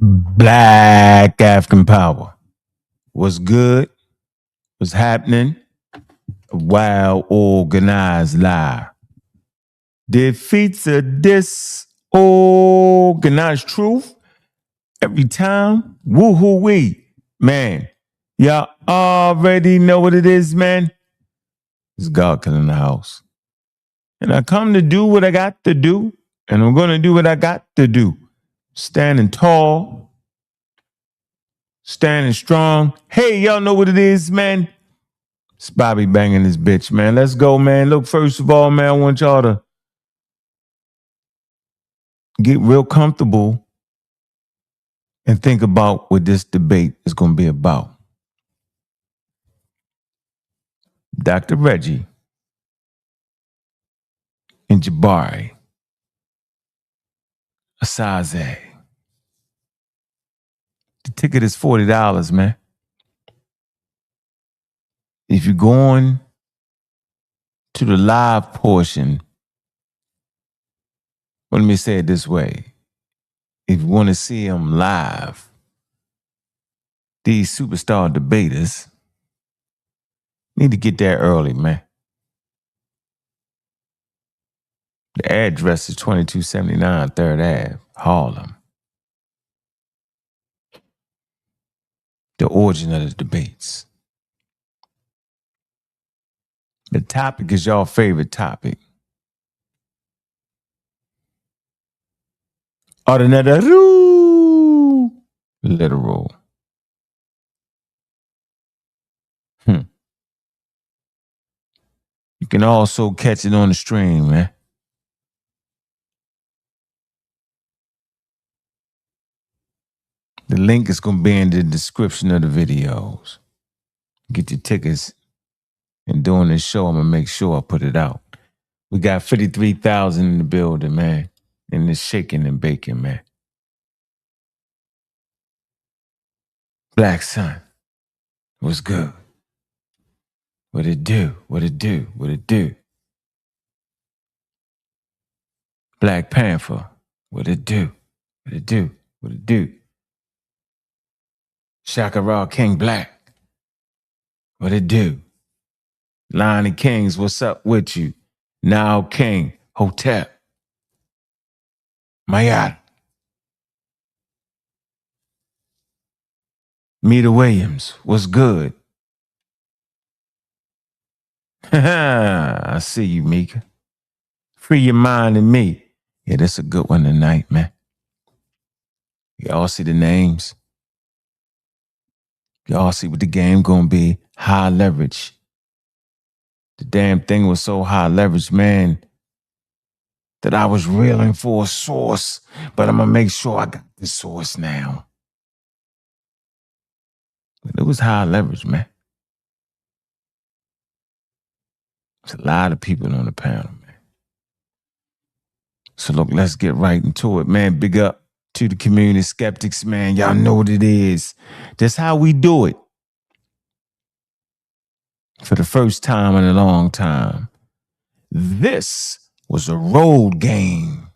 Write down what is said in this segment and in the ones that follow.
Black African power. What's good? What's happening? A wild, organized lie. Defeats a disorganized truth every time. Woo-hoo-wee. Man, y'all already know what it is, man. It's God killing the house. And I come to do what I got to do, and I'm going to do what I got to do. Standing tall, standing strong. Hey, y'all know what it is, man. It's Bobby banging this bitch, man. Let's go, man. Look, first of all, man, I want y'all to get real comfortable and think about what this debate is going to be about. Dr. Reggie and Jabari Asaze. The ticket is $40, man. If you're going to the live portion, let me say it this way. If you want to see them live, these superstar debaters need to get there early, man. The address is 2279 3rd Ave, Harlem. The origin of the debates. The topic is your favorite topic. Ordinary, literal. You can also catch it on the stream, man. The link is going to be in the description of the videos. Get your tickets. And during this show, I'm going to make sure I put it out. We got 53,000 in the building, man. And it's shaking and baking, man. Black Sun, what's good? What it do? What it do? What it do? Black Panther, what it do? What it do? What it do? Shakara King Black, what it do? Lion Kings, what's up with you? Now King, Hotep, Mayat, Mita Williams, what's good? I see you, Mika. Free your mind and me. Yeah, that's a good one tonight, man. Y'all see the names? Y'all see what the game gonna be? High leverage. The damn thing was so high leverage, man, that I was reeling for a source, but I'm gonna make sure I got the source now. But it was high leverage, man. There's a lot of people on the panel, man. So look, let's get right into it, man. Big up to the community skeptics, man. Y'all know what it is. That's how we do it. For the first time in a long time, this was a road game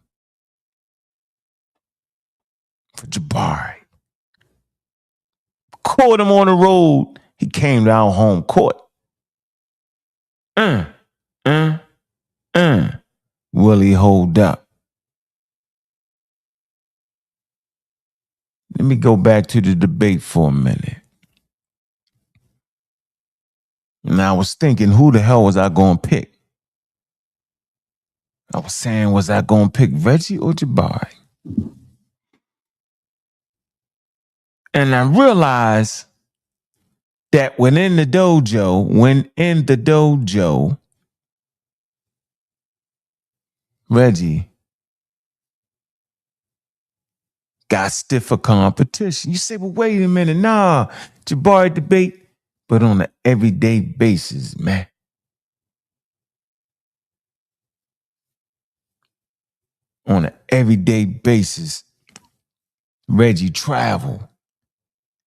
for Jabari. Caught him on the road. He came to our home court. Will he hold up? Let me go back to the debate for a minute. And I was thinking, who the hell was I going to pick? I was saying, was I going to pick Reggie or Jabari? And I realized that when in the dojo, Reggie got stiffer competition. You say, well, wait a minute. Nah, Jabari debate, but on an everyday basis, man. On an everyday basis, Reggie travel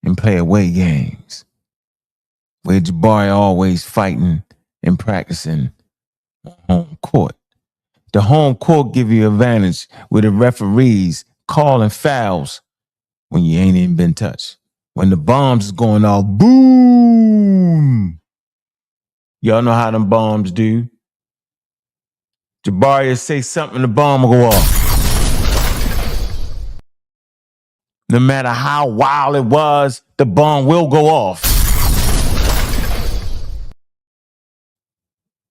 and play away games, where Jabari always fighting and practicing on home court. The home court give you advantage with the referees calling fouls when you ain't even been touched. When the bombs is going off, boom. Y'all know how them bombs do. Jabari say something, the bomb will go off. No matter how wild it was, the bomb will go off.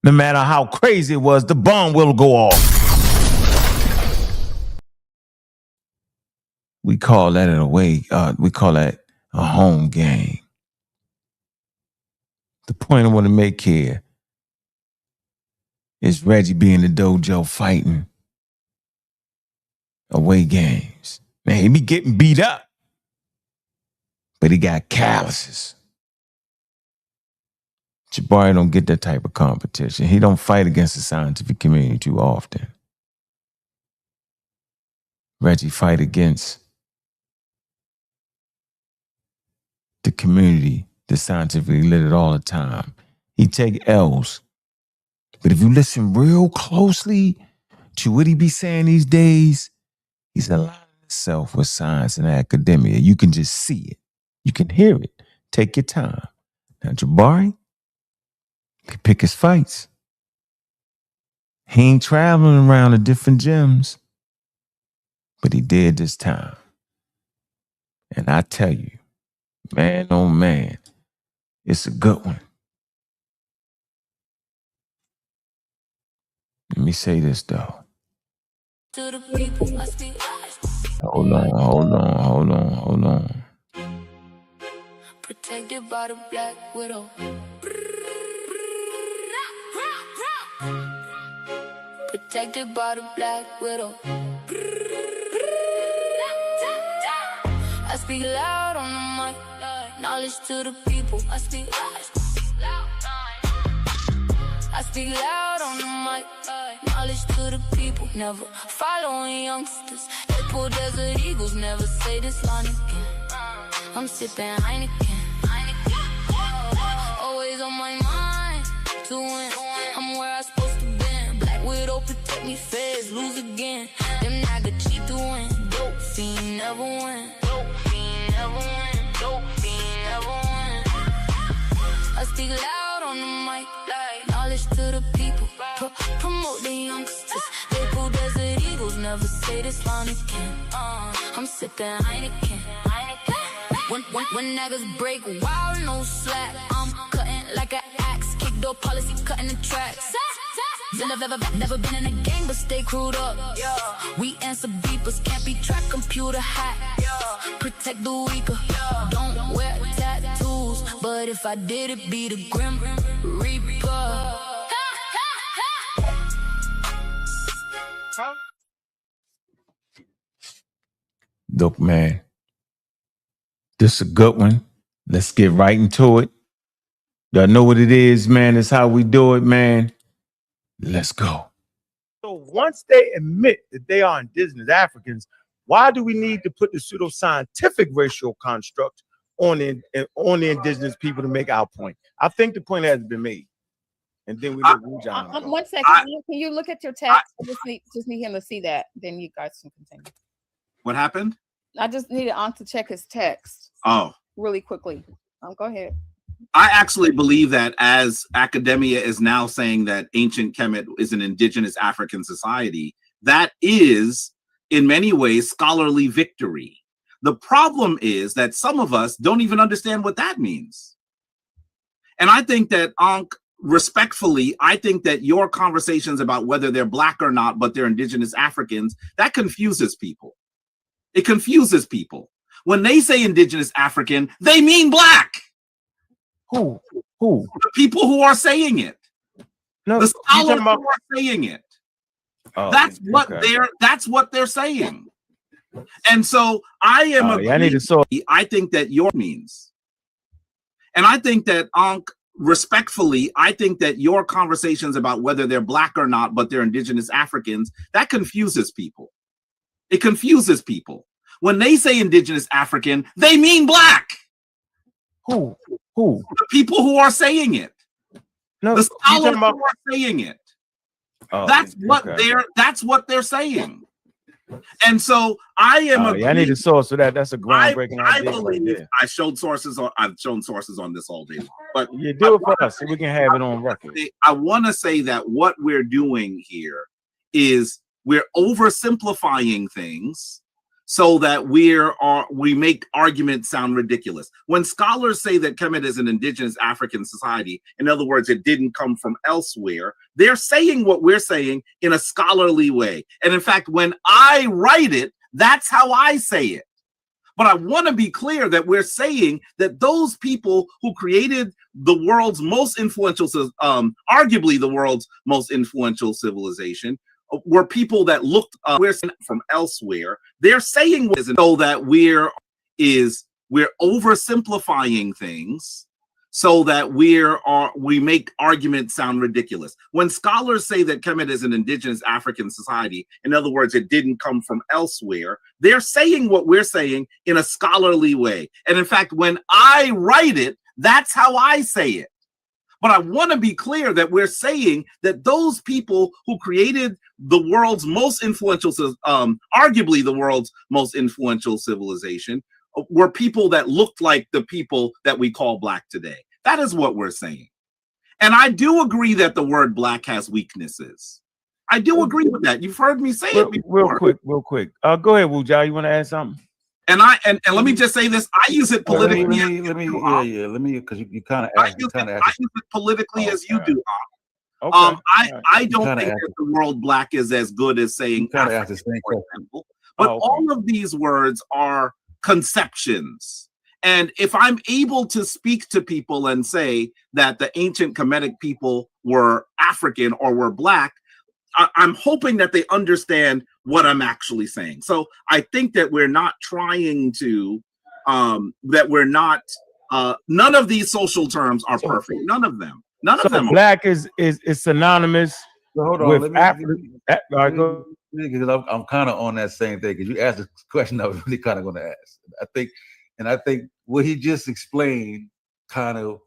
No matter how crazy it was, the bomb will go off. We call that an away, we call that a home game. The point I want to make here is Reggie being the dojo fighting away games. Man, he be getting beat up, but he got calluses. Jabari don't get that type of competition. He don't fight against the scientific community too often. Reggie fight against the community, the scientifically literate all the time. He take L's. But if you listen real closely to what he be saying these days, he's aligning himself with science and academia. You can just see it. You can hear it. Take your time. Now, Jabari can pick his fights. He ain't traveling around to different gyms, but he did this time. And I tell you, man, oh man, it's a good one. Let me say this though. Hold on. Protected by the Black Widow. Protected by the Black Widow. I speak loud on the mic. Knowledge to the people. I speak loud on the mic. Knowledge to the people. Never following youngsters. They pull desert eagles. Never say this line again. I'm sipping Heineken. Always on my mind to win. I'm where I'm supposed to be. Black Widow protect me, feds lose again. Them nigga cheat to win. Dope fiend never win. Dope fiend never win. Dope fiend never win. I speak loud on the mic, like knowledge to the people. Promote the youngsters. They pull desert eagles, never say this line again. I'm sipping Heineken. When niggas break wild, no slack. I'm cutting like an axe. Kick door policy, cutting the tracks. Never been in a gang, but stay crewed up. We answer beepers, can't be tracked, computer hack. Protect the weaker, don't wear tattoos. But if I did, it be the Grim Reaper. Look, man, this is a good one. Let's get right into it. Y'all know what it is, man. It's how we do it, man. Let's go. So once they admit that they are indigenous Africans, why do we need to put the pseudoscientific racial construct on the indigenous people to make our point? I think the point has been made. And then we let WuJau. 1 second. Can you look at your text? I just need him to see that. Then you guys can continue. What happened? I just needed Ankh to check his text. Oh. Really quickly. Go ahead. I actually believe that as academia is now saying that ancient Kemet is an indigenous African society, that is in many ways scholarly victory. The problem is that some of us don't even understand what that means. And I think that Ankh, respectfully, I think that your conversations about whether they're Black or not, but they're indigenous Africans, that confuses people. It confuses people. When they say indigenous African, they mean Black. Who? The people who are saying it. No, the scholars who are saying it. Oh, that's what they're saying. And so I am I think that your means. And I think that Ankh, respectfully, I think that your conversations about whether they're Black or not, but they're indigenous Africans, that confuses people. It confuses people. When they say indigenous African, they mean Black. Who? The people who are saying it. No, the scholars who are saying it. Oh, that's what they're saying. And so I am. Yeah, I need a source for that. That's a groundbreaking I idea believe right there. I've shown sources on this all day long. But you do it for us so we can have it on record. I want to say that what we're doing here is we're oversimplifying things so that we make arguments sound ridiculous. When scholars say that Kemet is an indigenous African society, in other words, it didn't come from elsewhere, they're saying what we're saying in a scholarly way. And in fact, when I write it, that's how I say it. But I want to be clear that we're saying that those people who created the world's most influential, arguably the world's most influential civilization, were people that looked from elsewhere. They're saying so that we're oversimplifying things so that we make arguments sound ridiculous. When scholars say that Kemet is an indigenous African society, in other words, it didn't come from elsewhere, they're saying what we're saying in a scholarly way. And in fact, when I write it, that's how I say it. But I want to be clear that we're saying that those people who created the world's most influential, arguably the world's most influential civilization, were people that looked like the people that we call Black today. That is what we're saying. And I do agree that the word Black has weaknesses. I do agree with that. You've heard me say it before. Real quick. Go ahead, WuJau. You want to add something? And let me just say this: I use it politically. Let me, because you kind of I use it politically as you do. Okay. I don't think that the word Black is as good as saying African, for example. But all of these words are conceptions. And if I'm able to speak to people and say that the ancient Kemetic people were African or were Black, I'm hoping that they understand what I'm actually saying. So I think that we're not trying to, none of these social terms are perfect. None of them. None of them. Black is synonymous with African. Because I'm kind of on that same thing. Because you asked a question I was really kind of going to ask. I think what he just explained kind of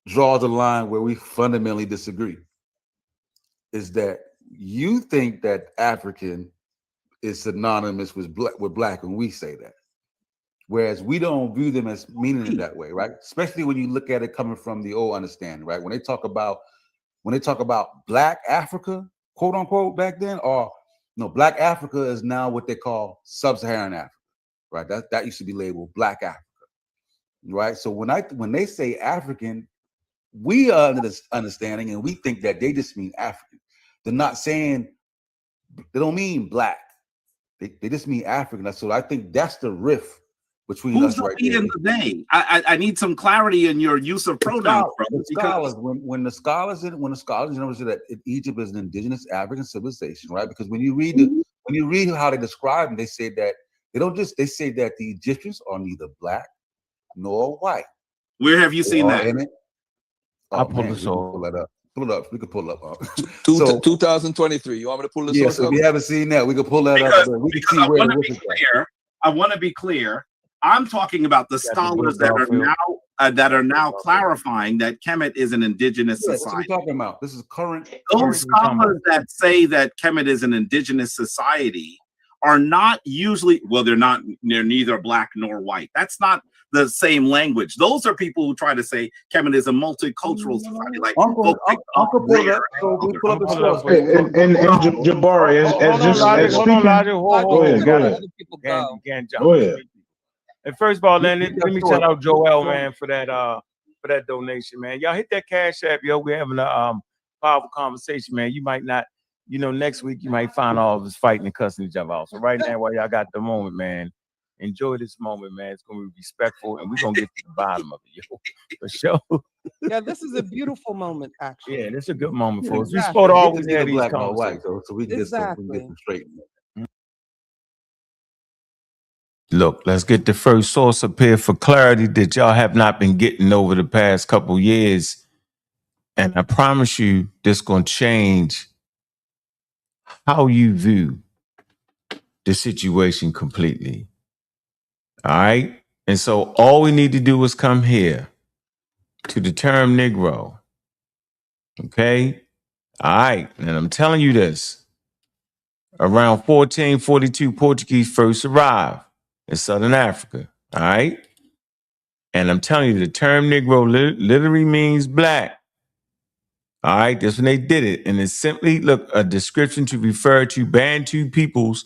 draws a line where we fundamentally disagree. Is that you think that African is synonymous with black when we say that, whereas we don't view them as meaning it that way, right? Especially when you look at it coming from the old understanding, right? When they talk about Black Africa, quote unquote, back then, or no, Black Africa is now what they call Sub-Saharan Africa, right? That used to be labeled Black Africa, right? So when they say African, we are under this understanding and we think that they just mean African. They're not saying, they don't mean Black. They just mean African. So I think that's the riff between us right there. Who's the they? I need some clarity in your use of pronouns, brother. When the scholars say that Egypt is an indigenous African civilization, right? Because when you read how they describe them, they say that they say that the Egyptians are neither Black nor white. Where have you seen that? I'll pull this off. Pull that up. Pull it up. We can pull it up. 2023. You want me to pull this up? Yes, if we haven't seen that, we can pull that up. We can see where it is. I want to be clear. I'm talking about the scholars that are now clarifying that Kemet is an indigenous society. That's what we're talking about. This is current. Those scholars that say that Kemet is an indigenous society are not usually, they're neither Black nor white. That's not the same language. Those are people who try to say Kemet is a multicultural society. Like Uncle pull up. So we pull up the source. And Jabari, Go ahead. And first of all, let me shout out Joel, man, for that donation, man. Y'all hit that Cash App, yo. We're having a powerful conversation, man. You might not, next week you might find all of us fighting and cussing each other out. So right now, while y'all got the moment, man, enjoy this moment, man. It's gonna be respectful, and we're gonna get to the bottom of it, yo, for sure. Yeah, this is a beautiful moment, actually. Yeah, this is a good moment for us. We're supposed to always have these conversations, so we can get them straight. Look, let's get the first source up here for clarity that y'all have not been getting over the past couple years. And I promise you, this is going to change how you view the situation completely. All right? And so all we need to do is come here to the term Negro. Okay? All right. And I'm telling you this. around 1442, Portuguese first arrived in Southern Africa. All right. And I'm telling you, the term Negro literally means black. All right. That's when they did it. And it's simply, look, a description to refer to Bantu peoples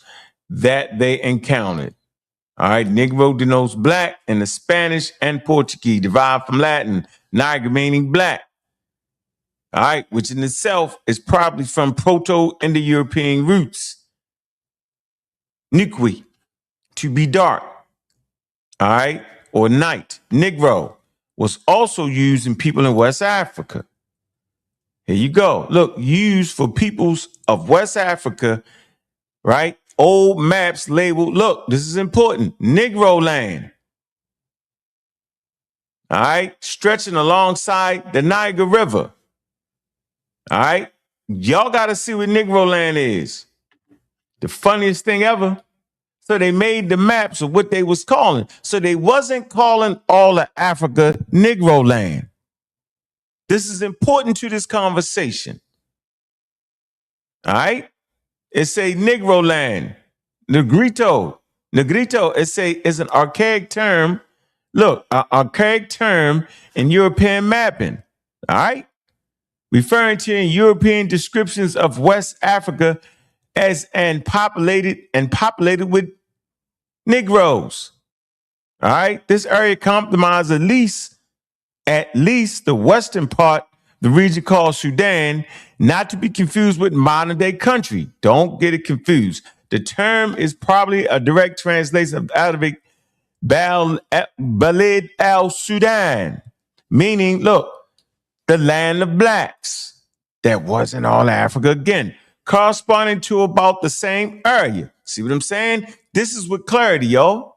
that they encountered. All right. Negro denotes black in the Spanish and Portuguese, derived from Latin, niger meaning black. All right. Which in itself is probably from Proto-Indo-European roots. Niqui, to be dark. All right. Or night. Negro was also used in people in West Africa. Here you go. Look, used for peoples of West Africa, right? Old maps labeled, look, this is important, Negro land. All right, stretching alongside the Niger River. All right, y'all got to see what Negro land is. The funniest thing ever. So they made the maps of what they was calling. So they wasn't calling all of Africa Negro land. This is important to this conversation. All right, it say Negro land, Negrito, it's an archaic term. Look, an archaic term in European mapping. All right, referring to in European descriptions of West Africa as populated with Negroes. All right, this area compromises at least the western part, the region called Sudan, not to be confused with modern day country. Don't get it confused. The term is probably a direct translation of Arabic Balad al-Sudan, meaning, look, the land of blacks. That wasn't all Africa again, corresponding to about the same area. See what I'm saying? This is with clarity, yo.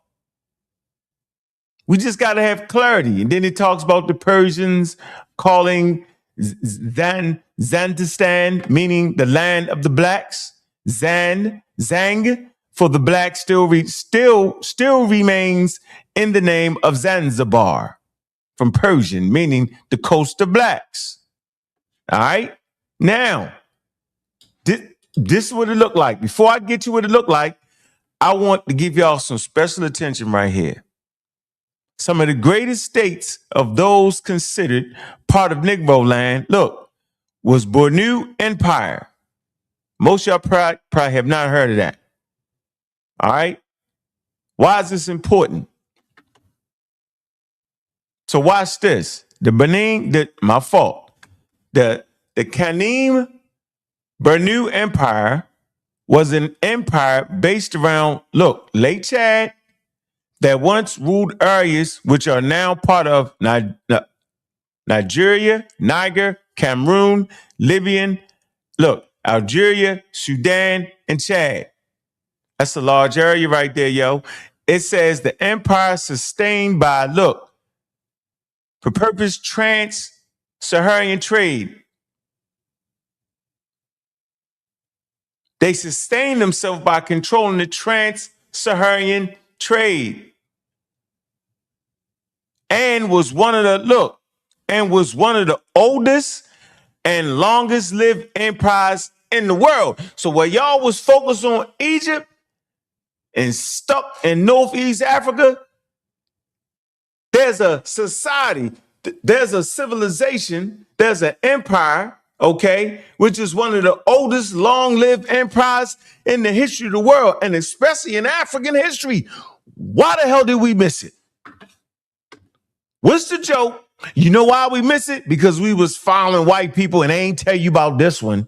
We just got to have clarity. And then it talks about the Persians calling Zantistan, meaning the land of the blacks. Zang, for the blacks still remains in the name of Zanzibar, from Persian, meaning the coast of blacks. All right? Now, this is what it looked like. Before I get to what it looked like, I want to give y'all some special attention right here. Some of the greatest states of those considered part of Negro land, look, was Bornu Empire. Most of y'all probably have not heard of that. All right? Why is this important? So watch this. The Kanem Bornu Empire was an empire based around, look, Lake Chad, that once ruled areas which are now part of Nigeria, Niger, Cameroon, Libyan, look, Algeria, Sudan, and Chad. That's a large area right there, yo. It says the empire sustained by, look, for purpose trans-Saharan trade. They sustained themselves by controlling the trans-Saharan trade. And was one of the oldest and longest lived empires in the world. So while y'all was focused on Egypt and stuck in Northeast Africa, there's a society, there's a civilization, there's an empire, okay, which is one of the oldest long-lived empires in the history of the world, and especially in African history. Why the hell did we miss it? What's the joke? You know why we miss it? Because we was following white people and they ain't tell you about this one.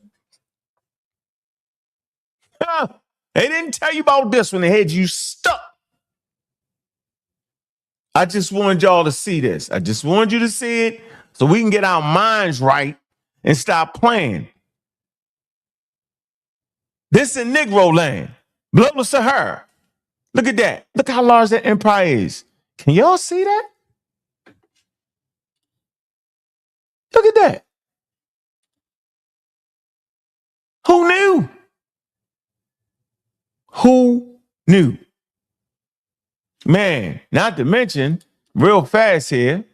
They didn't tell you about this one. They had you stuck. I just wanted y'all to see this. I just wanted you to see it so we can get our minds right and stop playing. This is Negro land. Below Sahara. Look at that. Look how large that empire is. Can y'all see that? Look at that. Who knew? Who knew? Man, not to mention, real fast here,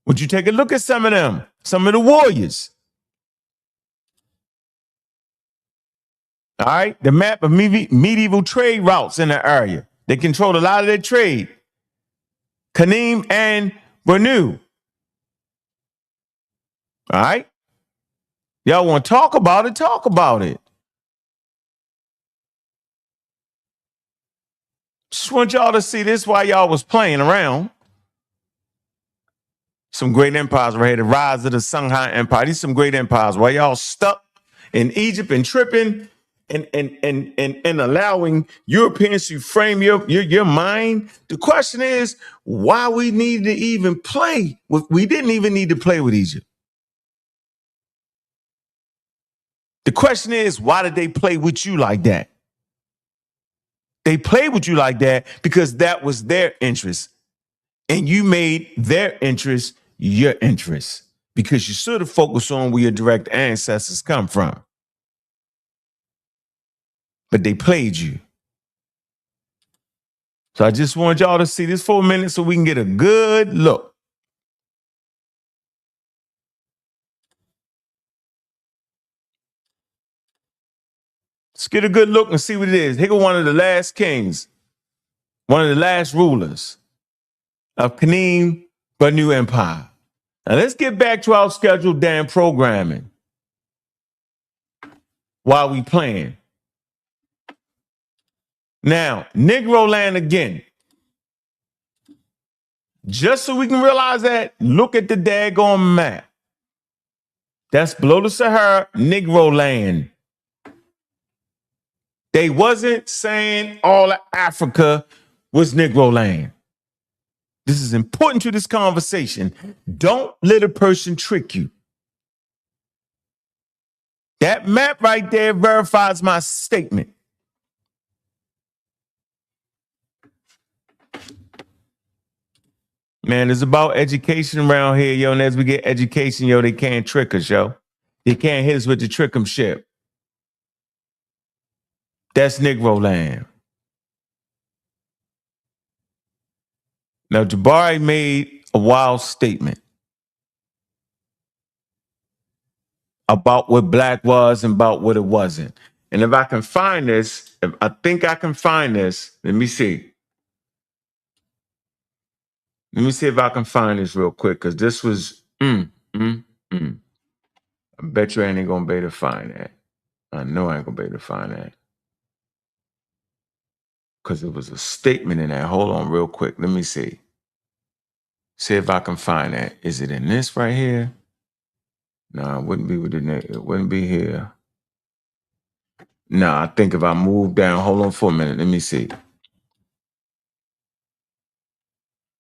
would you take a look at some of them? Some of the warriors. All right, the map of medieval trade routes in the area. They controlled a lot of their trade. Kaneem and Banu. All right, y'all want to talk about it? Talk about it. Just want y'all to see this while y'all was playing around. Some great empires right here. The rise of the Songhai Empire. These some great empires. While y'all stuck in Egypt and tripping and allowing Europeans to frame your mind. The question is why we needed to even play with. We didn't even need to play with Egypt. The question is, why did they play with you like that? They played with you like that because that was their interest. And you made their interest your interest because you sort of focus on where your direct ancestors come from. But they played you. So I just want y'all to see this for a minute so we can get a good look. Let's get a good look and see what it is. Here go one of the last kings, one of the last rulers of Kaneem Banu Empire. Now let's get back to our scheduled damn programming while we playing. Now, Negro land again. Just so we can realize that, look at the daggone map. That's below the Sahara, Negro land. They wasn't saying all of Africa was Negro land. This is important to this conversation. Don't let a person trick you. That map right there verifies my statement. Man, it's about education around here, yo. And as we get education, yo, they can't trick us, yo. They can't hit us with the trick'emship. That's Negro land. Now, Jabari made a wild statement about what black was and about what it wasn't. And if I can find this, if I think I can find this, let me see. Let me see if I can find this real quick, because this was, I bet you I ain't gonna be able to find that. I know I ain't gonna be able to find that. Because it was a statement in that. Hold on real quick. Let me see. See if I can find that. Is it in this right here? No, it wouldn't be within it. It wouldn't be here. No, I think if I move down, hold on for a minute. Let me see.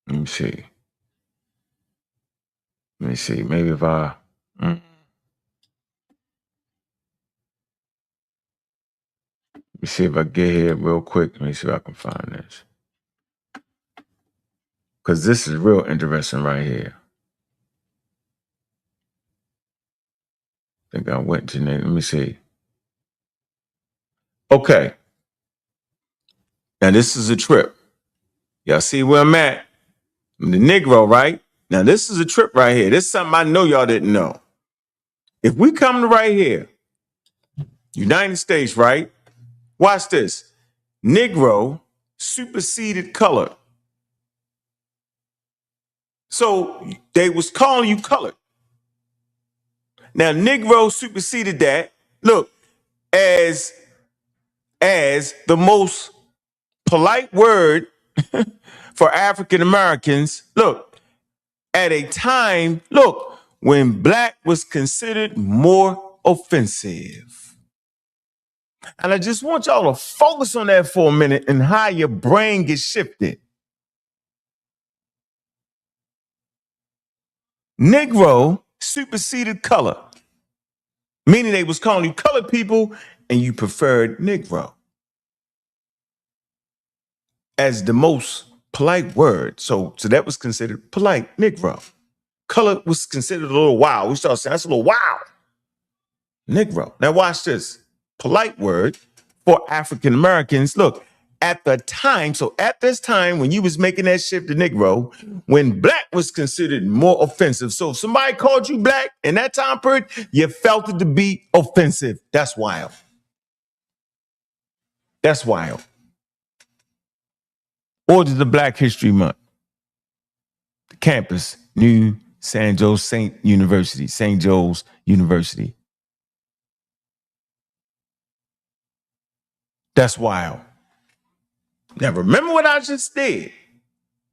Let me see. Let me see. Maybe if I... Let me see if I get here real quick. Let me see if I can find this. Because this is real interesting right here. I think I went to... Let me see. Okay. Now, this is a trip. Y'all see where I'm at? I'm the Negro, right? Now, this is a trip right here. This is something I know y'all didn't know. If we come to right here, United States, right? Watch this. Negro superseded color. So they was calling you colored. Now, Negro superseded that, look, as the most polite word for African Americans, look, at a time, look, when black was considered more offensive. And I just want y'all to focus on that for a minute and how your brain gets shifted. Negro superseded color, meaning they was calling you colored people and you preferred Negro as the most polite word. So that was considered polite, Negro. Color was considered a little wild. We started saying that's a little wild. Negro. Now watch this. Polite word for African Americans. Look, at the time, so at this time when you was making that shift to Negro, when black was considered more offensive. So if somebody called you black in that time period, you felt it to be offensive. That's wild. That's wild. Orders of Black History Month. The campus, New St. Joe's University. That's wild. Now remember what I just did.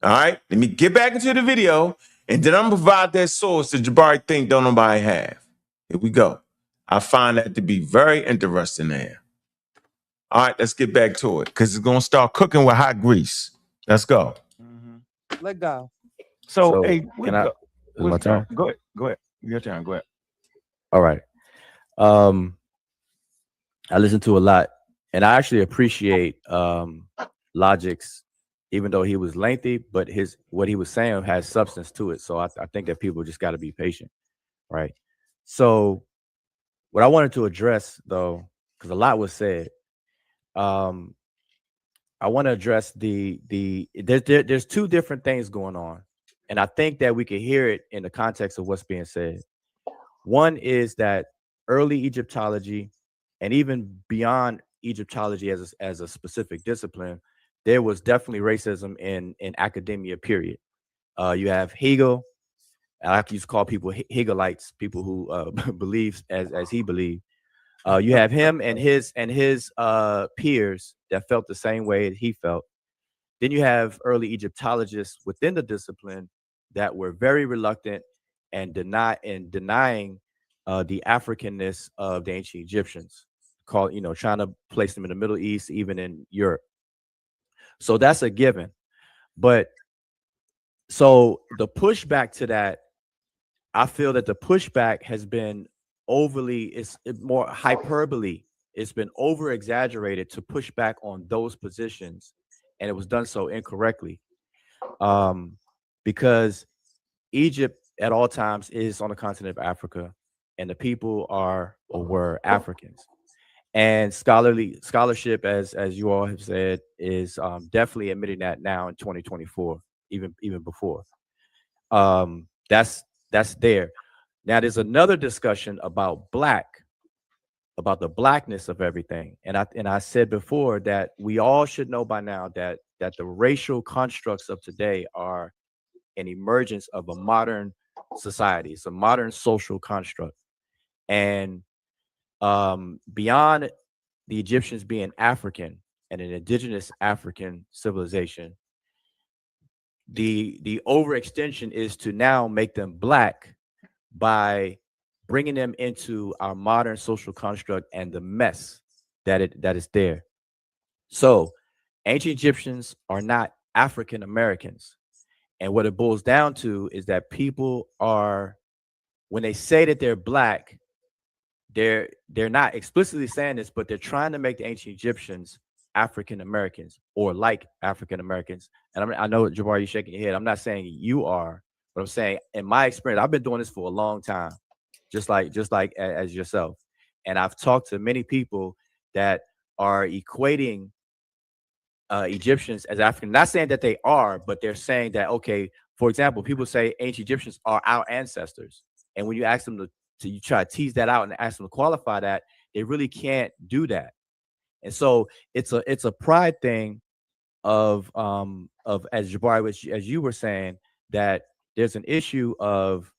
All right, let me get back into the video, and then I'm gonna provide that source that Jabari think don't nobody have. Here we go. I find that to be very interesting there. All right, let's get back to it because it's gonna start cooking with hot grease. Let's go. Let go. So, hey, can I? Is my turn? Go ahead. Go ahead. Your turn. Go ahead. All right. I listen to a lot, and I actually appreciate Logic's, even though he was lengthy, but what he was saying has substance to it. So I think that people just got to be patient, right? So what I wanted to address, though, because a lot was said, I want to address there's two different things going on, and I think that we can hear it in the context of what's being said. One is that early Egyptology, and even beyond Egyptology as a specific discipline, there was definitely racism in academia, period. You have Hegel. I used to call people Hegelites, people who believe as he believed. You have him and his peers that felt the same way that he felt. Then you have early Egyptologists within the discipline that were very reluctant and denying the Africanness of the ancient Egyptians, trying to place them in the Middle East, even in Europe. So that's a given. But so the pushback to that, I feel that the pushback has been it's more hyperbole. It's been over exaggerated to push back on those positions, and it was done so incorrectly. Because Egypt at all times is on the continent of Africa, and the people were Africans. And scholarship, as you all have said, is definitely admitting that now in 2024, even before. That's there. Now there's another discussion about the blackness of everything. And I said before that we all should know by now that the racial constructs of today are an emergence of a modern society. It's a modern social construct. And beyond the Egyptians being African and an indigenous African civilization, the overextension is to now make them Black by bringing them into our modern social construct and the mess that is there. So ancient Egyptians are not African Americans. And what it boils down to is that people are, when they say that they're Black, they're not explicitly saying this, but they're trying to make the ancient Egyptians African Americans or like African Americans. And I know, Jabari, you're shaking your head. I'm not saying you are, but I'm saying in my experience, I've been doing this for a long time, just like as yourself. And I've talked to many people that are equating Egyptians as African. Not saying that they are, but they're saying that, okay, for example, people say ancient Egyptians are our ancestors. And when you ask them you try to tease that out and ask them to qualify that, they really can't do that. And so it's a pride thing of as Jabari, as you were saying, that there's an issue of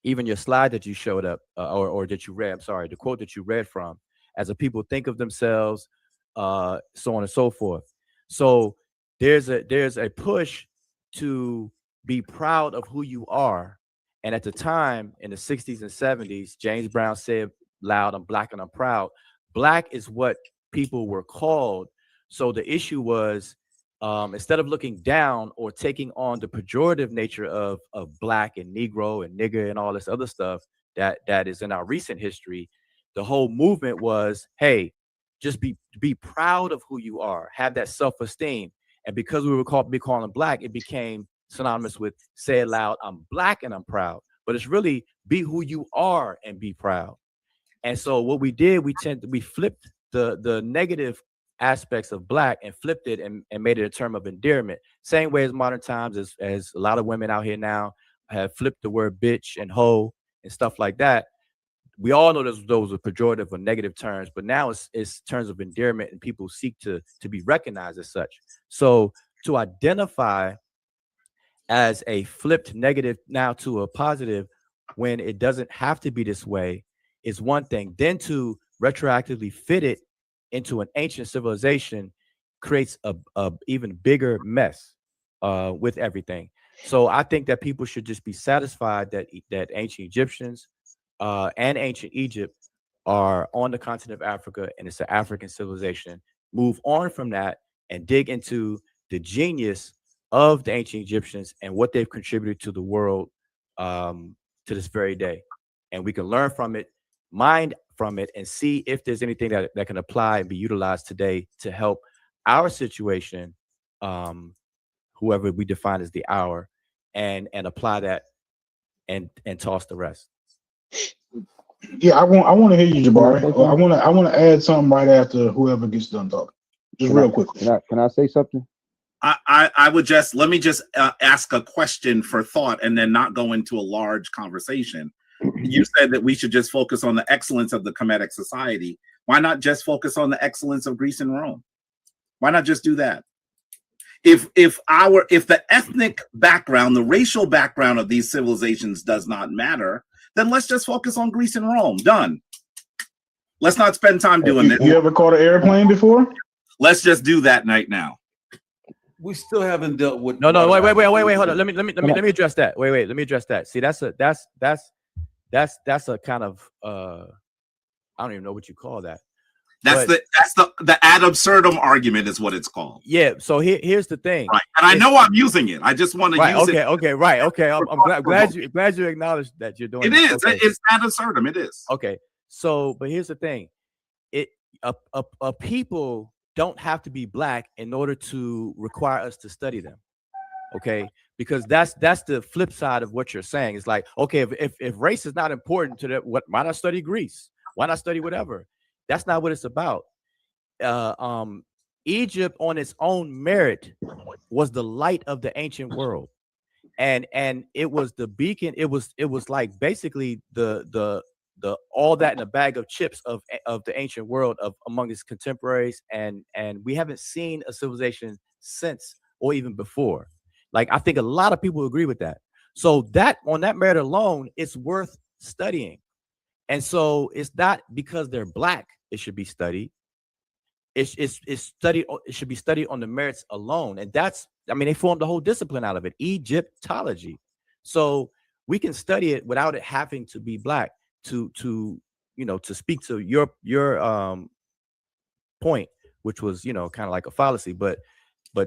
even your slide that you showed up or that you read, I'm sorry, the quote that you read from, as a people think of themselves, so on and so forth. So there's a push to be proud of who you are. And at the time, in the 60s and 70s, James Brown said loud, "I'm Black and I'm proud." Black is what people were called. So the issue was, instead of looking down or taking on the pejorative nature of Black and Negro and nigger and all this other stuff that is in our recent history, the whole movement was, hey, just be proud of who you are, have that self-esteem. And because we were calling Black, it became synonymous with say it loud, "I'm Black and I'm proud." But it's really be who you are and be proud. And so what we did, we flipped the negative aspects of Black and flipped it and made it a term of endearment. Same way as modern times, as a lot of women out here now have flipped the word bitch and hoe and stuff like that. we all know those are pejorative or negative terms, but now it's terms of endearment, and people seek to be recognized as such. So to identify as a flipped negative now to a positive when it doesn't have to be this way is one thing. Then to retroactively fit it into an ancient civilization creates a even bigger mess with everything. So I think that people should just be satisfied that ancient Egyptians and ancient Egypt are on the continent of Africa, and it's an African civilization. Move on from that and dig into the genius of the ancient Egyptians and what they've contributed to the world to this very day. And we can learn from it, mine from it, and see if there's anything that can apply and be utilized today to help our situation, whoever we define as the our, and apply that and toss the rest. Yeah, I want to hear you, Jabari. I want to add something right after whoever gets done talking. Just real quick. Can I say something? I would just let me ask a question for thought and then not go into a large conversation. You said that we should just focus on the excellence of the Kemetic society. Why not just focus on the excellence of Greece and Rome? Why not just do that? If the ethnic background, the racial background of these civilizations does not matter, then let's just focus on Greece and Rome. Done. Let's not spend time doing this. You ever caught an airplane before? Let's just do that right now. We still haven't dealt with. No, wait, hold on. Let me address that. Wait, let me address that. See, that's a kind of I don't even know what you call that. That's the ad absurdum argument is what it's called. Yeah. So here's the thing. Right. And I know I'm using it. I just want to use it. Okay. I'm glad you acknowledge that you're doing it. It is. Okay. It's ad absurdum. It is. Okay. So, but here's the thing. A people don't have to be black in order to require us to study them. Okay, because that's the flip side of what you're saying. It's like, okay, if race is not important to that, why not study Greece? Why not study whatever? That's not what it's about. Egypt on its own merit was the light of the ancient world, and it was the beacon. It was like basically the all that in a bag of chips of the ancient world among its contemporaries, and we haven't seen a civilization since or even before. Like, I think a lot of people agree with that. So that on that merit alone, it's worth studying. And so it's not because they're black it should be studied. It's studied. It should be studied on the merits alone. And they formed a whole discipline out of it, Egyptology. So we can study it without it having to be black to speak to your point, which was kind of like a fallacy, but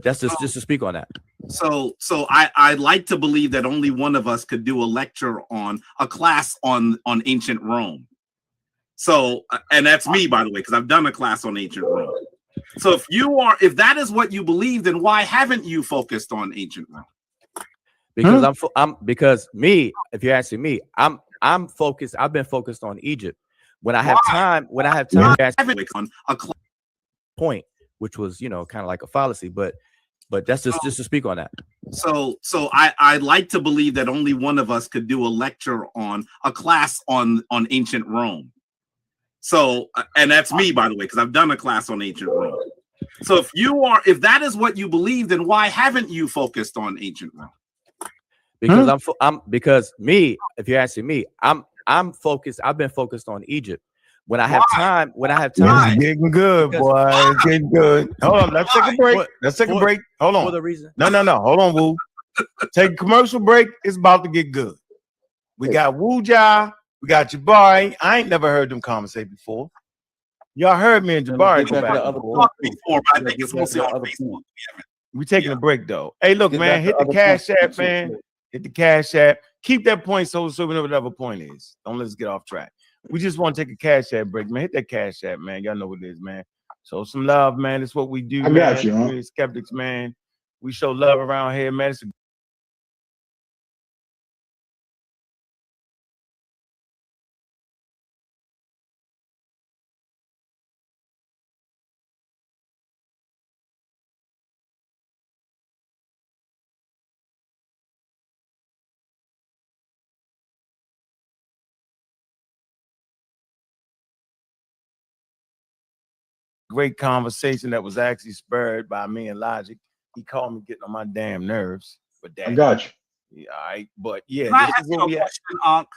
that's just to speak on that. So I like to believe that only one of us could do a class on ancient Rome. So, and that's me, by the way, because I've done a class on ancient Rome. So if that is what you believe, then why haven't you focused on ancient Rome? Because if you're asking me, I'm focused. I've been focused on Egypt. When I have time, on a point, which was kind of like a fallacy, but that's just to speak on that. So I like to believe that only one of us could do a class on ancient Rome. So, and that's me, by the way, because I've done a class on ancient Rome. So if that is what you believe, then why haven't you focused on ancient Rome? Because if you're asking me, I'm focused. I've been focused on Egypt. When I have time, it's getting good, boy. It's getting good. Hold on, let's take a break. Hold on. For the reason. No. Hold on, Wu. Take a commercial break. It's about to get good. We got WuJau. We got Jabari. I ain't never heard them conversate before. Y'all heard me and Jabari go back and forth. Before, but I think it's mostly on Facebook. We taking a break though. Hey, look, man, hit the Cash App, man. Hit the Cash App. Keep that point so we know whatever point is. Don't let us get off track. We just want to take a Cash App break, man. Hit that Cash App, man. Y'all know what it is, man. Show some love, man. It's what we do, man. Got you, huh? We're Skeptics, man. We show love around here, man. It's a great conversation that was actually spurred by me and Logic. He called me getting on my damn nerves. But that, I got you. Yeah, all right. But yeah, Can I this ask is you what a we question, Ankh?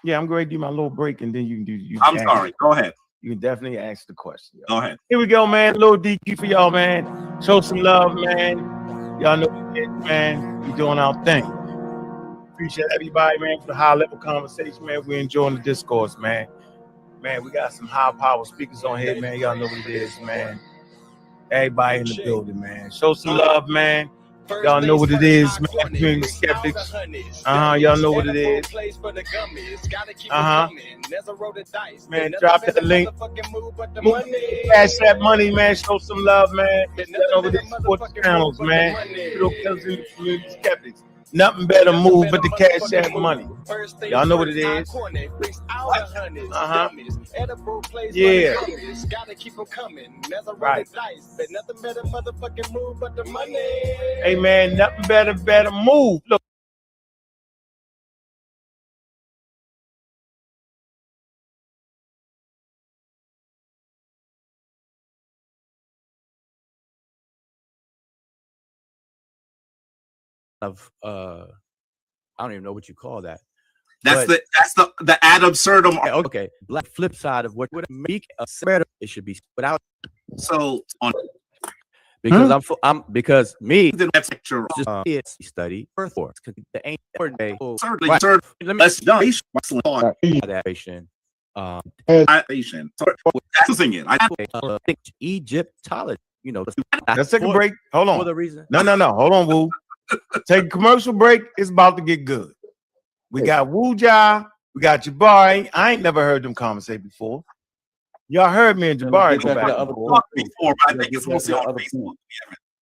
Yeah, I'm going to do my little break and then you can do. I'm sorry. Go ahead. You can definitely ask the question. Go ahead. Here we go, man. A little DQ for y'all, man. Show some love, man. Y'all know what it is, man. We doing our thing. Appreciate everybody, man, for the high level conversation, man. We're enjoying the discourse, man. Man, we got some high power speakers on here, man. Y'all know what it is, man. Everybody in the building, man. Show some love, man. Y'all know what it is, man. Community skeptics. Y'all know what it is. Man, drop that link. Move cash that money, man. Show some love, man. Y'all know what it is. Support the channels, man. Community skeptics. Nothing better move but the cash that money. Y'all know what it is. Yeah. Right. Hey man, nothing better move. Look. I don't even know what you call that. That's the ad absurdum. Okay, black flip side of what would make a spreader. It should be without. So on because because me it's study earthworks the ancient day. Certainly, Right. sir. Let's done. Accessing it. I think Egyptology. You know, Let's take a break. Hold on. For the reason. No. Hold on, Wu. Take a commercial break. It's about to get good. We got WuJau. We got Jabari. I ain't never heard them conversate before. Y'all heard me and Jabari go back and forth. Before, but I think it's mostly on Facebook.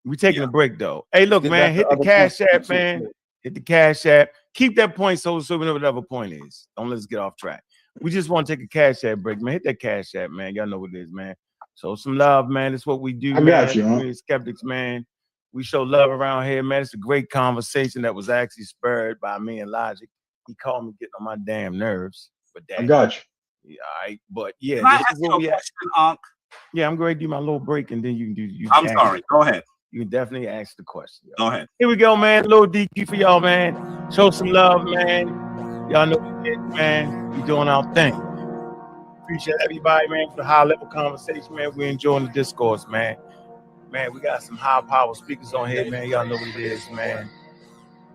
We taking a break though. Hey, look, man, hit the Cash App, man. Hit the Cash App. Keep that point so we know what the other point is. Don't let us get off track. We just want to take a Cash App break, man. Hit that Cash App, man. Y'all know what it is, man. Show some love, man. That's what we do, man. Got you, huh? We're skeptics, man. We show love around here, man. It's a great conversation that was actually spurred by me and Logic. He called me getting on my damn nerves. But that, I got you. Yeah, all right. But yeah, Can I this ask is you what a we question, Ankh? Yeah, I'm going to do my little break and then you can do. I'm sorry. Go ahead. You can definitely ask the question. Go ahead. Here we go, man. A little DQ for y'all, man. Show some love, man. Y'all know what it is, man. We doing our thing. Appreciate everybody, man, for the high level conversation, man. We're enjoying the discourse, man. Man, we got some high power speakers on here, man. Y'all know what it is, man.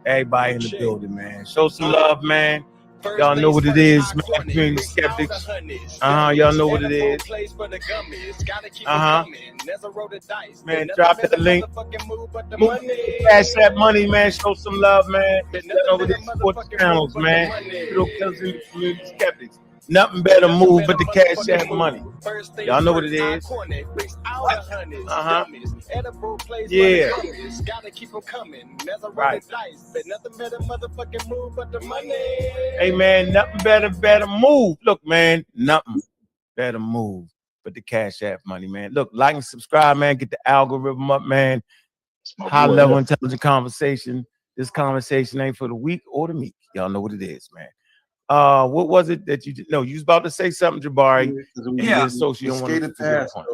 Everybody in the building, man. Show some love, man. Y'all know what it is, man. Community skeptics. Y'all know what it is. Man, drop that link. Move cash that money, man. Show some love, man. Y'all know what it is. Support the channels, man. Community skeptics. Nothing better move but the cash that money. Y'all know what it is. Yeah. Right. Hey man, nothing better move. Look, man, nothing better move but the Cash App money, man. Look, like and subscribe, man. Get the algorithm up, man. High level intelligent conversation. This conversation ain't for the weak or the meek. Y'all know what it is, man. What was it that you did? No, you was about to say something, Jabari. Yeah, so you don't want to forget the point.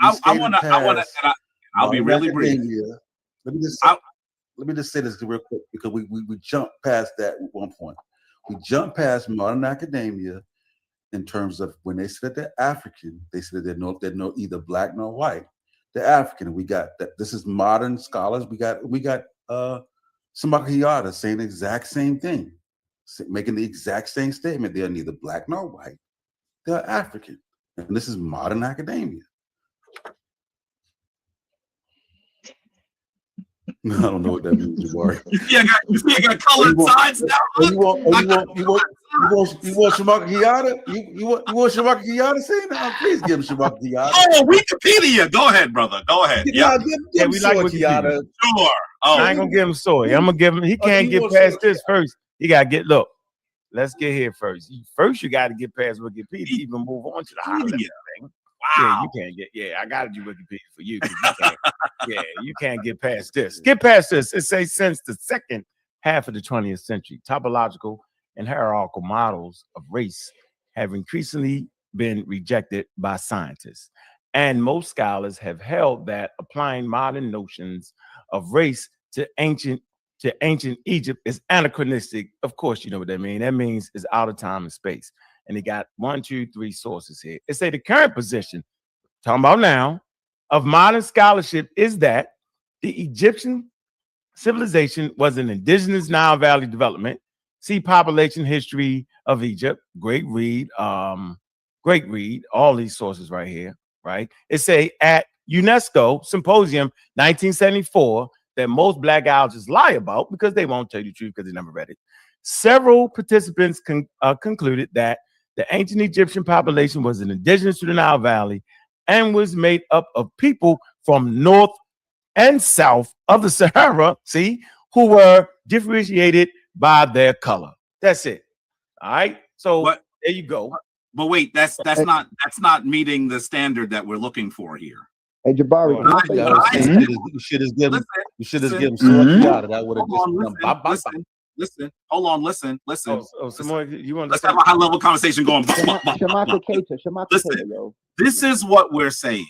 I want to. I'll be really brief. Let me just say this real quick because we jumped past that at one point. We jumped past modern academia in terms of when they said they're African, they said they're no either black nor white. They're African. We got that. This is modern scholars. We got Samakiata saying the exact same thing, making the exact same statement. They are neither black nor white. They're African. And this is modern academia. I don't know what that means, Jabari. You got colored sides now. You want Shamaka Kiyata? You want Shamaka Kiyata saying that? Please give him Shamaka Kiyata. Oh, Wikipedia. Go ahead, brother. Go ahead. Yeah, we like Wikipedia. Sure. Oh. I ain't gonna give him soy. I'm gonna give him. He can't get past this first. He gotta get. Look, let's get here first. First, you got to get past Wikipedia. Even move on to the high level thing. Wow. Yeah, you can't get. Yeah, I gotta do Wikipedia for you. You can't, yeah, you can't get past this. Get past this. It says since the second half of the 20th century, topological and hierarchical models of race have increasingly been rejected by scientists. And most scholars have held that applying modern notions of race to ancient Egypt is anachronistic. Of course, you know what that means. That means it's out of time and space. And they got 1, 2, 3 sources here. It say the current position, talking about now, of modern scholarship is that the Egyptian civilization was an indigenous Nile Valley development. See population history of Egypt. Great read. Great read. All these sources right here. Right. It say at UNESCO Symposium 1974 that most black just lie about because they won't tell you the truth because they never read it. Several participants concluded that the ancient Egyptian population was an indigenous to the Nile Valley and was made up of people from north and south of the Sahara, see, who were differentiated by their color. That's it. All right. So there you go. But wait, that's not meeting the standard that we're looking for here. Hey Jabari, you should have given that would have just listen. Hold on, listen. Oh, Simone, you want let's have a high level conversation going. Listen, this is what we're saying.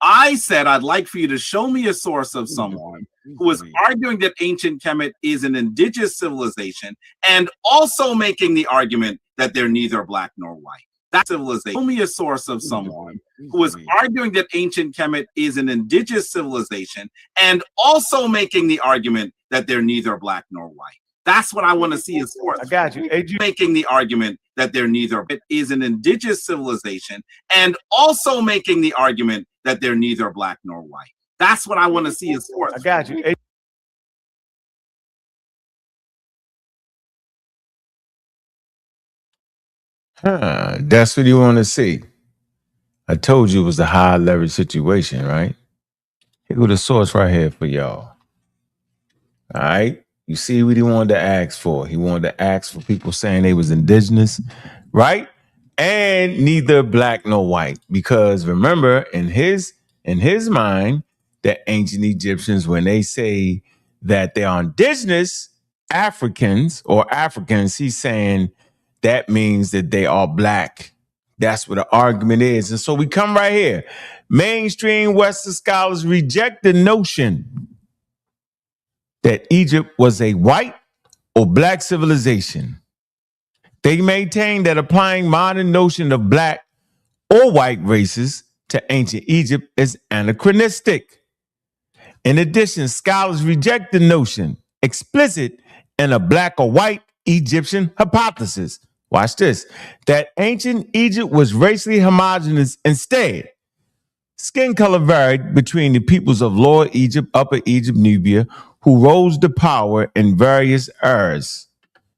I said I'd like for you to show me a source of someone who is arguing that ancient Kemet is an indigenous civilization and also making the argument that they're neither black nor white. That civilization. Show me a source of someone who is arguing that ancient Kemet is an indigenous civilization and also making the argument that they're neither black nor white. That's what I want to see a source. I got you. Making the argument that they're neither. It is an indigenous civilization and also making the argument that they're neither black nor white. That's what I want to see a source. I got you. That's what you want to see. I told you it was a high leverage situation, right? Here go the source right here for y'all. All right. You see what he wanted to ask for. He wanted to ask for people saying they was indigenous, right? And neither black nor white. Because remember, in his mind, the ancient Egyptians, when they say that they are indigenous Africans, he's saying that means that they are black. That's what the argument is. And so we come right here. Mainstream Western scholars reject the notion that Egypt was a white or black civilization. They maintain that applying modern notion of black or white races to ancient Egypt is anachronistic. In addition, scholars reject the notion explicit in a black or white Egyptian hypothesis. Watch this. That ancient Egypt was racially homogeneous instead. Skin color varied between the peoples of Lower Egypt, Upper Egypt, Nubia, who rose to power in various eras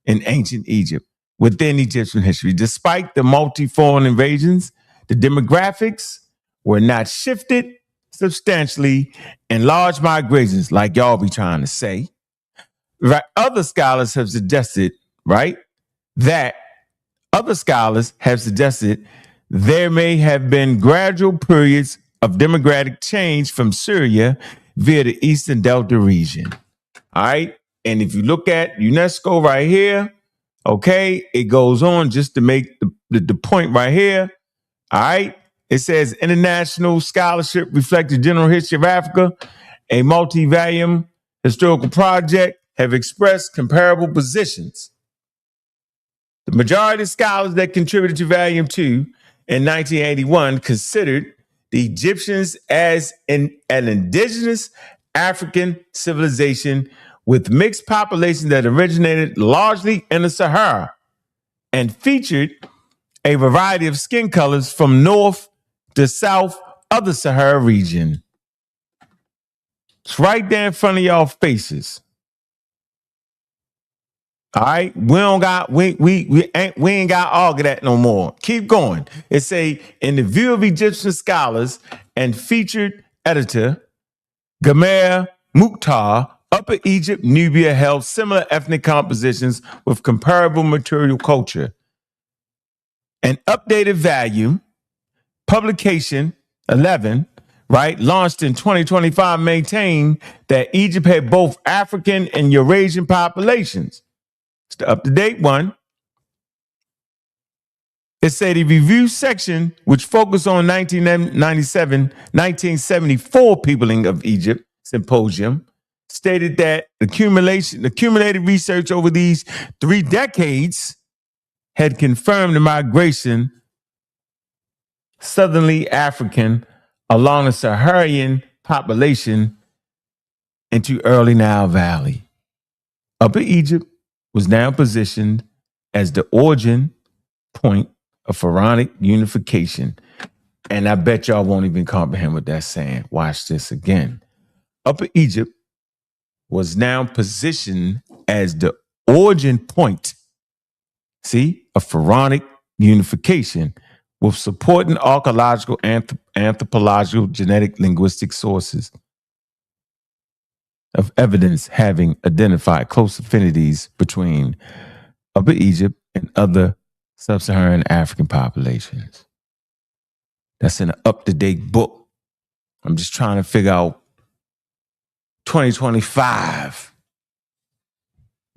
in ancient Egypt within Egyptian history. Despite the multi-foreign invasions, the demographics were not shifted substantially in large migrations, like y'all be trying to say. Right? Other scholars have suggested, there may have been gradual periods of demographic change from Syria via the Eastern Delta region. All right. And if you look at UNESCO right here, okay, it goes on just to make the point right here. All right. It says international scholarship reflects the general history of Africa. A multi-volume historical project have expressed comparable positions. The majority of scholars that contributed to Volume 2 in 1981 considered the Egyptians as an indigenous African civilization with mixed populations that originated largely in the Sahara and featured a variety of skin colors from north to south of the Sahara region. It's right there in front of y'all faces. All right, we ain't got to argue that no more. Keep going. It say, in the view of Egyptian scholars and featured editor Gamer Mukhtar, Upper Egypt, Nubia held similar ethnic compositions with comparable material culture. An updated volume, publication 11, launched in 2025, maintained that Egypt had both African and Eurasian populations. It's the up-to-date one. It said a review section which focused on 1974 peopling of Egypt symposium stated that accumulated research over these 3 decades had confirmed the migration southerly African along the Saharan population into early Nile Valley. Upper Egypt was now positioned as the origin point of pharaonic unification. And I bet y'all won't even comprehend what that's saying. Watch this again. Upper Egypt was now positioned as the origin point, of pharaonic unification with supporting archaeological, anthropological, genetic, linguistic sources of evidence having identified close affinities between Upper Egypt and other sub-Saharan African populations. That's in an up-to-date book. I'm just trying to figure out 2025.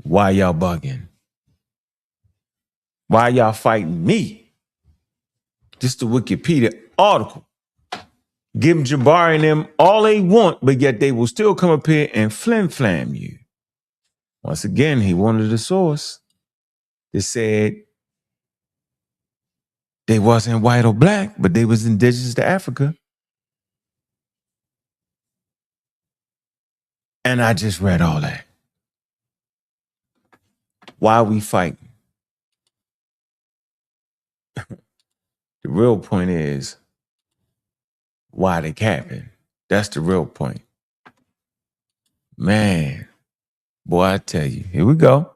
Why y'all bugging? Why y'all fighting me? Just the Wikipedia article. Give Jabari and them all they want, but yet they will still come up here and flim-flam you. Once again, he wanted a source that said they wasn't white or black, but they was indigenous to Africa. And I just read all that. Why are we fighting? The real point is, why they capping? That's the real point. Man, boy, I tell you, here we go.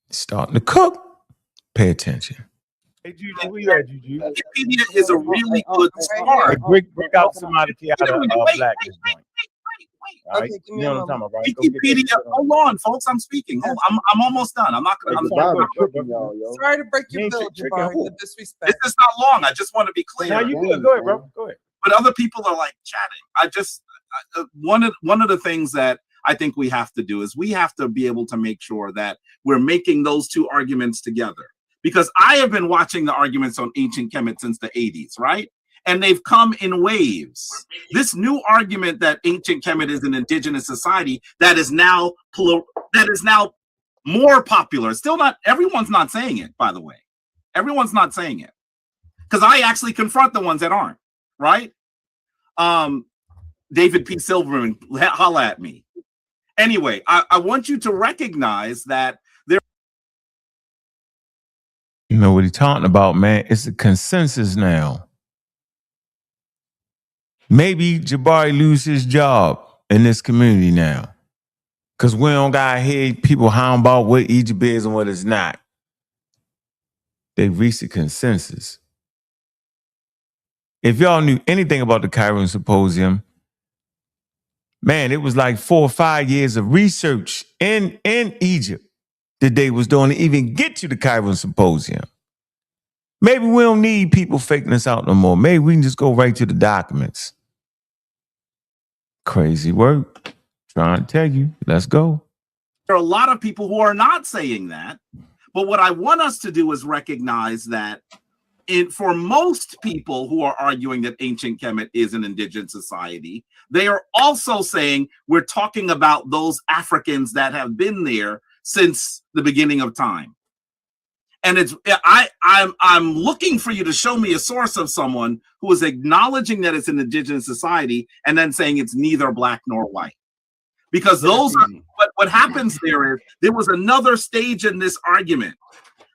Starting to cook. Pay attention. Hey, Juju, where you at, Juju? Wikipedia is a really good start. Break out somebody out of Black joint. All right? Okay, give You me know a what I'm talking moment. about, right? Go get Wikipedia, that. hold on, folks. I'm speaking. I'm almost done. I'm not gonna. Sorry to break your ain't bill, tricking Jabari. who? The disrespect. This is not long. I just want to be clear. No, you good. Go ahead, bro. Go ahead. But other people are like chatting. One of the things that I think we have to do is we have to be able to make sure that we're making those two arguments together. Because I have been watching the arguments on ancient Kemet since the 80s, right? And they've come in waves. This new argument that ancient Kemet is an indigenous society that is now more popular. Still not, everyone's not saying it, by the way. Everyone's not saying it. Because I actually confront the ones that aren't, right? David P. Silverman, holla at me. Anyway, I want you to recognize that there. You know what he's talking about, man? It's a consensus now. Maybe Jabari lose his job in this community now. Because we don't got to hear people hound about what Egypt is and what it's not. They reached a consensus. If y'all knew anything about the Cairo Symposium, man, it was like 4 or 5 years of research in Egypt that they was doing to even get to the Cairo Symposium. Maybe we don't need people faking us out no more. Maybe we can just go right to the documents. Crazy work. Trying to tell you. Let's go. There are a lot of people who are not saying that. But what I want us to do is recognize that for most people who are arguing that ancient Kemet is an indigenous society, they are also saying we're talking about those Africans that have been there since the beginning of time. And I'm looking for you to show me a source of someone who is acknowledging that it's an indigenous society and then saying it's neither black nor white. Because those are what happens there is there was another stage in this argument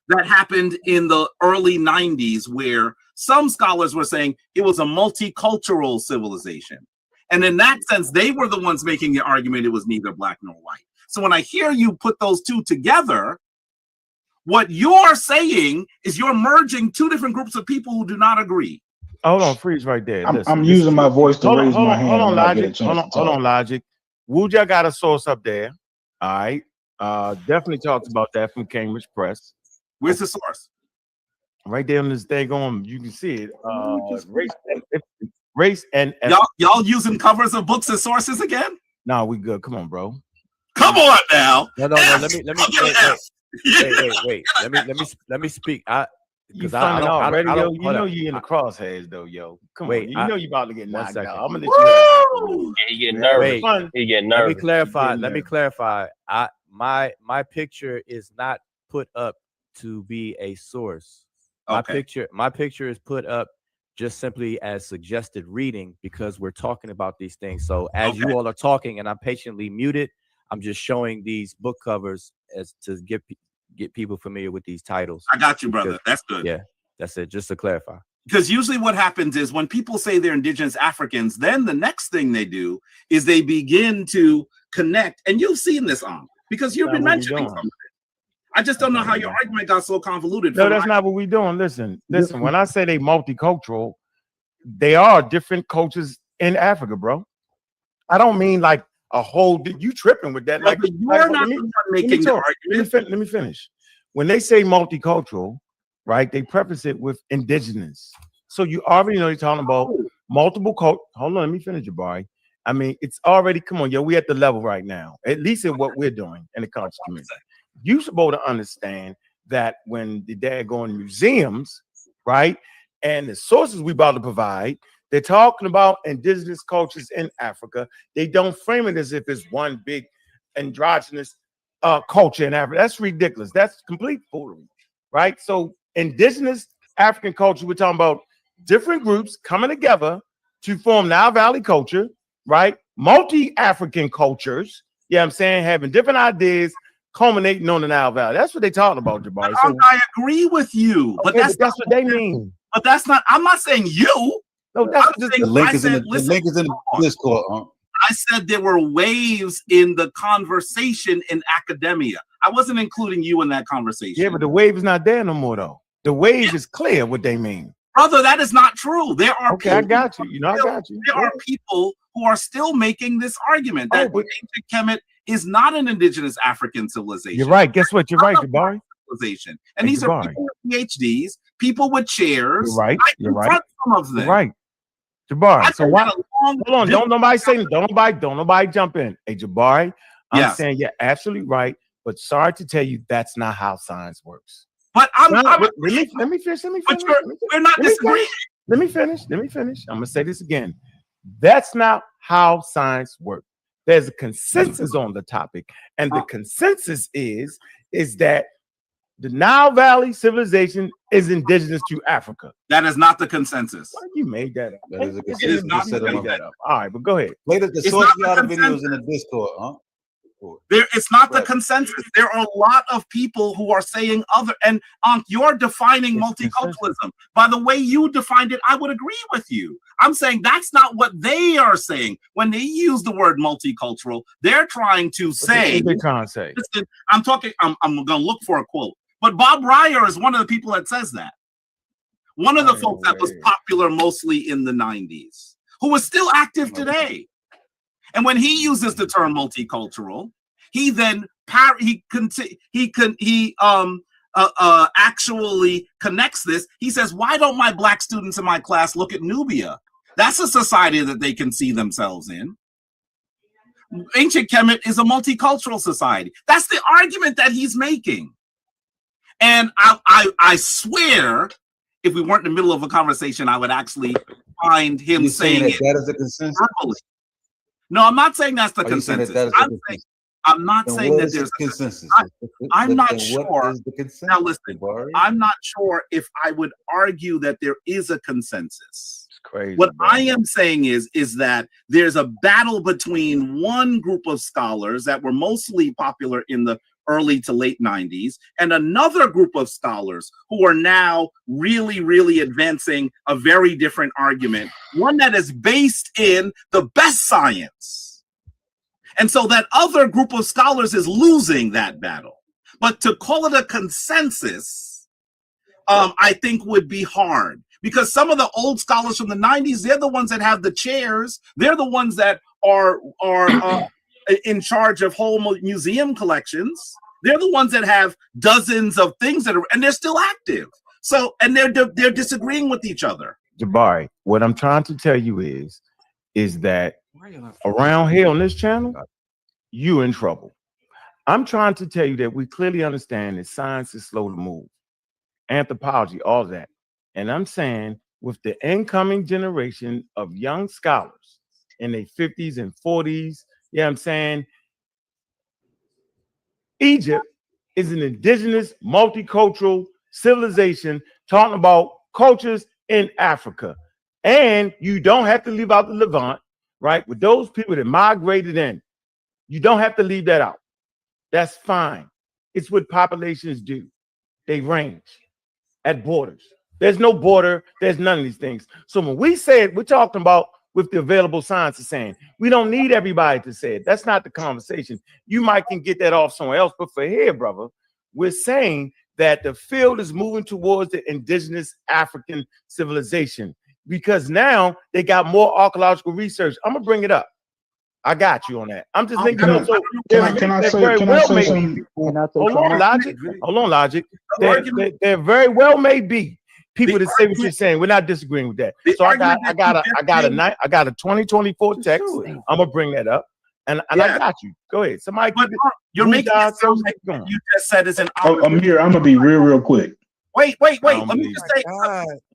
that happened in the early 90s where some scholars were saying it was a multicultural civilization. And in that sense, they were the ones making the argument it was neither black nor white. So when I hear you put those two together, what you're saying is you're merging two different groups of people who do not agree. Hold on, freeze right there. I'm using my voice to raise my hand. Hold on, when I get a Logic. chance to Hold on, talk. Logic. WuJau got a source up there. All right. Definitely talks about that from Cambridge Press. Where's the source? Right there on this thing on, you can see it. Race and y'all using covers of books as sources again? No, we good. Come on, bro. Come on now. No. Let me wait. Let me speak. You I funning don't, already, I yo. don't, You hold know up. you in the crosshairs though, yo. Come Wait, on, you know you about to get one knocked second. out. I'm gonna let you have it. He getting Yeah, nervous. Wait, He getting let me nervous. clarify. Getting Let me nervous. clarify. My picture is not put up to be a source. My Okay. picture is put up just simply as suggested reading because we're talking about these things. So as Okay. you all are talking and I'm patiently muted, I'm just showing these book covers as to get people familiar with these titles. I got you, brother. That's good. Yeah, that's it. Just to clarify. Because usually what happens is when people say they're indigenous Africans, then the next thing they do is they begin to connect. And you've seen this on because you've been mentioning some of it. I just don't know how your argument got so convoluted. No, that's not what we're doing. Listen. When I say they multicultural, they are different cultures in Africa, bro. I don't mean like a whole. You tripping with that? Like you're not the one making the argument. Let me finish. When they say multicultural, right? They preface it with indigenous. So you already know you're talking about multiple culture. Hold on, let me finish, Jabari. I mean, it's already, come on, yo, we at the level right now, at least in what we're doing in the conscious community. You're supposed to understand that when the daggone museums, right, and the sources we about to provide, they're talking about indigenous cultures in Africa. They don't frame it as if it's one big androgynous culture in Africa. That's ridiculous. That's complete foolery, right? So indigenous African culture, we're talking about different groups coming together to form Nile Valley culture, right? Multi-African cultures, yeah, I'm saying, having different ideas culminating on the Nile Valley. That's what they're talking about, Jabari. So, I agree with you, but that's what they mean. But that's not. I'm not saying you. No, that's the link is in the Discord. I said there were waves in the conversation in academia. I wasn't including you in that conversation. Yeah, but the wave is not there no more, though. The wave is clear what they mean. Brother, that is not true. There are I got you. I got you. There are people who are still making this argument that ancient Kemet is not an indigenous African civilization. You're right. Guess what? You're right, Jabari. Civilization. And these are people with PhDs, people with chairs. You're right. You're right. Some of them. You're right. Jabari. So why? Hold on. Don't nobody say. Don't nobody jump in. Hey, Jabari. I'm saying you're absolutely right. But sorry to tell you, that's not how science works. But let me finish. We're not disagreeing. Let me finish. I'm gonna say this again. That's not how science works. There's a consensus on the topic, and the consensus is that the Nile Valley civilization is indigenous to Africa. That is not the consensus. Why you made that up? That is a consensus. It is not that up. All right, but go ahead. Later, the source videos in the Discord, huh? It's not the consensus. There are a lot of people who are saying other, and you're defining multiculturalism. By the way you defined it, I would agree with you. I'm saying that's not what they are saying. When they use the word multicultural, they're trying to say, listen, I'm going to look for a quote. But Bob Ryer is one of the people that says that. One of the folks that was popular mostly in the 90s, who is still active today. And when he uses the term multicultural, he then actually connects this. He says, "Why don't my black students in my class look at Nubia? That's a society that they can see themselves in. Ancient Kemet is a multicultural society." That's the argument that he's making. And I swear, if we weren't in the middle of a conversation, I would actually find him saying that is a consensus. Verbally. No, I'm not saying that's the consensus. I'm not saying that there's a consensus. I'm not sure. Now listen, I'm not sure if I would argue that there is a consensus. It's crazy. What I am saying is that there's a battle between one group of scholars that were mostly popular in the early to late 90s, and another group of scholars who are now really, really advancing a very different argument, one that is based in the best science. And so that other group of scholars is losing that battle. But to call it a consensus, I think would be hard, because some of the old scholars from the 90s, they're the ones that have the chairs. They're the ones that are in charge of whole museum collections. They're the ones that have dozens of things that are, and they're still active. So, and they're disagreeing with each other. Jabari, what I'm trying to tell you is that around here on this channel, you in trouble. I'm trying to tell you that we clearly understand that science is slow to move. anthropology, all that. And I'm saying with the incoming generation of young scholars in their 50s and 40s, I'm saying Egypt is an indigenous, multicultural civilization talking about cultures in Africa. And you don't have to leave out the Levant, right? With those people that migrated in, you don't have to leave that out. That's fine. It's what populations do. They range at borders. There's no border. There's none of these things. So when we say it, we're talking about with the available science is saying, we don't need everybody to say it. That's not the conversation. You might can get that off somewhere else, but for here, brother, we're saying that the field is moving towards the indigenous African civilization because now they got more archaeological research. I'm gonna bring it up. I got you on that. I'm just thinking also. Can I say something? Hold on, Logic. There very well may be people that say what you're saying. We're not disagreeing with that. So I got a 2024 text. I'm gonna bring that up, and I got you. Go ahead. Somebody. But you're making it sound like what you just said is an. Amir, I'm gonna be real quick. Wait. Let me just say.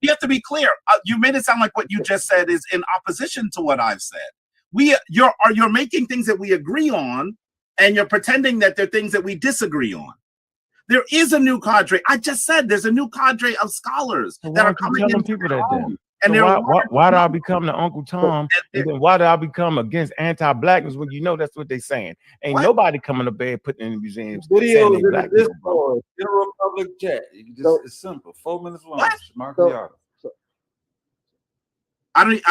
You have to be clear. You made it sound like what you just said is in opposition to what I've said. You're making things that we agree on, and you're pretending that they're things that we disagree on. There is a new cadre. I just said there's a new cadre of scholars that are coming in. People that then? And so why did I become the Uncle Tom? And then why did I become against anti-blackness when you know that's what they're saying? Ain't nobody coming to bed putting in the museums. Video in the Discord, General Public Chat. It's simple. 4 minutes long. Mark the article. I didn't.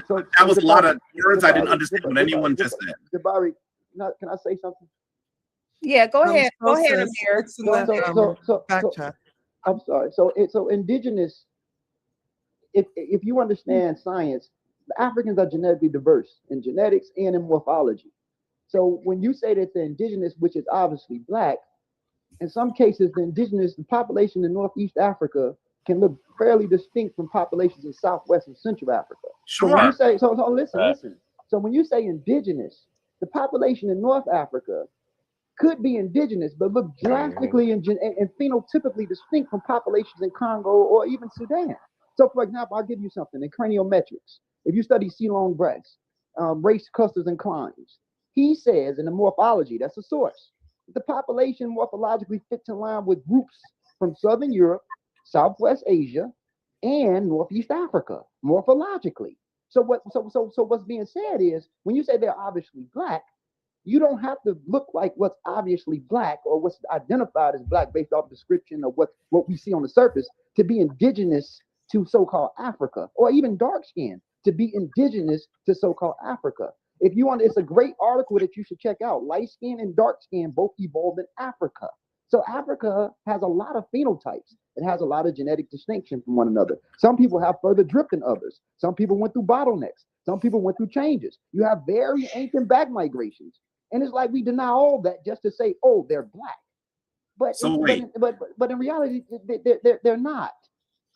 That was a lot of words. I didn't understand what anyone just said. Jabari, can I say something? Yeah, go ahead. Go ahead, Amir. I'm sorry. So indigenous. If you understand science, the Africans are genetically diverse in genetics and in morphology. So when you say that the indigenous, which is obviously black, in some cases the population in Northeast Africa can look fairly distinct from populations in Southwest and Central Africa. Sure. So when you say, listen. So when you say indigenous, the population in North Africa could be indigenous, but look drastically and phenotypically distinct from populations in Congo or even Sudan. So, for example, I'll give you something in craniometrics. If you study C-long breasts, race clusters and clines, he says in the morphology, that's a source, the population morphologically fits in line with groups from Southern Europe, Southwest Asia, and Northeast Africa, morphologically. So what's being said is, when you say they're obviously black, you don't have to look like what's obviously black or what's identified as black based off description of what we see on the surface to be indigenous to so-called Africa, or even dark skin to be indigenous to so-called Africa. If you want, it's a great article that you should check out. Light skin and dark skin both evolved in Africa. So Africa has a lot of phenotypes. It has a lot of genetic distinction from one another. Some people have further drift than others. Some people went through bottlenecks. Some people went through changes. You have very ancient back migrations. And it's like we deny all that just to say, oh, they're black. But in reality, they're not.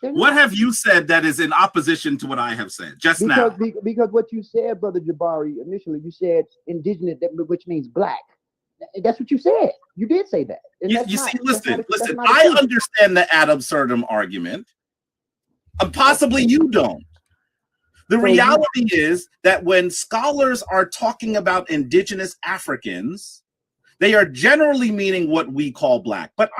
What have you said that is in opposition to what I have said just now? Because what you said, Brother Jabari, initially you said indigenous, which means black. That's what you said. You did say that. Listen. I understand the ad absurdum argument. Possibly you don't. The reality is that when scholars are talking about indigenous Africans, they are generally meaning what we call black. But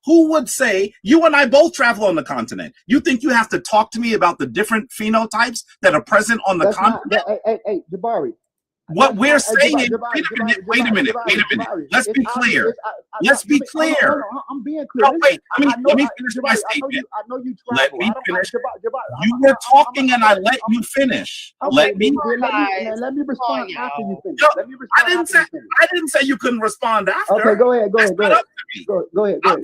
who would say, you and I both travel on the continent. You think you have to talk to me about the different phenotypes that are present on the continent? Hey, Jabari. What we're saying is, wait a minute. Let's be clear. Let's be clear. I'm being clear. No, wait, let me finish my statement. I know you let me finish. You were talking and I let you finish. Let me respond after you finish. I didn't say you couldn't respond after. Okay, go ahead. Go ahead. I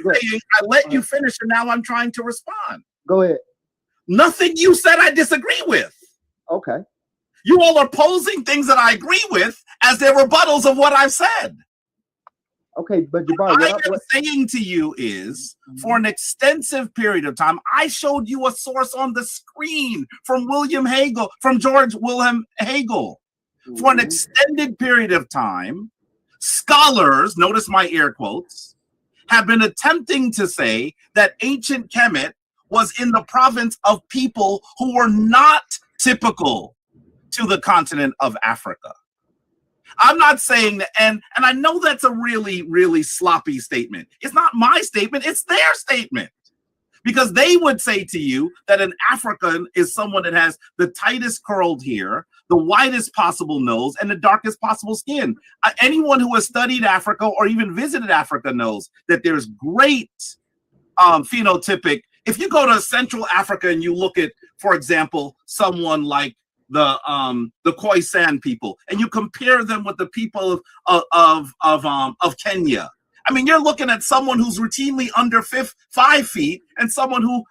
let you finish and now I'm trying to respond. Go ahead. Nothing you said I disagree with. Okay. You all are posing things that I agree with as their rebuttals of what I've said. Okay, but Jabari, what I am saying to you is, for an extensive period of time, I showed you a source on the screen from George Wilhelm Hegel. For an extended period of time, scholars, notice my air quotes, have been attempting to say that ancient Kemet was in the province of people who were not typical to the continent of Africa. I'm not saying that, and I know that's a really, really sloppy statement. It's not my statement, it's their statement. Because they would say to you that an African is someone that has the tightest curled hair, the widest possible nose, and the darkest possible skin. Anyone who has studied Africa or even visited Africa knows that there's great phenotypic. If you go to Central Africa and you look at, for example, someone like the Khoisan people, and you compare them with the people of Kenya, I mean, you're looking at someone who's routinely under 5 feet and someone who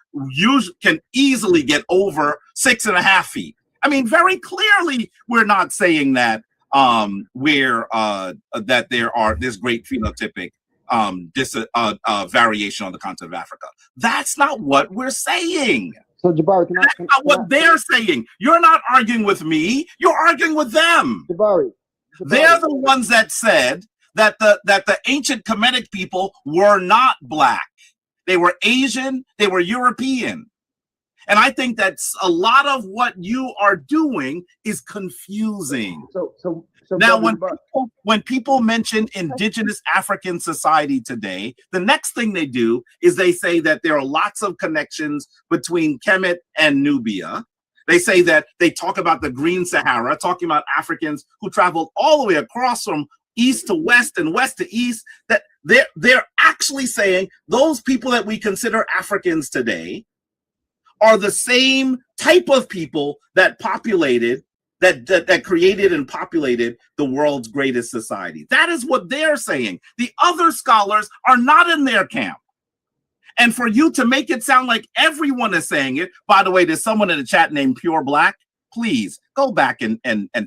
can easily get over 6.5 feet. I mean, very clearly, we're not saying that that there's great phenotypic variation on the continent of Africa. That's not what we're saying. So Jabari, that's not what they're saying. You're not arguing with me. You're arguing with them. Jabari. They're the ones that said that the ancient Kemetic people were not black. They were Asian, they were European. And I think that's a lot of what you are doing is confusing. So now when people mention indigenous African society today, the next thing they do is they say that there are lots of connections between Kemet and Nubia. They say that they talk about the Green Sahara, talking about Africans who traveled all the way across from east to west and west to east, that they're actually saying those people that we consider Africans today are the same type of people that populated, that created and populated the world's greatest society. That is what they're saying. The other scholars are not in their camp. And for you to make it sound like everyone is saying it, by the way, there's someone in the chat named Pure Black. Please go back and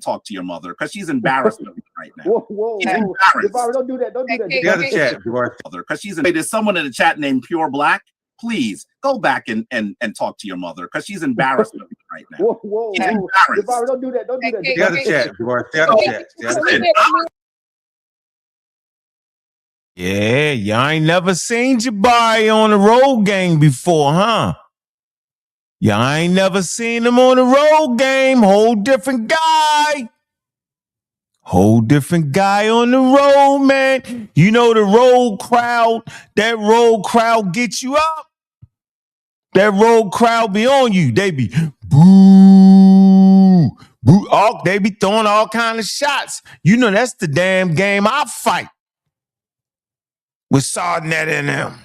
talk to your mother because she's embarrassed right now. Whoa. She's embarrassed. Jabari, don't do that. Don't do that. The other chat, because there's someone in the chat named Pure Black. Please go back and talk to your mother because she's embarrassed right now. Whoa. She's embarrassed. Jabari, don't do that. Don't do that. The other chat, the other chat. Yeah, y'all ain't never seen Jabari on the road game before, huh? Y'all ain't never seen him on the road game. Whole different guy. Whole different guy on the road, man. You know the road crowd, that road crowd gets you up. That road crowd be on you. They be boo, boo. They be throwing all kind of shots. You know that's the damn game I fight with Sardnet and them.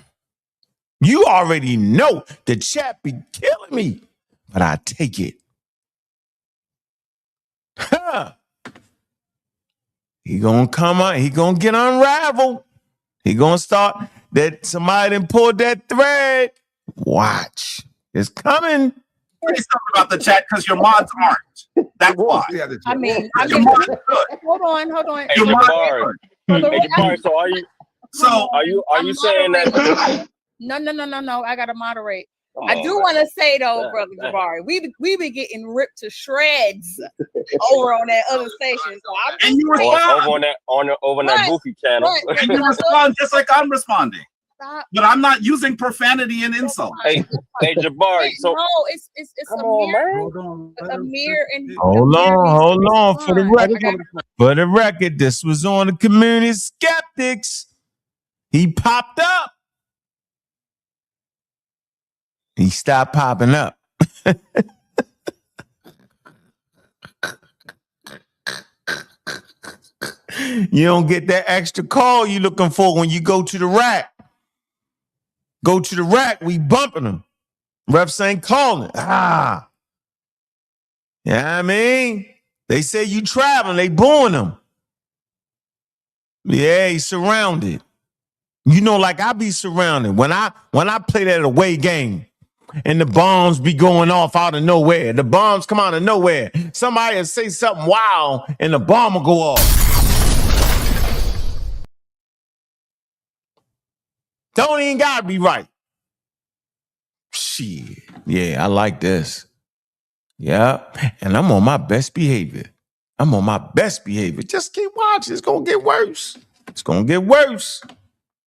You already know the chat be killing me, but I take it. Huh. He gonna come out, he gonna get unraveled. He gonna start that somebody done pulled that thread. Watch. It's coming. Say something about the chat because your mods aren't. That's why. I mean, your mods are good. hold on. Hey, Jabari, so are you saying that? No. I gotta moderate. I do want to say though, brother Jabari, we been getting ripped to shreds over on that other station. So and you respond over on that goofy channel. Right. And you respond just like I'm responding. Stop. But I'm not using profanity and insult. Hey, Jabari. So no, it's come on, man. Hold on. For the record, this was on the community Skeptics. He popped up. He stopped popping up. You don't get that extra call you looking for when you go to the rack. Go to the rack, we bumping them. Refs ain't calling. Yeah, I mean, they say you traveling, they booing them. Yeah, he's surrounded. You know, like I be surrounded. When I play that away game and the bombs be going off out of nowhere. The bombs come out of nowhere. Somebody will say something wild and the bomb will go off. Don't even gotta be right. Shit. Yeah, I like this. Yeah. And I'm on my best behavior. Just keep watching. It's gonna get worse.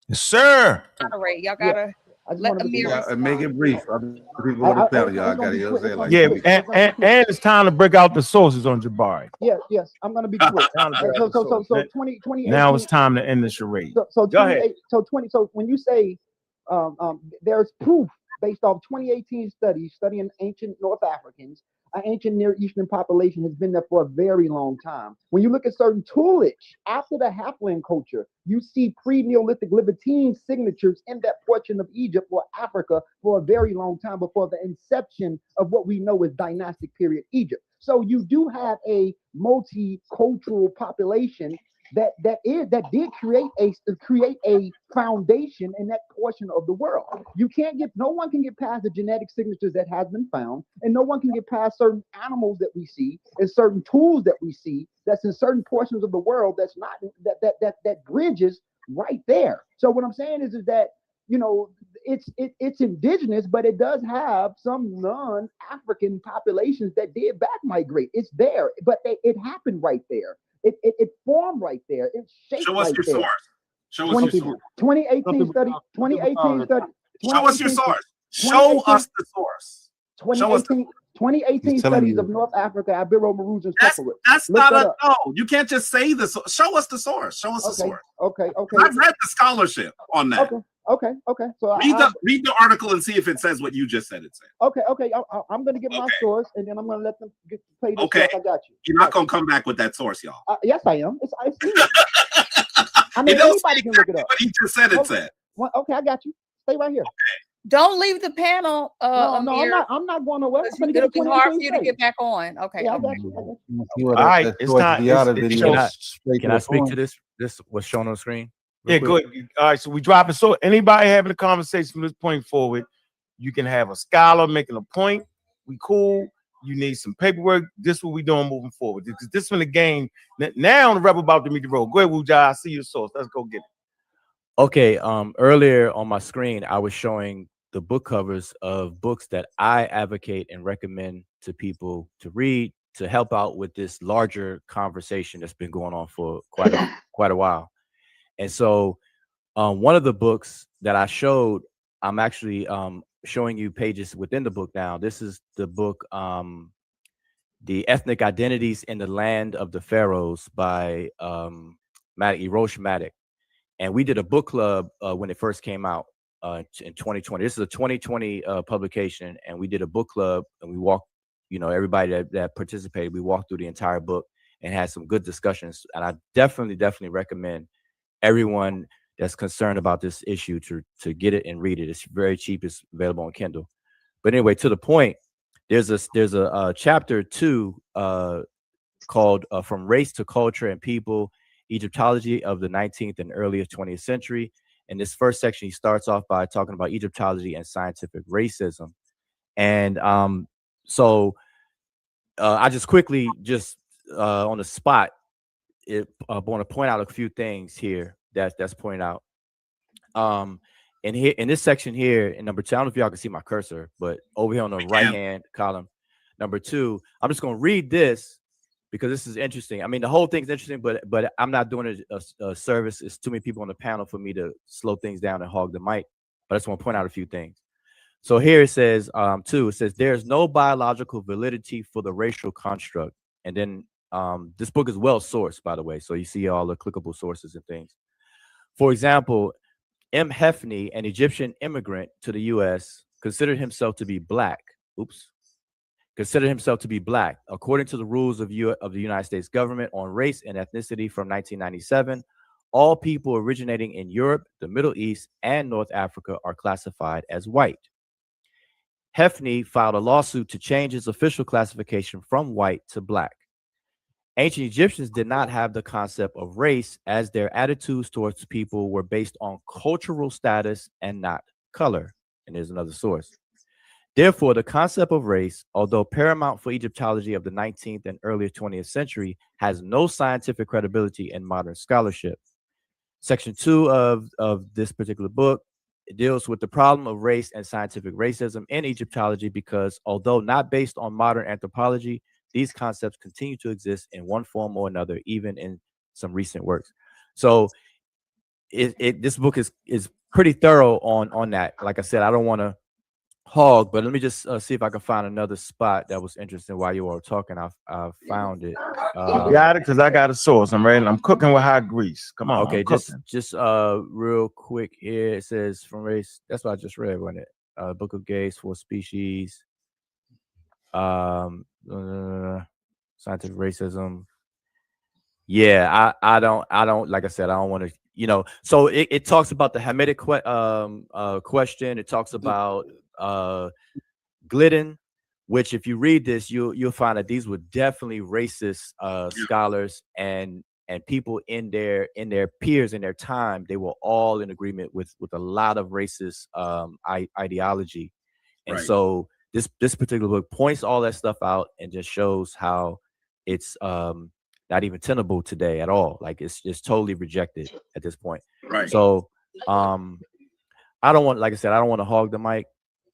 Yes, sir. Moderate. Y'all Yeah. gotta I just let want to Amir Yeah, and make it brief. People on the panel, y'all got it. You know what I'm saying? Like, Yeah, quick. It's gonna be quick. and it's time to break out the sources on Jabari. Yes, I'm gonna be quick. Time to break out the So sources. 2018. Now it's time to end the charade. So Go ahead. 20. So when you say there's proof based off 2018 studies studying ancient North Africans, an ancient Near Eastern population has been there for a very long time. When you look at certain toolage after the Haflin culture, you see pre-Neolithic Levantine signatures in that portion of Egypt or Africa for a very long time before the inception of what we know as dynastic period Egypt. So you do have a multicultural population that did create a foundation in that portion of the world. No one can get past the genetic signatures that has been found, and no one can get past certain animals that we see and certain tools that we see that's in certain portions of the world that's not that bridges right there. So what I'm saying is that it's indigenous, but it does have some non-African populations that did back migrate. It's there, but it happened right there. It formed right there. It's shaped Show us right your there. source. Show us your source. 2018 study. 2018 study. Show us your source. Show us the source. 2018 studies of North Africa, Ibero Maroons, and Separate. That's not a no. You can't just say the source. Show us the source. Show us the source. Okay. I've read the scholarship on that. Okay. So read the article and see if it says what you just said it said. Okay. I'm gonna get my source, and then I'm gonna let them play this. Okay. I got you. You're not gonna come back with that source, y'all. Yes, I am. I see it. I mean, anybody can look it up. What he just said it said. Okay, I got you. Stay right here. Don't leave the panel. No, I'm not going nowhere. It'll be hard for you to get back on. Okay. Yeah, I got you. All right, it's time. Can I speak to this? This was shown on the screen. Yeah, go ahead. All right, so we dropping. So anybody having a conversation from this point forward, you can have a scholar making a point. We cool. You need some paperwork. This is what we doing moving forward. Because this one the game. Now the rebel about to meet the road. Go ahead, WuJau. I see your source. Let's go get it. Okay. Earlier on my screen, I was showing the book covers of books that I advocate and recommend to people to read to help out with this larger conversation that's been going on for quite a while. And so one of the books that I showed, I'm actually showing you pages within the book now. This is the book, The Ethnic Identities in the Land of the Pharaohs by Erosh Maddox. And we did a book club when it first came out in 2020. This is a 2020 publication. And we did a book club and we walked, everybody that participated, we walked through the entire book and had some good discussions. And I definitely recommend everyone that's concerned about this issue to get it and read it. It's very cheap. It's available on Kindle. But anyway, to the point, there's a chapter 2 called From Race to Culture and People, Egyptology of the 19th and earlier 20th century. In this first section, he starts off by talking about Egyptology and scientific racism. And I just quickly, on the spot, I want to point out a few things here that's pointed out. And here in this section here, in number 2, I don't know if y'all can see my cursor, but over here on the right hand column, number 2, I'm just going to read this because this is interesting. I mean, the whole thing's interesting, but I'm not doing a service. It's too many people on the panel for me to slow things down and hog the mic. But I just want to point out a few things. So here it says, 2, it says, there's no biological validity for the racial construct. And then this book is well sourced, by the way. So you see all the clickable sources and things. For example, M. Hefney, an Egyptian immigrant to the U.S., considered himself to be black. Considered himself to be black. According to the rules of the United States government on race and ethnicity from 1997, all people originating in Europe, the Middle East, and North Africa are classified as white. Hefney filed a lawsuit to change his official classification from white to black. Ancient Egyptians did not have the concept of race, as their attitudes towards people were based on cultural status and not color. And there's another source. Therefore, the concept of race, although paramount for Egyptology of the 19th and earlier 20th century, has no scientific credibility in modern scholarship. Section 2 of this particular book deals with the problem of race and scientific racism in Egyptology because, although not based on modern anthropology, these concepts continue to exist in one form or another, even in some recent works. So this book is pretty thorough on that. Like I said, I don't want to hog, but let me just see if I can find another spot that was interesting while you were talking. I found it. You got it, because I got a source. I'm ready. I'm cooking with hot grease. Come on. Okay, just real quick here. It says from race. That's what I just read, wasn't it? Book of Gays for Species. Scientific racism. Yeah, I don't like I said, I don't want to, so it talks about the Hamitic question. It talks about Glidden, which if you read this, you'll find that these were definitely racist scholars and people in their peers in their time. They were all in agreement with a lot of racist ideology, and so this particular book points all that stuff out and just shows how it's not even tenable today at all. Like it's totally rejected at this point. Right. So I don't want, like I said, I don't want to hog the mic,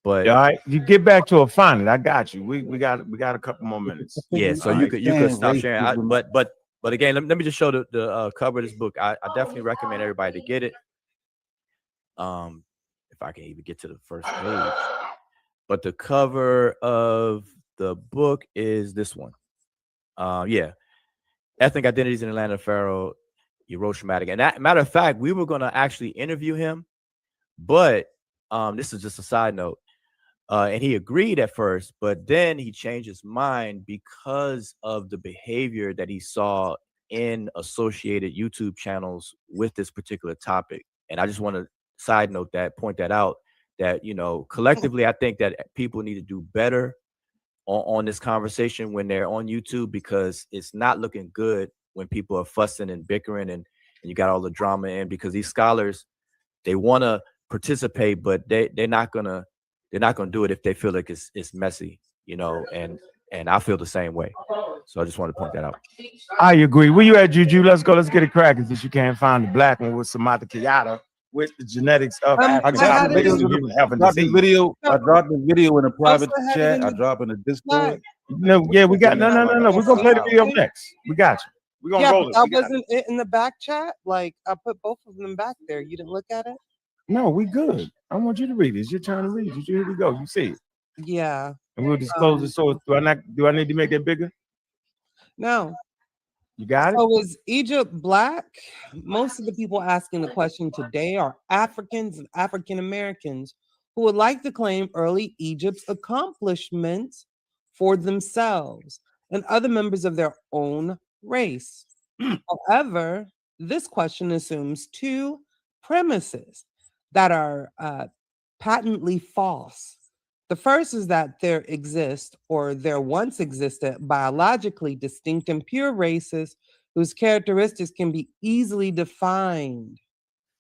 but all right, you get back to a finding. I got you. We got a couple more minutes. Yeah, so you could stop sharing. But again, let me just show the cover of this book. I definitely recommend everybody to get it. If I can even get to the first page. But the cover of the book is this one. Ethnic Identities in Atlanta, Pharaoh, Hiroshima. And matter of fact, we were going to actually interview him, but this is just a side note. And he agreed at first, but then he changed his mind because of the behavior that he saw in associated YouTube channels with this particular topic. And I just want to point that out, that, collectively, I think that people need to do better on this conversation when they're on YouTube, because it's not looking good when people are fussing and bickering and you got all the drama in, because these scholars, they want to participate, but they're not gonna do it if they feel like it's messy, and I feel the same way. So I just want to point that out. I agree. Where you at, Juju? Let's go. Let's get it cracking, since you can't find the black one with Samantha Kiyata with the genetics of African. I dropped the video in a private chat. I dropped in the Discord. No, yeah, we got no. We're gonna play the video next. We got you. We're gonna roll it. That wasn't it in the back chat. Like I put both of them back there. You didn't look at it? No, we good. I want you to read it. It's your turn to read it. Here we go. You see it. Yeah. And we'll disclose the source. Do I need to make that bigger? No. You got it? So is Egypt black? Most of the people asking the question today are Africans and African Americans who would like to claim early Egypt's accomplishments for themselves and other members of their own race. However, this question assumes two premises that are patently false. The first is that there exist, or there once existed, biologically distinct and pure races whose characteristics can be easily defined.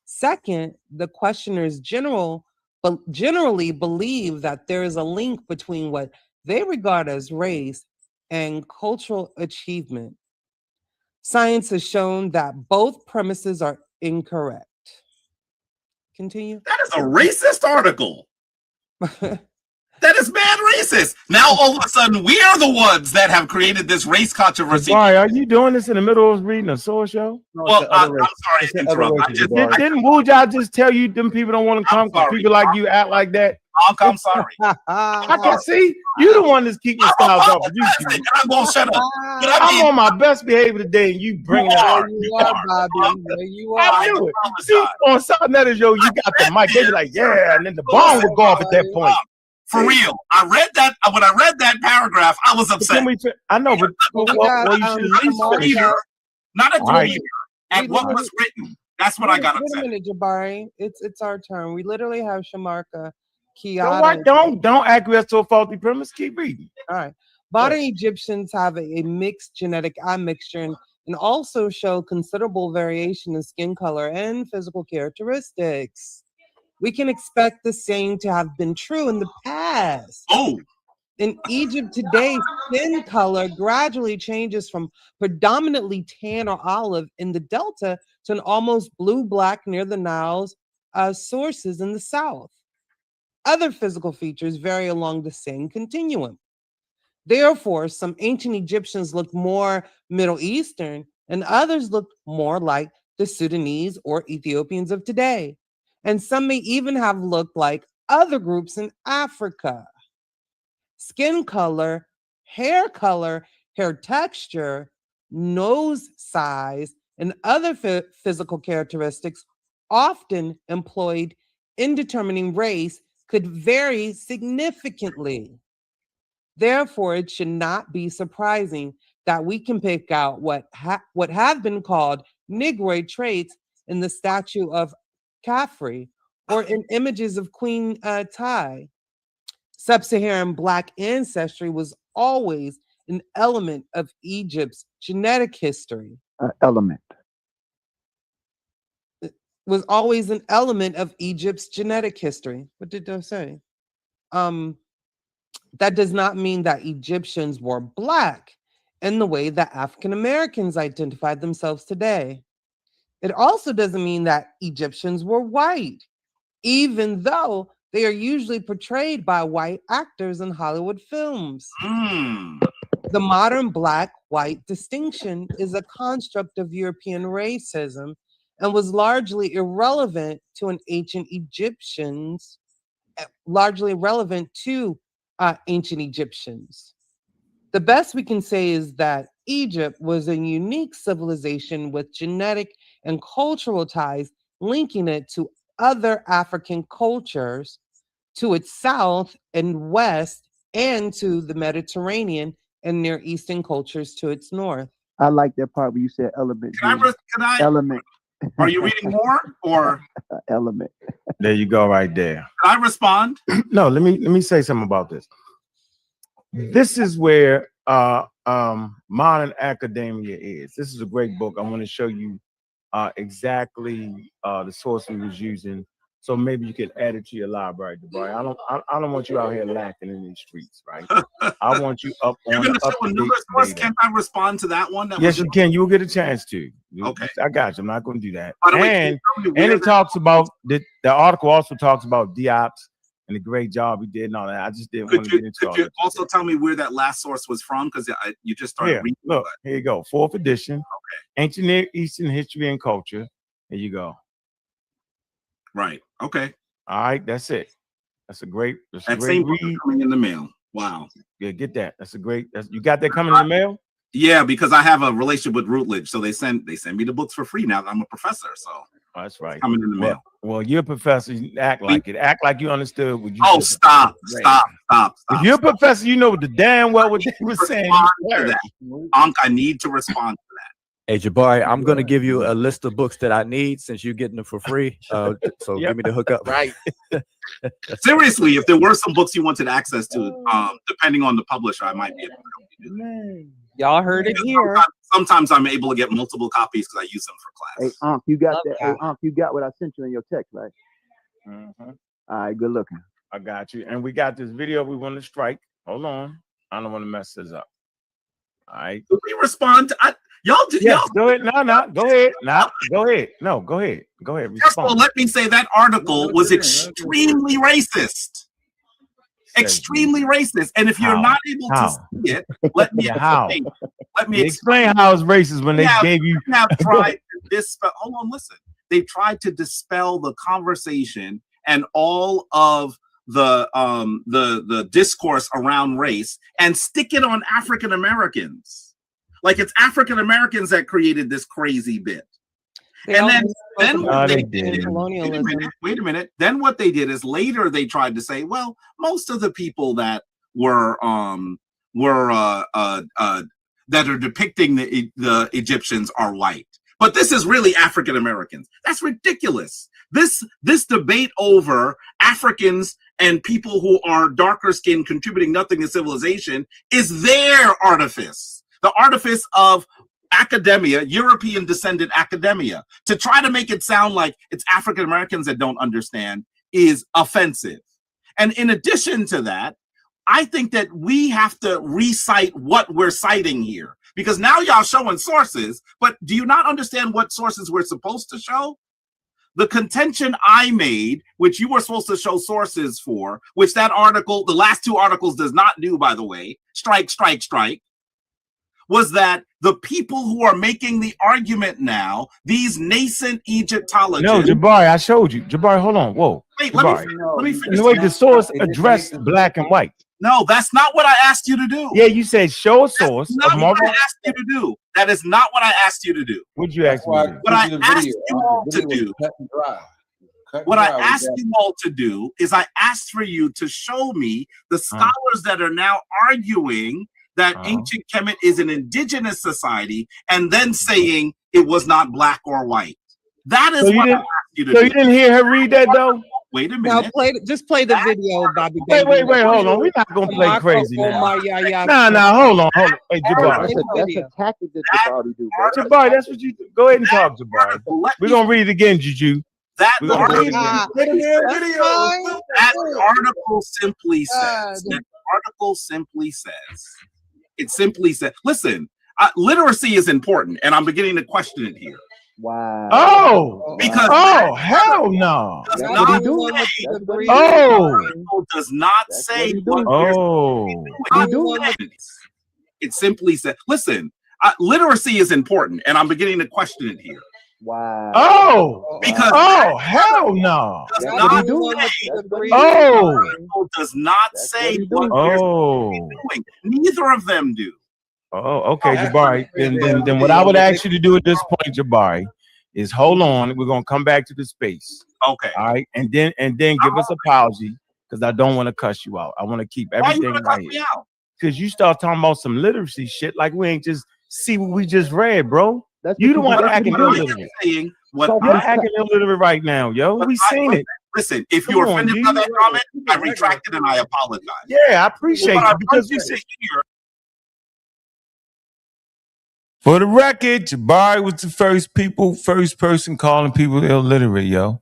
Second, the questioners generally believe that there is a link between what they regard as race and cultural achievement. Science has shown that both premises are incorrect. Continue. That is a racist article. That is mad racist. Now all of a sudden we are the ones that have created this race controversy. Why are you doing this in the middle of reading a soul show? No, well, I'm sorry to interrupt. Didn't WuJau just tell you them people don't want to come? People like you act like that. I'm sorry. I can see you the one that's keeping styles off of YouTube. I'm gonna shut up. But I'm on my best behavior today, and you bring it out. You are, Bobby. There you are. I knew it. See, on something that is you got the mic. They be like, yeah, and then the bomb would go off at that point. For real, I read that. When I read that paragraph, I was upset. I know, but you should at least finish it. Not at the reader, at what was written. That's what I got upset. Wait a minute, Jabari. It's our turn. We literally have Shamarka, Kiara. Don't acquiesce to a faulty premise. Keep reading. All right. Modern Egyptians have a mixed genetic admixture and also show considerable variation in skin color and physical characteristics. We can expect the same to have been true in the past. In Egypt today, skin color gradually changes from predominantly tan or olive in the Delta to an almost blue-black near the Nile's sources in the South. Other physical features vary along the same continuum. Therefore, some ancient Egyptians looked more Middle Eastern and others looked more like the Sudanese or Ethiopians of today. And some may even have looked like other groups in Africa. Skin color, hair texture, nose size, and other physical characteristics often employed in determining race could vary significantly. Therefore, it should not be surprising that we can pick out what have been called Negroid traits in the statue of Khafre or in images of Queen Ty. Sub-Saharan Black ancestry was always an element of Egypt's genetic history. Was always an element of Egypt's genetic history. What did I say? That does not mean that Egyptians were Black in the way that African Americans identified themselves today. It also doesn't mean that Egyptians were white, even though they are usually portrayed by white actors in Hollywood films. The modern Black-white distinction is a construct of European racism and was largely irrelevant to ancient Egyptians. The best we can say is that Egypt was a unique civilization with genetic and cultural ties linking it to other African cultures, to its south and west, and to the Mediterranean and Near Eastern cultures to its north. I like that part where you said element. Element. Are you reading more or element? There you go, right there. Can I respond? No, let me say something about this. This is where modern academia is. This is a great book. I want to show you exactly the source we was using, so maybe you can add it to your library, Jabari. I don't want you out here lacking in these streets, right? I want you up on. You're going to show another source. Can't I respond to that one? Yes, you can. You will get a chance to. Okay, I got you. I'm not going to do that. And it talks about the article also talks about Diop's and the great job he did and all that. I just didn't want to get into all that. Could you also tell me where that last source was from? Because you just started reading. Look, here you go. 4th edition. Okay. Ancient Near Eastern History and Culture. There you go. Right. Okay. All right. That's it. That's a great. That same book is coming in the mail. Wow. Yeah, get that. That's a great. You got that coming in the mail? Yeah, because I have a relationship with Routledge, so they send me the books for free now that I'm a professor. So that's right. Coming in the mail. Well, you're a professor. You act like it. Act like you understood what you. Oh, stop! If you're a professor, you know the damn well what they were saying. Ankh, I need to respond to that. Hey, Jabari, I'm going to give you a list of books that I need since you're getting them for free. So give me the hookup. Right. Seriously, if there were some books you wanted access to, depending on the publisher, I might be able to help you do that. Y'all heard it here. Sometimes I'm able to get multiple copies because I use them for class. Hey, Ankh, you got that? Hey, Ankh, you got what I sent you in your text, right? Mm-hmm. All right, good looking. I got you. And we got this video we want to strike. Hold on. I don't want to mess this up. All right. Can we respond to y'all? Yes, go ahead. No, go ahead. Go ahead. No, go ahead. Go ahead. First of all, let me say that article was extremely racist. Extremely racist. And if you're not able to see it, let me explain. Let me explain how it's racist when they gave you. Have tried to dispel. Hold on, listen. They tried to dispel the conversation and all of the discourse around race and stick it on African Americans. Like it's African Americans that created this crazy bit. And then what they did, wait a minute. Then what they did is later they tried to say, well, most of the people that were that are depicting the Egyptians are white. But this is really African Americans. That's ridiculous. This debate over Africans and people who are darker skinned contributing nothing to civilization is their artifice. The artifice of academia, European descended academia, to try to make it sound like it's African Americans that don't understand is offensive. And in addition to that, I think that we have to recite what we're citing here, because now y'all showing sources, but do you not understand what sources we're supposed to show? The contention I made, which you were supposed to show sources for, which that article, the last two articles does not do, by the way, strike, was that the people who are making the argument now, these nascent Egyptologists. No, Jabari, I showed you. Jabari, hold on. Whoa. Wait, Jabari. let me finish. The way the source addressed black and white. No, that's not what I asked you to do. Yeah, you said show a source. That's not what I asked you to do. That is not what I asked you to do. What'd you ask me to do? What I asked you all to do. What I asked you all to do is I asked for you to show me the scholars that are now arguing that ancient Kemet is an indigenous society and then saying it was not black or white. That is what I asked you to do. So you didn't hear her read that though? Wait a Now minute. just play the video, Bobby. Wait, hold on. We're not gonna play crazy now. Nah, hold on. Hey, Jabari. That's a tactic that Jabari do, bro. Jabari, that's what you do. Go ahead and talk, Jabari. We're gonna read it again, Juju. That article simply says. It simply says. Listen, literacy is important, and I'm beginning to question it here. Wow. Oh, because hell no. Does not say what it simply says. Listen, literacy is important, and I'm beginning to question it here. Wow. Oh, because hell no. Does not say what they're doing. Neither of them do. Oh, okay, Jabari. Then what I would ask you to do at this point, Jabari, is hold on. We're gonna come back to the space. Okay. All right, and then give us an apology because I don't want to cuss you out. I want to keep everything right here. Because you start talking about some literacy shit like we ain't just see what we just read, bro. You the one acting illiterate. You're acting illiterate right now, yo. We seen it. Listen, if you're offended by that comment, I retract it and I apologize. Yeah, I appreciate it because we sit here. For the record, Jabari was the first person calling people illiterate, yo.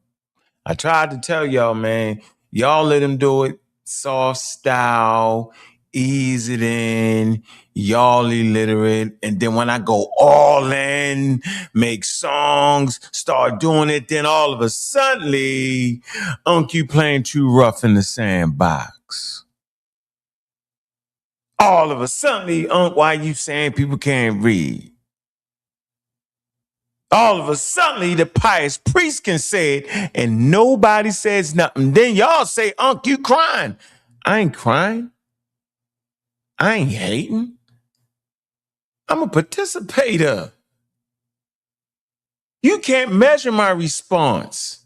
I tried to tell y'all, man, y'all let him do it. Soft style, ease it in, y'all illiterate. And then when I go all in, make songs, start doing it, then all of a sudden, Unc, you playing too rough in the sandbox. All of a sudden, Unc, why you saying people can't read? All of a sudden, the pious priest can say it, and nobody says nothing. Then y'all say, Unc, you crying. I ain't crying. I ain't hating. I'm a participator. You can't measure my response.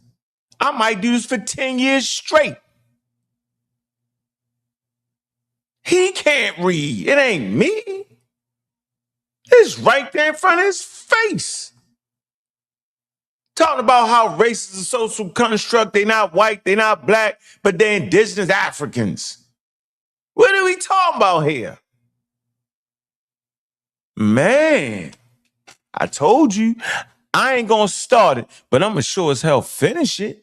I might do this for 10 years straight. He can't read. It ain't me. It's right there in front of his face. Talking about how race is a social construct. They not white, they not black, but they're indigenous Africans. What are we talking about here? Man, I told you, I ain't gonna start it, but I'm gonna sure as hell finish it.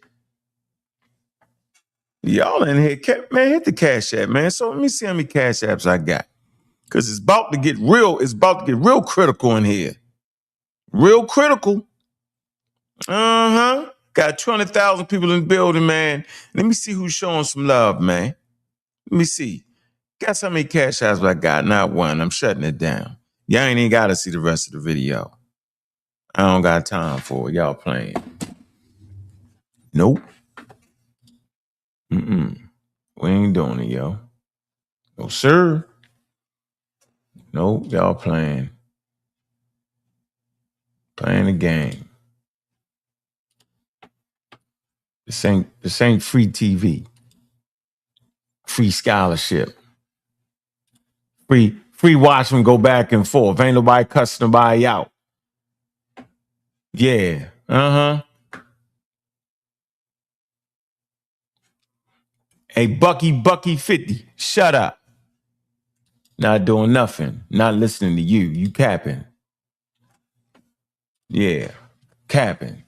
Y'all in here, man, hit the Cash App, man. So let me see how many Cash Apps I got. Because it's about to get real critical in here. Real critical. Got 200,000 people in the building, man. Let me see who's showing some love, man. Let me see. Guess how many Cash Apps I got? Not one. I'm shutting it down. Y'all ain't even got to see the rest of the video. I don't got time for it. Y'all playing. Nope. We ain't doing it, yo. No, sir. Nope. Y'all playing. Playing the game. This ain't free TV. Free scholarship. Free watching go back and forth. Ain't nobody cussing nobody out. Yeah. Hey, Bucky 50. Shut up. Not doing nothing. Not listening to you. You capping. Yeah. Capping.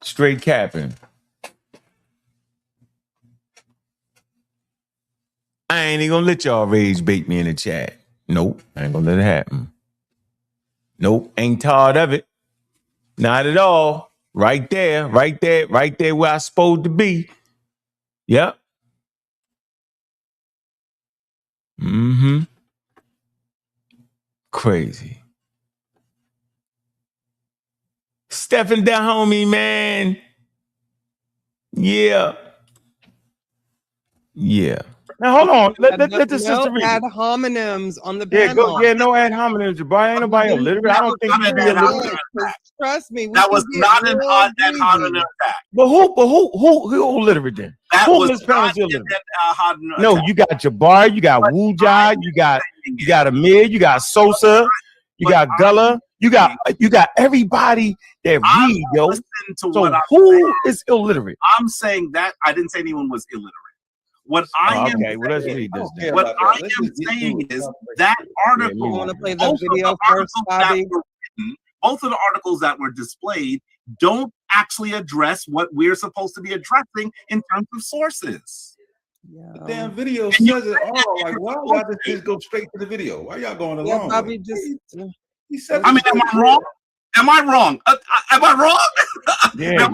Straight capping. I ain't even gonna let y'all rage bait me in the chat. Nope. I ain't gonna let it happen. Nope. Ain't tired of it. Not at all. Right there where I supposed to be. Yep. Crazy. Stephen the homie, man. Yeah. Yeah. Now hold on. Let the No sister read ad it. hominems on the Yeah, panel. go. Yeah, no ad hominem, Jabari. Ain't nobody illiterate. I don't think you be illiterate. Trust me, we That can was get not an real ad greasy. hominem attack. But who illiterate then? That Who was Miss Pound's not illiterate? an ad hominem No, attack. you got Jabari, you got WuJau, you got Amir, you got Sosa, you got Gullah, you got everybody that read, yo. Listen to So what I'm who saying. is illiterate? I'm saying that I didn't say anyone was illiterate. What I am okay, well let's read this. Then. What I am saying is that article. You want to play the both video of the first, articles that Bobby? were written, both of the articles that were displayed don't actually address what we're supposed to be addressing in terms of sources. The damn video says it all. Like, why y'all just go straight to the video? Why y'all going along? Bobby, just. He said, I mean, am I wrong? Am I wrong? Am I wrong? Yeah,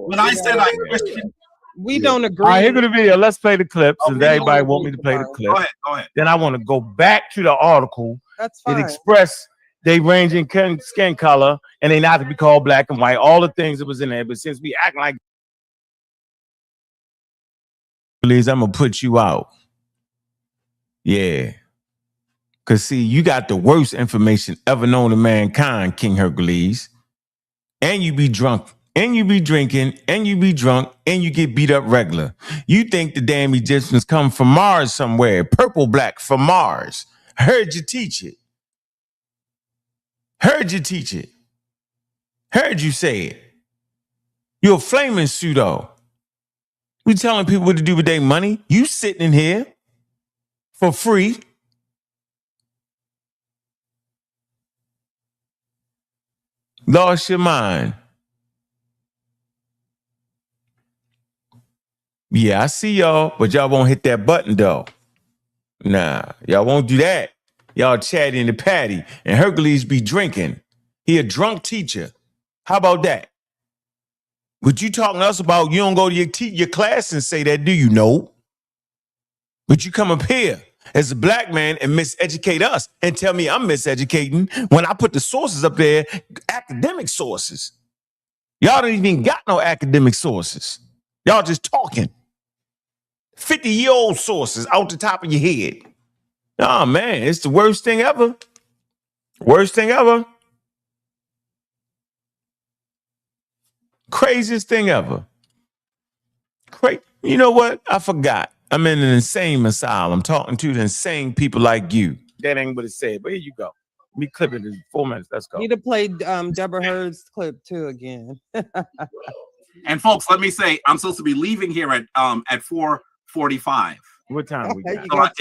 when I said I questioned. We don't agree. All right, here go the video. Let's play the clips, and everybody want me to play the clip. Go ahead. Then I want to go back to the article. That's It fine. expressed they range in skin color, and they not to be called black and white. All the things that was in there, but since we act like, please, I'm gonna put you out. Yeah, cause see, you got the worst information ever known to mankind, King Hercules, and you be drunk. And you be drinking, and you be drunk, and you get beat up regular. You think the damn Egyptians come from Mars somewhere, purple black from Mars. Heard you teach it. Heard you teach it. Heard you say it. You're a flaming pseudo. We telling people what to do with their money. You sitting in here for free. Lost your mind. Yeah, I see y'all, but y'all won't hit that button though. Nah, y'all won't do that. Y'all chatty in the patty, and Hercules be drinking. He a drunk teacher. How about that? But you talking to us about you don't go to your class and say that, do you know? But you come up here as a black man and miseducate us and tell me I'm miseducating when I put the sources up there, academic sources. Y'all don't even got no academic sources. Y'all just talking. 50-year-old sources out the top of your head. Oh, man, it's the worst thing ever. Worst thing ever. Craziest thing ever. You know what? I forgot. I'm in an insane asylum talking to the insane people like you. That ain't what it said, but here you go. Let me clip it in 4 minutes. Let's go. Need to play Deborah Heard's clip too again. And folks, let me say, I'm supposed to be leaving here at 4:45. What time we got?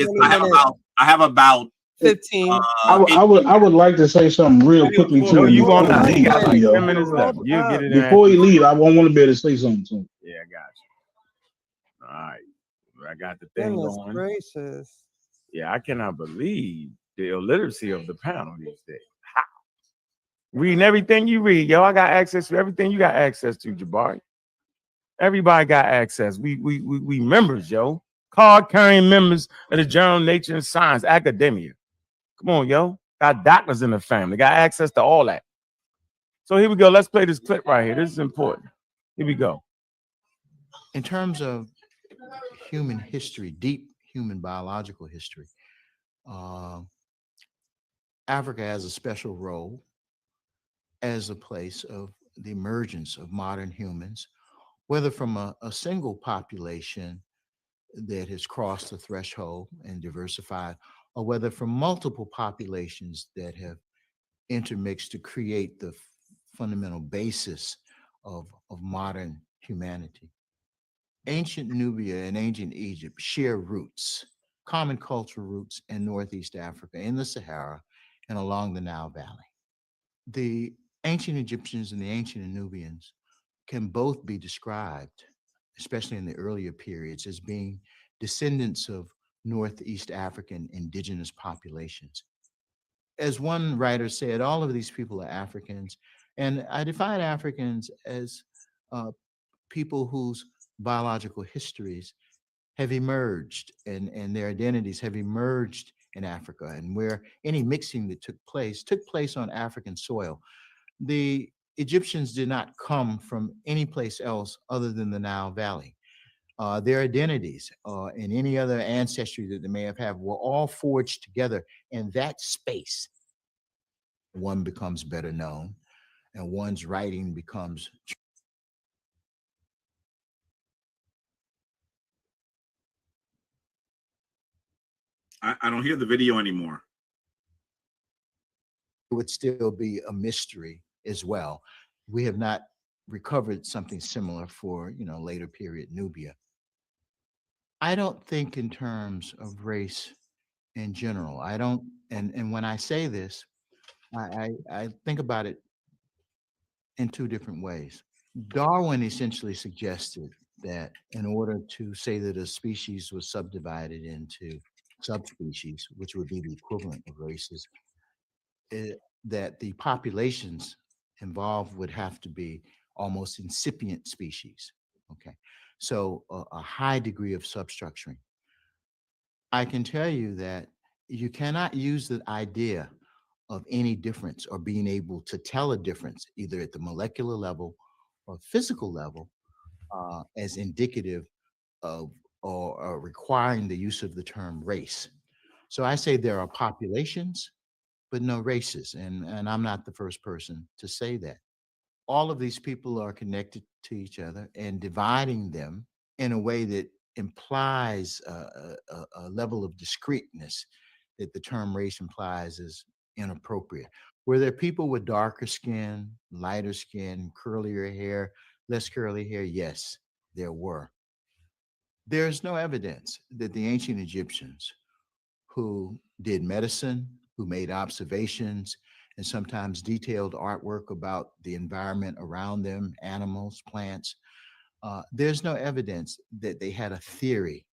I have about 15. I would like to say something real quickly too. No, you won't. Before he You got like leave, 10 minutes left. You get it in. Before he leave, I want to be able to say something to him. Yeah, I got you. All right. I got the thing going. Gracious. Yeah, I cannot believe the illiteracy of the panel these days. How? Reading everything you read, yo. I got access to everything you got access to, Jabari. Everybody got access. We members, yo. Card carrying members of the Journal of Nature and Science, academia. Come on, yo. Got doctors in the family. Got access to all that. So here we go. Let's play this clip right here. This is important. Here we go. In terms of human history, deep human biological history, Africa has a special role as a place of the emergence of modern humans, whether from a single population that has crossed the threshold and diversified, or whether from multiple populations that have intermixed to create the fundamental basis of modern humanity. Ancient Nubia and ancient Egypt share roots, common cultural roots in Northeast Africa, in the Sahara, and along the Nile Valley. The ancient Egyptians and the ancient Nubians can both be described, especially in the earlier periods, as being descendants of Northeast African indigenous populations. As one writer said, all of these people are Africans, and I define Africans as people whose biological histories have emerged and their identities have emerged in Africa, and where any mixing that took place on African soil. The Egyptians did not come from any place else other than the Nile Valley. Their identities and any other ancestry that they may have had were all forged together in that space. One becomes better known, and one's writing becomes I don't hear the video anymore. It would still be a mystery as well. We have not recovered something similar for, later period Nubia. I don't think in terms of race in general. I don't, and when I say this, I think about it in two different ways. Darwin essentially suggested that in order to say that a species was subdivided into subspecies, which would be the equivalent of races, that the populations involved would have to be almost incipient species. Okay, so a high degree of substructuring. I can tell you that you cannot use the idea of any difference or being able to tell a difference either at the molecular level or physical level as indicative of or requiring the use of the term race. So I say there are populations, but no races. And I'm not the first person to say that. All of these people are connected to each other, and dividing them in a way that implies a level of discreteness that the term race implies is inappropriate. Were there people with darker skin, lighter skin, curlier hair, less curly hair? Yes, there were. There's no evidence that the ancient Egyptians who did medicine, who made observations, and sometimes detailed artwork about the environment around them, animals, plants, there's no evidence that they had a theory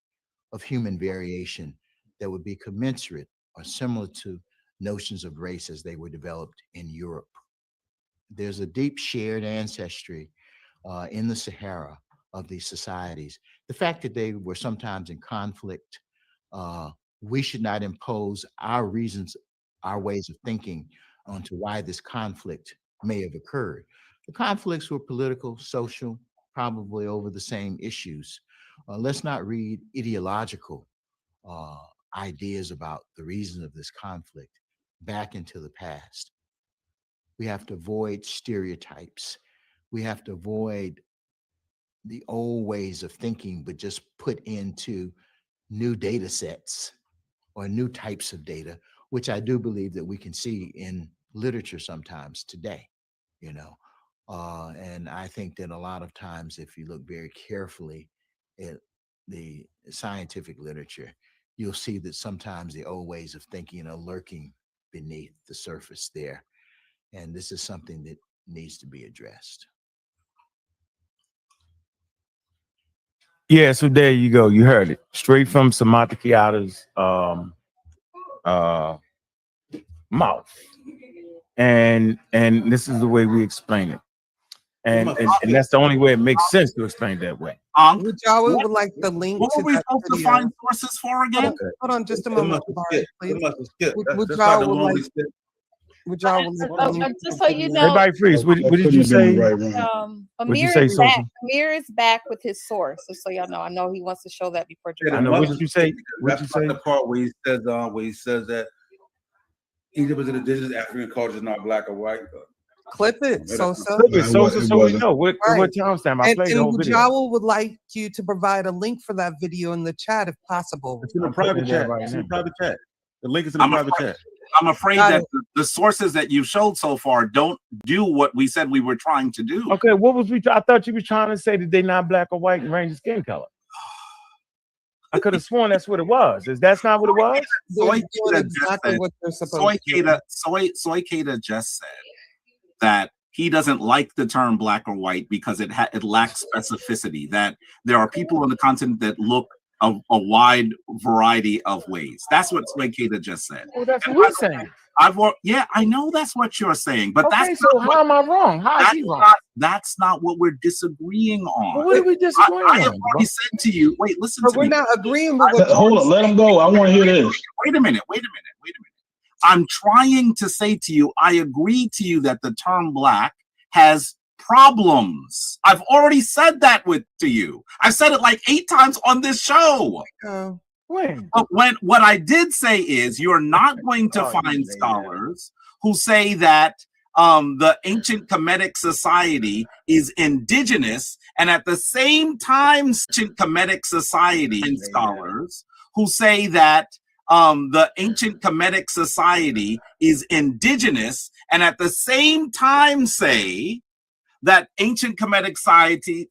of human variation that would be commensurate or similar to notions of race as they were developed in Europe. There's a deep shared ancestry in the Sahara of these societies. The fact that they were sometimes in conflict, we should not impose our reasons, our ways of thinking onto why this conflict may have occurred. The conflicts were political, social, probably over the same issues. Let's not read ideological ideas about the reasons of this conflict back into the past. We have to avoid stereotypes. We have to avoid the old ways of thinking, but just put into new data sets or new types of data, which I do believe that we can see in literature sometimes today, and I think that a lot of times, if you look very carefully at the scientific literature, you'll see that sometimes the old ways of thinking are lurking beneath the surface there. And this is something that needs to be addressed. Yeah, so there you go. You heard it straight from Samantha Kiata's mouth. And this is the way we explain it. And that's the only way it makes sense to explain that way. WuJau would like the link. What were we supposed to find sources for again? Hold on just a moment, please. WuJau would like just so you know, everybody freeze. What did you say? Amir is back with his source, just so y'all know. I know he wants to show that before Jabari. I know. What did you say? That's the part where he says that Egypt is an indigenous African culture, is not black or white. Clip it, so we know what timestamp I played. And WuJau would like you to provide a link for that video in the chat if possible. It's in the private chat. It's in the private chat. The link is in the private chat. I'm afraid that the sources that you've showed so far don't do what we said we were trying to do. Okay, what was I thought you were trying to say that they're not black or white and range of skin color. I could have sworn that's what it was. That's not what it was? Soy Keita just said that he doesn't like the term black or white because it lacks specificity, that there are people on the continent that look a wide variety of ways. That's what Soy Keita just said. Well, that's what we're saying. Yeah, I know that's what you're saying, but okay, so how am I wrong? How is he wrong? That's not what we're disagreeing on. Well, what are we disagreeing I have on? already said to you, wait, listen But to we're me. not agreeing with what Hold on, let him go. I want to hear this. Wait a minute. I'm trying to say to you, I agree to you that the term black has problems. I've already said that to you. I've said it like 8 times on this show. When? But what I did say is you're not going to find scholars who say that the ancient Kemetic society is indigenous, and at the same time, ancient Kemetic society and scholars who say that the ancient Kemetic society is indigenous, and at the same time say that ancient Kemetic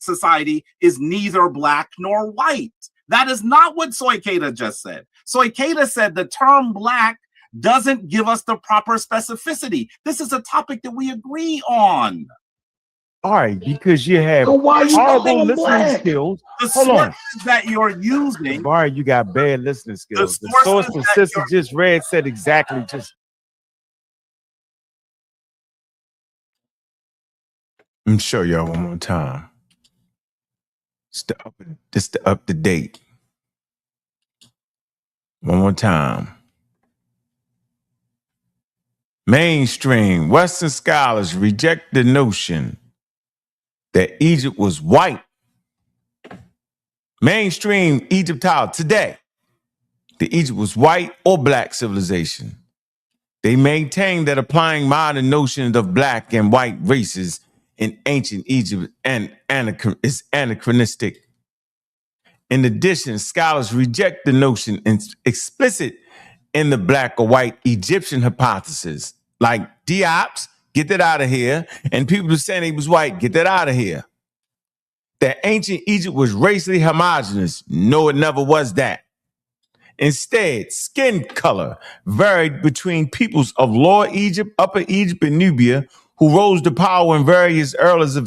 society is neither black nor white. That is not what Soykeda just said. Soykeda said the term black doesn't give us the proper specificity. This is a topic that we agree on. All right, because you have So why you horrible calling listening black? skills. The Hold on. sources that you're using, Jabari, you got bad listening skills. The source sources the that sister just read said exactly just. Let me show y'all one more time. This the up to date. One more time. Mainstream Western scholars reject the notion that Egypt was white. Mainstream Egyptology today, the Egypt was white or black civilization. They maintain that applying modern notions of black and white races in ancient Egypt is anachronistic. In addition, scholars reject the notion explicit in the black or white Egyptian hypothesis, like Diop's, get that out of here, and people who saying he was white, get that out of here. That ancient Egypt was racially homogenous. No, it never was that. Instead, skin color varied between peoples of Lower Egypt, Upper Egypt, and Nubia, who rose to power in various eras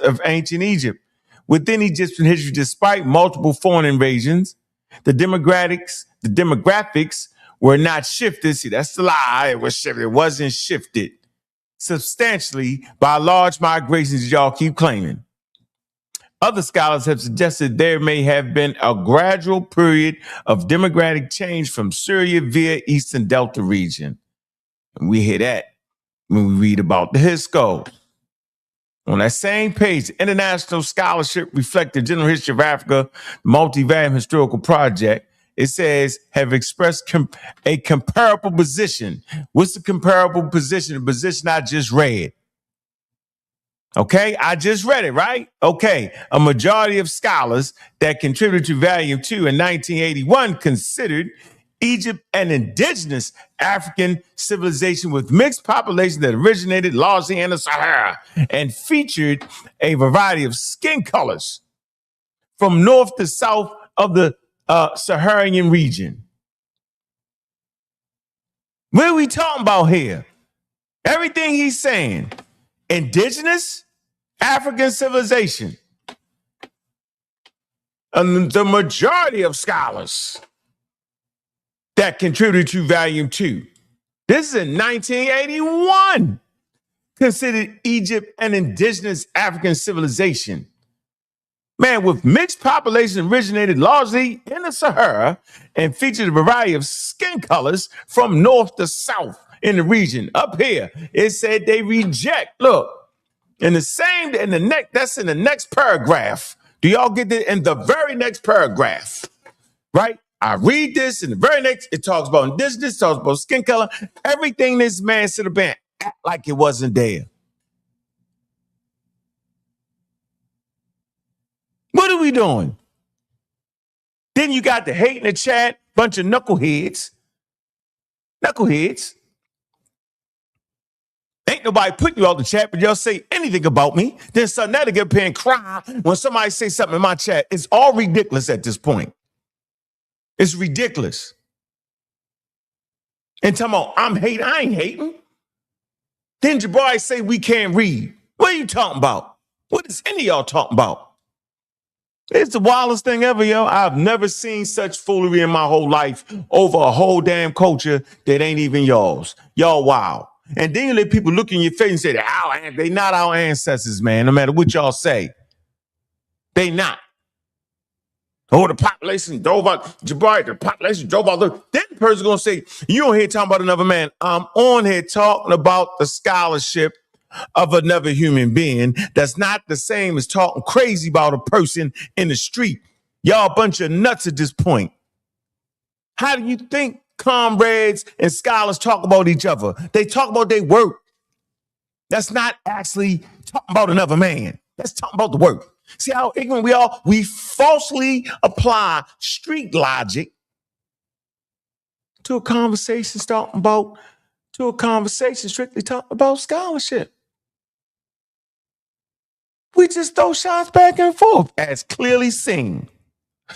of ancient Egypt. Within Egyptian history, despite multiple foreign invasions, the demographics were not shifted. See, that's the lie. It was shifted. It wasn't shifted substantially by large migrations that y'all keep claiming. Other scholars have suggested there may have been a gradual period of demographic change from Syria via Eastern Delta region. And we hear that when we read about the Hisco. On that same page, International Scholarship Reflective General History of Africa, Multivariate Historical Project, it says have expressed a comparable position. What's the comparable position? The position I just read. Okay, I just read it, right? Okay, a majority of scholars that contributed to Volume 2 in 1981 considered Egypt an indigenous African civilization with mixed population that originated largely in the Sahara and featured a variety of skin colors from north to south of the Saharan region. What are we talking about here? Everything he's saying, indigenous African civilization. And the majority of scholars that contributed to Volume 2, this is in 1981, considered Egypt an indigenous African civilization. Man, with mixed population originated largely in the Sahara and featured a variety of skin colors from north to south in the region. Up here, it said they reject, look, that's in the next paragraph. Do y'all get that? In the very next paragraph, right? I read this, and the very next, it talks about indigenous, talks about skin color, everything this man should have been act like it wasn't there. What are we doing? Then you got the hate in the chat, bunch of knuckleheads. Ain't nobody putting you out the chat, but y'all say anything about me. Then suddenly that'll get up here and cry when somebody say something in my chat. It's all ridiculous at this point. It's ridiculous. And talking about I'm hating, I ain't hating. Then Jabari say we can't read. What are you talking about? What is any of y'all talking about? It's the wildest thing ever, yo. I've never seen such foolery in my whole life over a whole damn culture that ain't even yours. Y'all wild. And then you let people look in your face and say, they not our ancestors, man, no matter what y'all say. They not. Oh, the population drove out, Jabari, the population drove out. Then the person's going to say, you on here talking about another man. I'm on here talking about the scholarship of another human being that's not the same as talking crazy about a person in the street. Y'all a bunch of nuts at this point. How do you think comrades and scholars talk about each other? They talk about their work. That's not actually talking about another man. That's talking about the work. See how ignorant we are? We falsely apply street logic to a conversation strictly talking about scholarship. We just throw shots back and forth as clearly seen.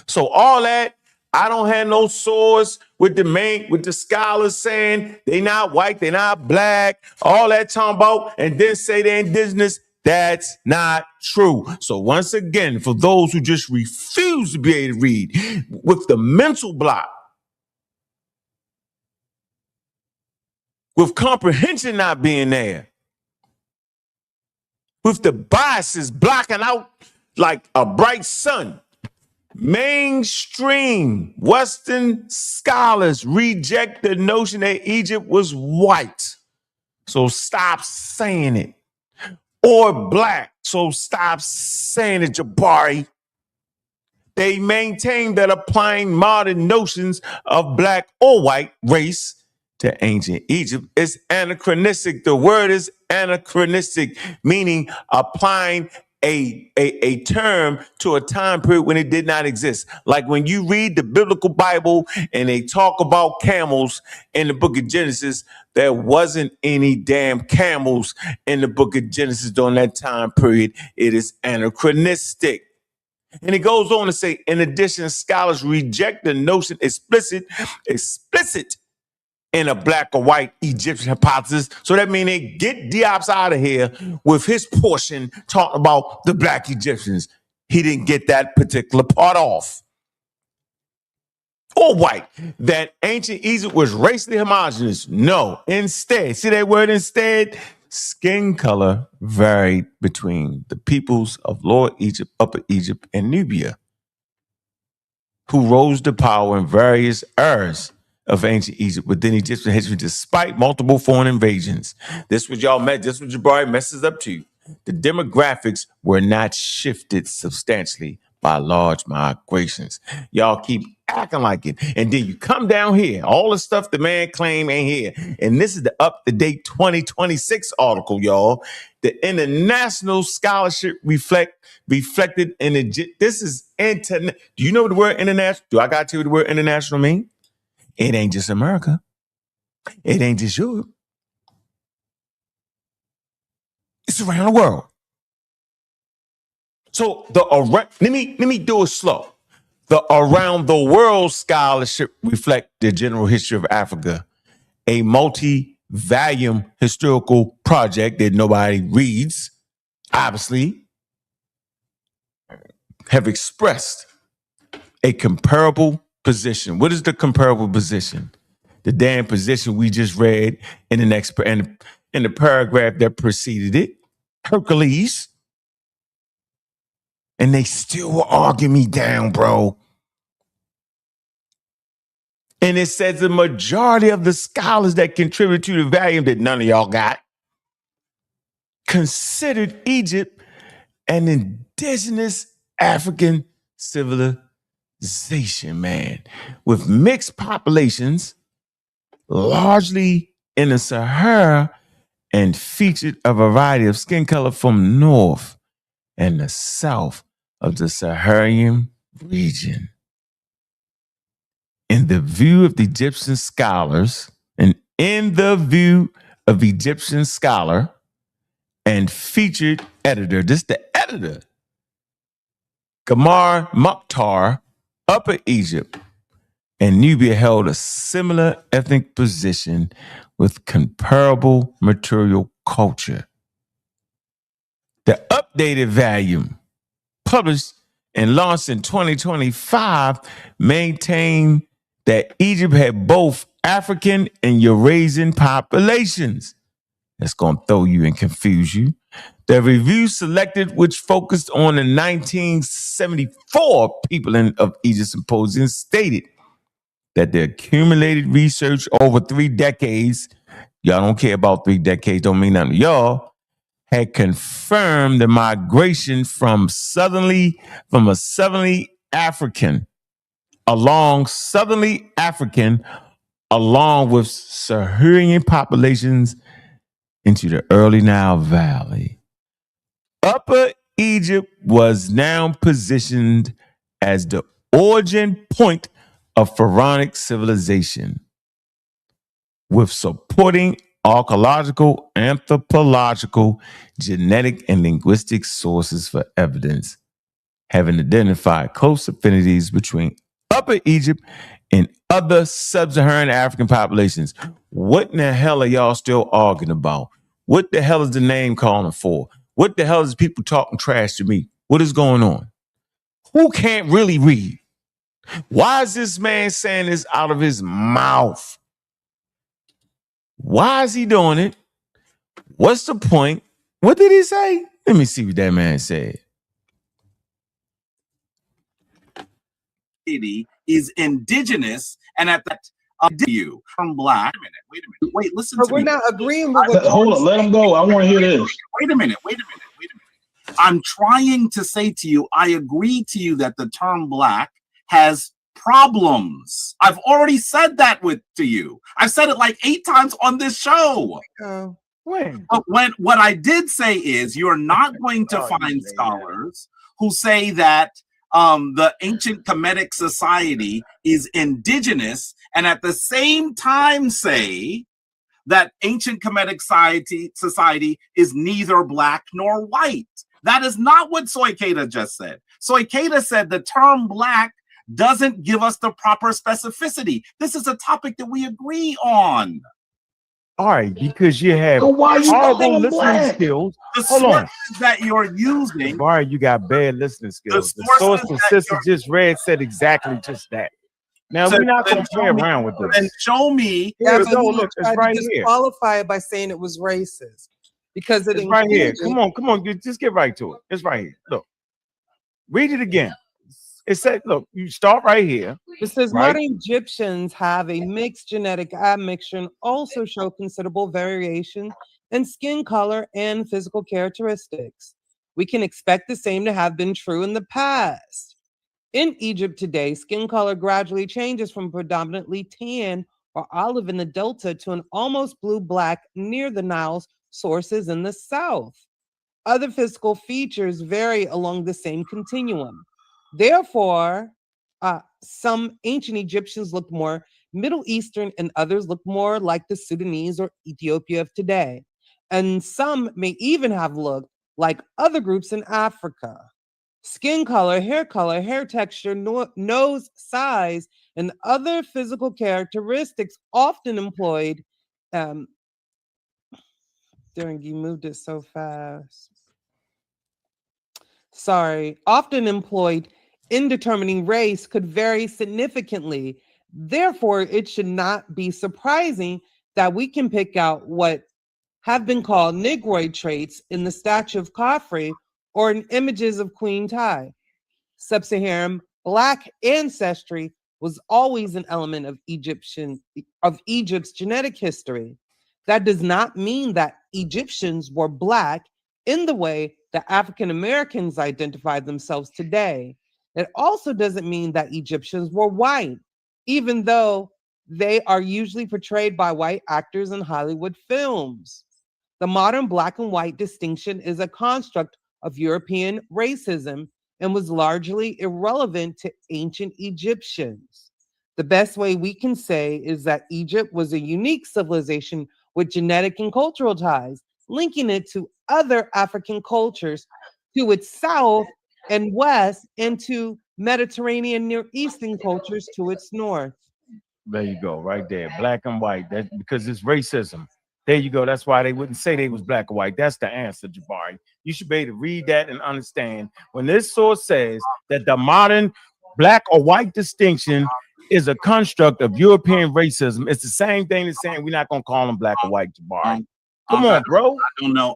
So all that, I don't have no source with the scholars saying they not white, they not black, all that talking about, and then say they're indigenous. That's not true. So once again, for those who just refuse to be able to read, with the mental block, with comprehension not being there, with the biases blocking out like a bright sun, mainstream Western scholars reject the notion that Egypt was white. So stop saying it. Or black. So stop saying it, Jabari. They maintain that applying modern notions of black or white race to ancient Egypt is anachronistic. The word is anachronistic, meaning applying a term to a time period when it did not exist. Like when you read the biblical Bible and they talk about camels in the book of Genesis, there wasn't any damn camels in the book of Genesis during that time period. It is anachronistic. And it goes on to say, in addition, scholars reject the notion explicit in a black or white Egyptian hypothesis. So that means they get Diop's out of here with his portion talking about the black Egyptians. He didn't get that particular part off. Or white, that ancient Egypt was racially homogenous. No, instead, see that word instead? Skin color varied between the peoples of Lower Egypt, Upper Egypt, and Nubia, who rose to power in various eras of ancient Egypt within Egyptian history despite multiple foreign invasions. This what Jabari messes up to. The demographics were not shifted substantially by large migrations. Y'all keep acting like it. And then you come down here, all the stuff the man claim ain't here. And this is the up-to-date 2026 article, y'all. The international scholarship reflected in this is internet. Do you know what the word international? Do I got to tell you what the word international mean? It ain't just America. It ain't just Europe. It's around the world. So let me do it slow. The around the world scholarship reflect the general history of Africa, a multi-volume historical project that nobody reads, obviously, have expressed a comparable position. What is the comparable position? The damn position we just read in the next in the paragraph that preceded it. Hercules. And they still will argue me down, bro. And it says the majority of the scholars that contribute to the volume that none of y'all got considered Egypt an indigenous African civilization, man, with mixed populations, largely in the Sahara, and featured a variety of skin color from north and the south of the Saharan region. In the view of the Egyptian scholars, and in the view of Egyptian scholar and featured editor, this is the editor, Gamar Mukhtar, Upper Egypt and Nubia held a similar ethnic position with comparable material culture. The updated volume, published and launched in 2025, maintained that Egypt had both African and Eurasian populations. That's going to throw you and confuse you. The review selected, which focused on the 1974 people of Egypt symposium, stated that the accumulated research over 3 decades, y'all don't care about 3 decades, don't mean nothing to y'all, had confirmed the migration from a southerly African along with Saharan populations into the early Nile Valley. Upper Egypt was now positioned as the origin point of pharaonic civilization, with supporting archaeological, anthropological, genetic, and linguistic sources for evidence, having identified close affinities between Upper Egypt and other sub-Saharan African populations. What in the hell are y'all still arguing about? What the hell is the name calling for? What the hell is people talking trash to me? What is going on? Who can't really read? Why is this man saying this out of his mouth? Why is he doing it? What's the point? What did he say? Let me see what that man said. Is indigenous, and at that you from black. Wait a minute. Wait, listen but to we're me. not agreeing with what Hold on, let him go. I want to hear this. Wait a minute. I'm trying to say to you, I agree to you that the term black has problems. I've already said that to you. I've said it like 8 times on this show. When? But what I did say is you're not going to find scholars who say that the ancient Kemetic society is indigenous and at the same time say that ancient Kemetic society is neither black nor white. That is not what Soykeda just said. Soykeda said the term black doesn't give us the proper specificity. This is a topic that we agree on. All right, because you have horrible listening skills. The Hold on. sources that you're using. Jabari, you got bad listening skills. The source the sister just read said exactly just that. Now, we're not going to play around with this. And show me. Here we go. Look, it's right here. Disqualify it by saying it was racist because it's right here. Come on. Just get right to it. It's right here. Look. Read it again. It said, look, you start right here. It says right? modern Egyptians have a mixed genetic admixture and also show considerable variation in skin color and physical characteristics. We can expect the same to have been true in the past. In Egypt today, skin color gradually changes from predominantly tan or olive in the delta to an almost blue-black near the Nile's sources in the south. Other physical features vary along the same continuum. Therefore, some ancient Egyptians looked more Middle Eastern and others looked more like the Sudanese or Ethiopia of today. And some may even have looked like other groups in Africa. Skin color, hair texture, nose size, and other physical characteristics often employed. Darren, you moved it so fast. Often employed in determining race could vary significantly. Therefore, it should not be surprising that we can pick out what have been called Negroid traits in the statue of Khafre or in images of Queen Tai. Sub-Saharan Black ancestry was always an element of Egypt's genetic history. That does not mean that Egyptians were Black in the way that African Americans identify themselves today. It also doesn't mean that Egyptians were white, even though they are usually portrayed by white actors in Hollywood films. The modern Black and white distinction is a construct of European racism and was largely irrelevant to ancient Egyptians. The best way we can say is that Egypt was a unique civilization with genetic and cultural ties, linking it to other African cultures, to its south and west, and to Mediterranean Near Eastern cultures to its north. There you go, right there. Black and white. That's because it's racism. There you go. That's why they wouldn't say they was black or white. That's the answer, Jabari. You should be able to read that and understand when this source says that the modern black or white distinction is a construct of European racism. It's the same thing as saying we're not going to call them black or white, Jabari. Come on, bro.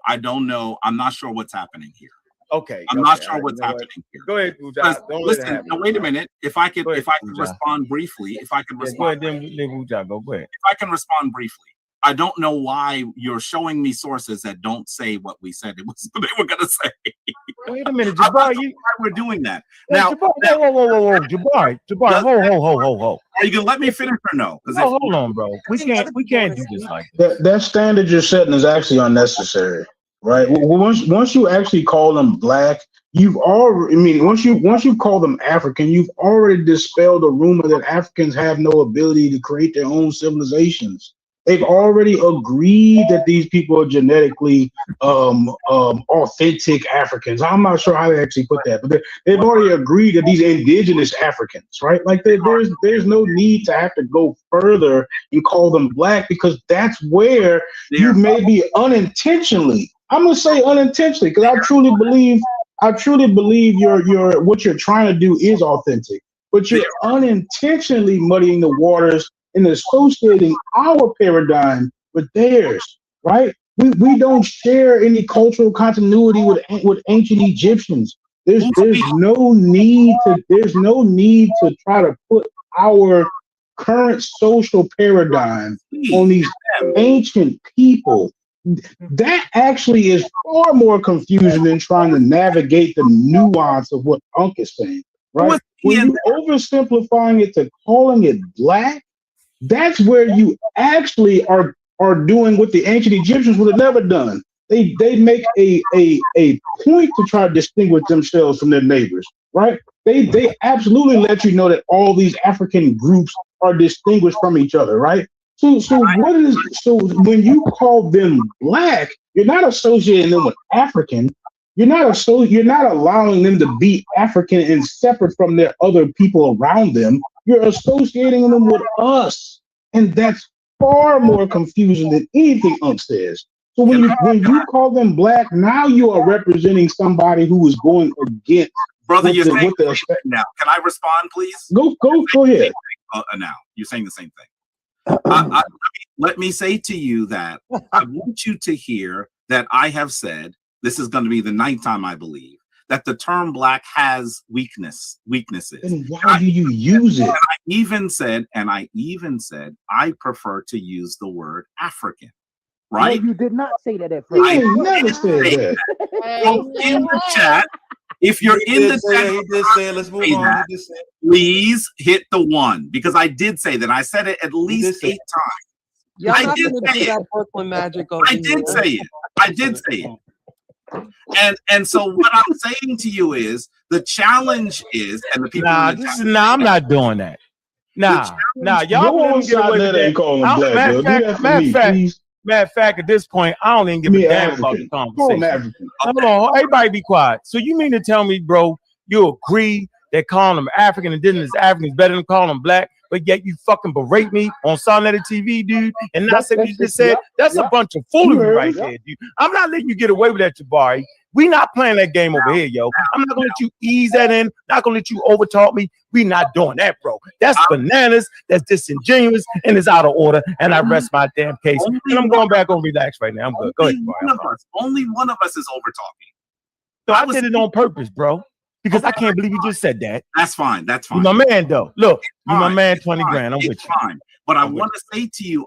I don't know. I'm not sure what's happening here. Okay. I'm not sure what's happening here. Go ahead, WuJau. Don't let it Listen, happen. now wait a minute. If I could ahead, respond briefly, Go ahead, then WuJau. Go ahead. if I can respond briefly. I don't know why you're showing me sources that don't say what we said they were going to say. Wait a minute, I'm not Jabari. sure why we're doing that. Hey, Now, Jabari, whoa, Jabari, hold. Are you gonna let me finish or no? No, hold on, bro. We can't do this like That standard you're setting is actually unnecessary, right? Once you actually call them black, you've already. I mean, once you call them African, you've already dispelled the rumor that Africans have no ability to create their own civilizations. They've already agreed that these people are genetically authentic Africans. I'm not sure how they actually put that, but they've already agreed that these indigenous Africans, right? Like there's no need to have to go further and call them black, because that's where you maybe unintentionally. I'm gonna say unintentionally, because I truly believe your what you're trying to do is authentic, but you're unintentionally muddying the waters and associating our paradigm with theirs, right? We don't share any cultural continuity with ancient Egyptians. There's no need to try to put our current social paradigm on these ancient people. That actually is far more confusing than trying to navigate the nuance of what Ankh is saying, right? When you oversimplifying it to calling it black, that's where you actually are doing what the ancient Egyptians would have never done. They make a point to try to distinguish themselves from their neighbors, right? They absolutely let you know that all these African groups are distinguished from each other, right? So when you call them black, you're not associating them with African. You're not allowing them to be African and separate from their other people around them. You're associating them with us, and that's far more confusing than anything Ankh says. So when you call them black, now you are representing somebody who is going against. Brother, you're saying now. Can I respond, please? Go ahead. Now you're saying the same thing. Let me say to you that I want you to hear that I have said, this is going to be the 9th time, I believe, that the term black has weaknesses. And why do you use it? I even said I prefer to use the word African. Right? No, you did not say that at first. I never said that. So in the chat, if you're in the chat, let's move on. Please hit the 1, because I did say that. I said it at least 8 times. Y'all I not did gonna say do it. that Brooklyn magic. I did say it. And so what I'm saying to you is the challenge is, and the people. I'm not doing that. Nah, y'all let me get away with that. Matter of fact, at this point, I don't even give a damn about the conversation. Hold on, everybody be quiet. So you mean to tell me, bro, you agree that calling them African, indigenous Africans better than calling them black, but yet you fucking berate me on Solid TV, dude, and not say what you just said? That's a bunch of foolery right there, dude. I'm not letting you get away with that, Jabari. We not playing that game over here, yo. I'm not gonna let you ease that in. Not gonna let you overtalk me. We not doing that, bro. That's bananas. That's disingenuous and it's out of order. And I rest my damn case. And I'm going back on relax right now. I'm good. Go ahead. Only one of us is over talking. So I did it on purpose, bro. Because I can't believe you just said that. That's fine. That's fine. You my man, though. Look, you my man. 20 grand. I'm with you. Fine. But I want to say to you,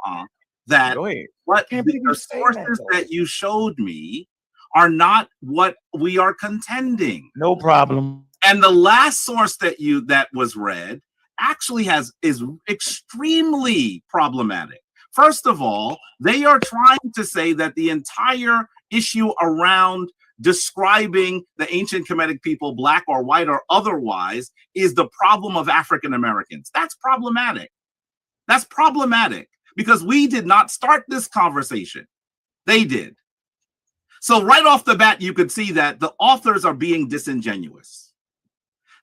that what the sources that you showed me are not what we are contending. No problem. And the last source that was read actually is extremely problematic. First of all, they are trying to say that the entire issue around describing the ancient Kemetic people, black or white or otherwise, is the problem of African Americans. That's problematic. That's problematic because we did not start this conversation. They did. So right off the bat, you could see that the authors are being disingenuous.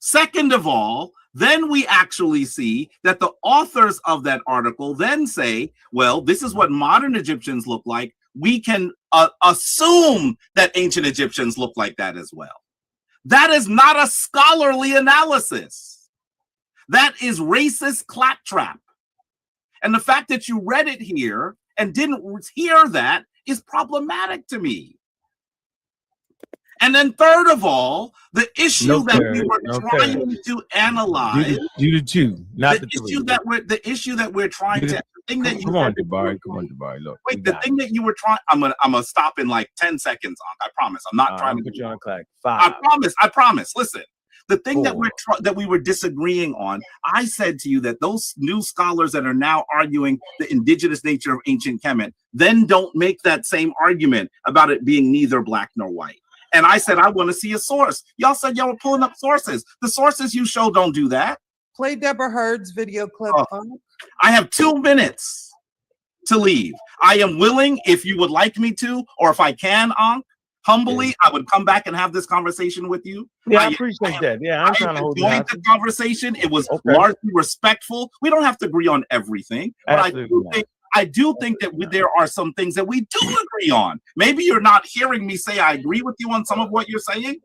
Second of all, then we actually see that the authors of that article then say, well, this is what modern Egyptians look like. We can assume that ancient Egyptians look like that as well. That is not a scholarly analysis. That is racist claptrap. And the fact that you read it here and didn't hear that is problematic to me. And then third of all, the issue that we were trying to analyze, do the two, not the issue that we're trying to. The thing that you come on, Jabari. Look, wait, the thing that you were trying. I'm gonna stop in like 10 seconds. I promise. I'm not trying to put you on a clock. 5. I promise. Listen. The thing that we were disagreeing on, I said to you that those new scholars that are now arguing the indigenous nature of ancient Kemet then don't make that same argument about it being neither black nor white. And I said, I want to see a source. Y'all said y'all were pulling up sources. The sources you show don't do that. Play Deborah Heard's video clip. I have 2 minutes to leave. I am willing, if you would like me to, or if I can, Ankh, humbly, I would come back and have this conversation with you. Yeah, I appreciate that. Yeah, I'm trying to hold enjoyed the conversation. It was largely respectful. We don't have to agree on everything, but I do think that there are some things that we do agree on. Maybe you're not hearing me say I agree with you on some of what you're saying,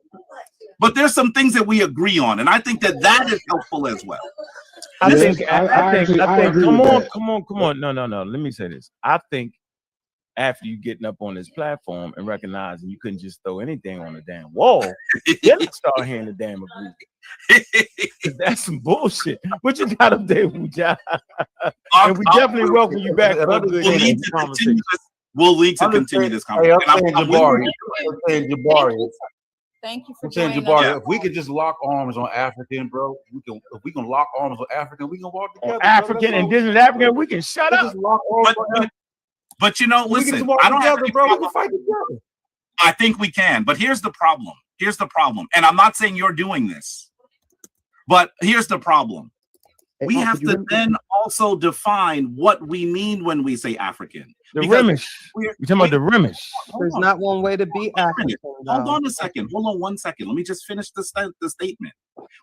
but there's some things that we agree on, and I think that is helpful as well. I think. Come on. No. Let me say this. I think after you getting up on this platform and recognizing you couldn't just throw anything on the damn wall, then start hearing the damn agree. That's some bullshit. What you got up there, WuJau? And we definitely welcome you back. We'll need to continue this conversation. I'm saying Jabari. Thank you for saying Jabari. If we could just lock arms on African, bro, if we can lock arms on African, we can walk together. African, indigenous African, we can shut up. But you know, listen, I don't have any problem. I think we can, but here's the problem. And I'm not saying you're doing this, but here's the problem. We have to then also define what we mean when we say African. The Remish. You're talking about the Remish. There's not one way to be African. Hold on a second. Hold on 1 second. Let me just finish the statement.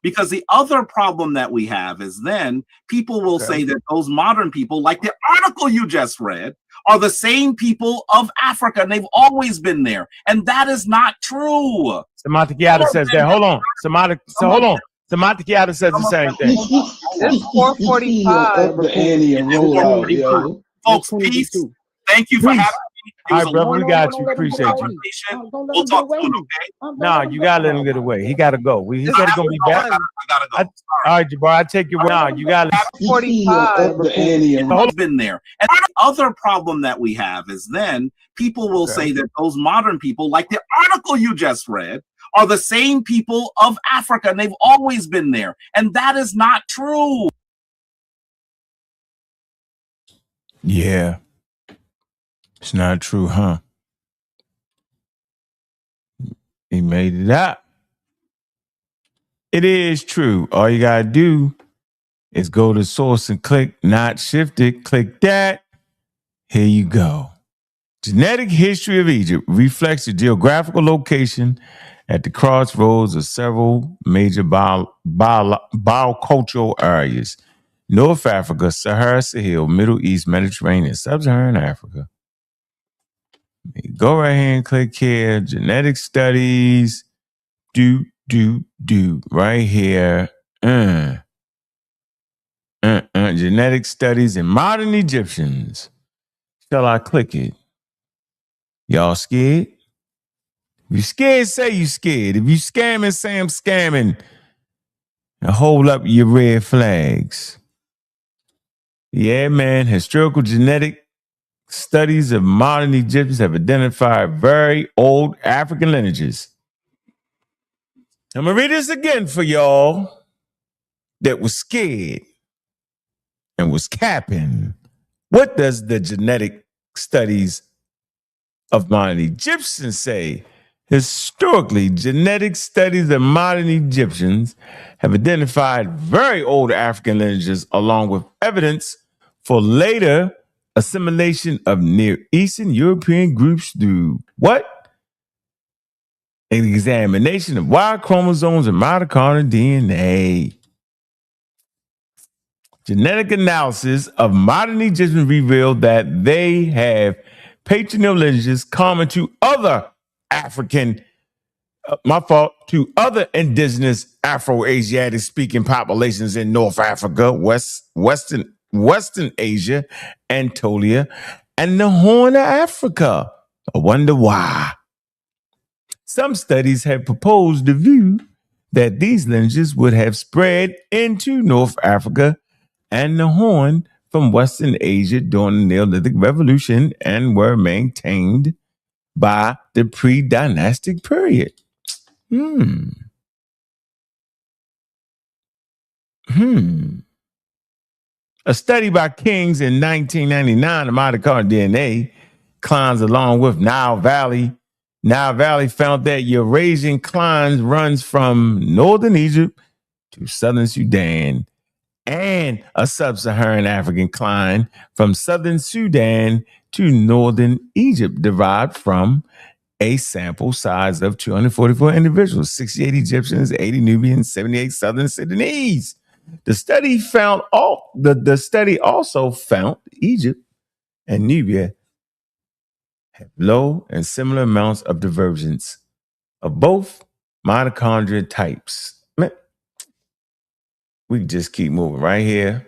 Because the other problem that we have is then people will say that those modern people, like the article you just read, are the same people of Africa, and they've always been there. And that is not true. Samantha says that. Hold on. Hold on. Samantha says the same thing. It's 4:45. Folks, peace. Thank you for having me. All right, brother, we got you. Appreciate you. We'll talk soon, okay? No, you gotta let him get away. He gotta go. He said he's gonna be back. I gotta go. All right, Jabari, I take your word. You gotta 45. Been there. And the other problem that we have is then people will say that those modern people, like the article you just read, are the same people of Africa, and they've always been there. And that is not true. Yeah. It's not true, huh? He made it up. It is true. All you gotta do is go to source and click not shifted. Click that. Here you go. Genetic history of Egypt reflects the geographical location at the crossroads of several major biocultural areas. North Africa, Sahara, Sahel, Middle East, Mediterranean, Sub-Saharan Africa. Go right here and click here. Genetic studies. Do. Right here. Genetic studies in modern Egyptians. Shall I click it? Y'all scared? If you scared, say you scared. If you scamming, say I'm scamming. Now hold up your red flags. Yeah, man. Historical genetic studies of modern Egyptians have identified very old African lineages. I'm going to read this again for y'all that was scared and was capping. What does the genetic studies of modern Egyptians say? Historically, genetic studies of modern Egyptians have identified very old African lineages along with evidence for later assimilation of Near Eastern European groups through what? An examination of Y chromosomes and mitochondrial DNA. Genetic analysis of modern Egyptians revealed that they have patrilineal lineages common to other African, to other indigenous Afro-Asiatic speaking populations in North Africa, Western Asia, Anatolia, and the Horn of Africa. I wonder why. Some studies have proposed the view that these lineages would have spread into North Africa and the Horn from Western Asia during the Neolithic Revolution and were maintained by the pre-dynastic period. A study by Kings in 1999 of mitochondrial DNA clans along with Nile Valley. Nile Valley found that Eurasian clans runs from northern Egypt to southern Sudan, and a sub-Saharan African clan from southern Sudan to northern Egypt, derived from a sample size of 244 individuals, 68 Egyptians, 80 Nubians, 78 southern Sudanese. The study found the study also found Egypt and Nubia have low and similar amounts of divergence of both mitochondria types. Man, we can just keep moving right here.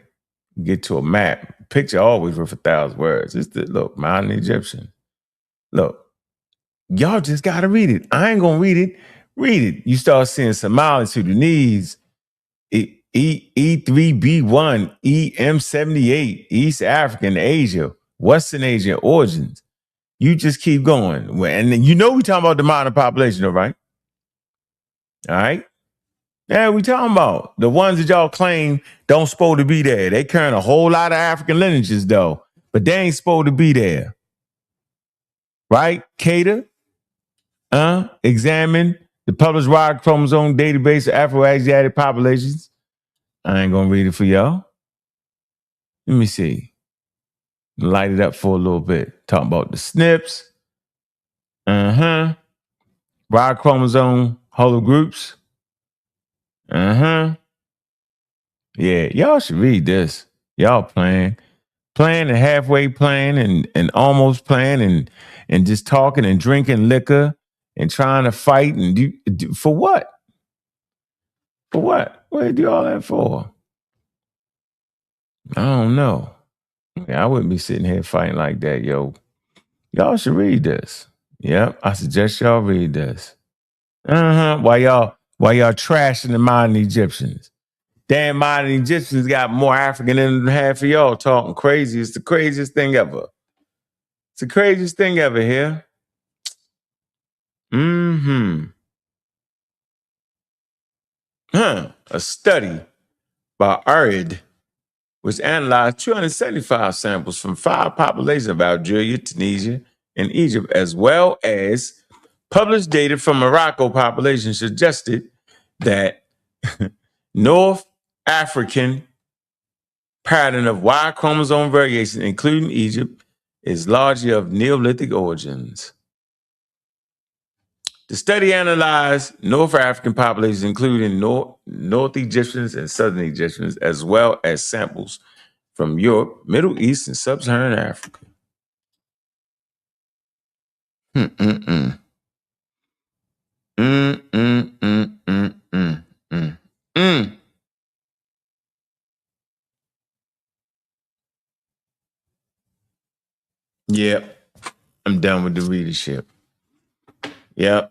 Get to a map. Picture always worth 1,000 words. It's the look, modern Egyptian. Look, y'all just gotta read it. I ain't gonna read it. Read it. You start seeing Somali, Sudanese, E3B1, EM78, East African, Asia, Western Asian origins. You just keep going. And then, you know we talking about the modern population, though, right? All right? Yeah, we talking about the ones that y'all claim don't supposed to be there. They carrying a whole lot of African lineages, though, but they ain't supposed to be there. Right? Cater, examine the published Y chromosome database of Afro-Asiatic populations. I ain't gonna read it for y'all. Let me see. Light it up for a little bit. Talking about the SNPs. Y chromosome hologroups. Yeah, y'all should read this. Y'all playing and halfway playing and almost playing and just talking and drinking liquor and trying to fight and do for what? For what? What do you do all that for? I don't know. Yeah, I wouldn't be sitting here fighting like that, yo. Y'all should read this. Yep, I suggest y'all read this. Why y'all trashing the modern Egyptians? Damn, modern Egyptians got more African in them than half of y'all talking crazy. It's the craziest thing ever. It's the craziest thing ever here. A study by Arid, which analyzed 275 samples from 5 populations of Algeria, Tunisia, and Egypt, as well as published data from Morocco population, suggested that North African pattern of Y chromosome variation, including Egypt, is largely of Neolithic origins. The study analyzed North African populations, including North Egyptians and Southern Egyptians, as well as samples from Europe, Middle East, and Sub-Saharan Africa. Yep, I'm done with the readership. Yep.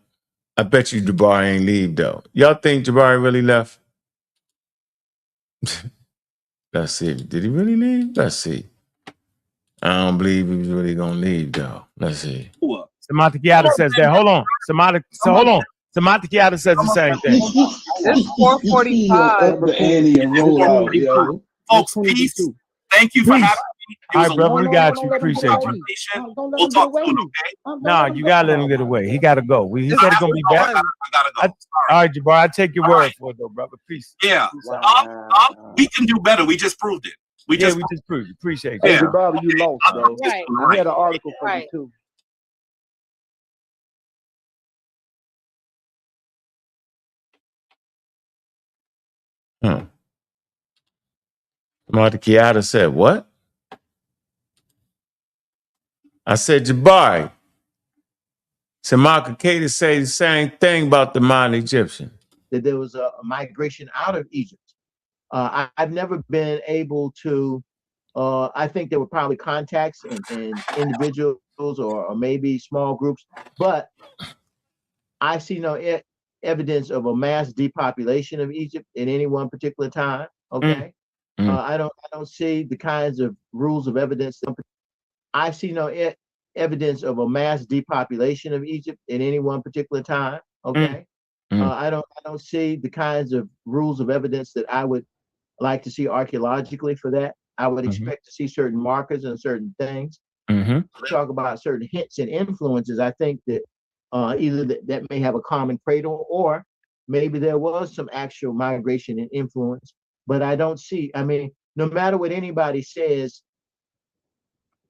I bet you Jabari ain't leave, though. Y'all think Jabari really left? Let's see. Did he really leave? Let's see. I don't believe he was really going to leave, though. Let's see. Samantha Kiata says that. Hold on. Hold on. Samantha Kiata says the same thing. It's 4:45. Folks, peace. Thank you for having me. All right, brother, we got you. Appreciate you. We'll talk soon, okay? Nah, you gotta let him get away. He gotta go. He said he's gonna be back. I gotta go. All right, Jabari, I take your word for it, though, brother. Peace. Yeah, we can do better. We just proved it. We just proved it. Appreciate Hey, it. Jabari, you lost, bro. I had an article for you too. Martha Kiata said, what? I said, Jabari. Samaka Kato say the same thing about the modern Egyptian. That there was a migration out of Egypt. I've never been able to, I think there were probably contacts and individuals or maybe small groups, but I see no evidence of a mass depopulation of Egypt in any one particular time. Okay, I don't see the kinds of rules of evidence. I see no evidence of a mass depopulation of Egypt in any one particular time. Okay, I don't see the kinds of rules of evidence that I would like to see archaeologically for that. I would expect to see certain markers and certain things. Talk about certain hints and influences. I think that either that may have a common cradle, or maybe there was some actual migration and influence. But I don't see. I mean, no matter what anybody says,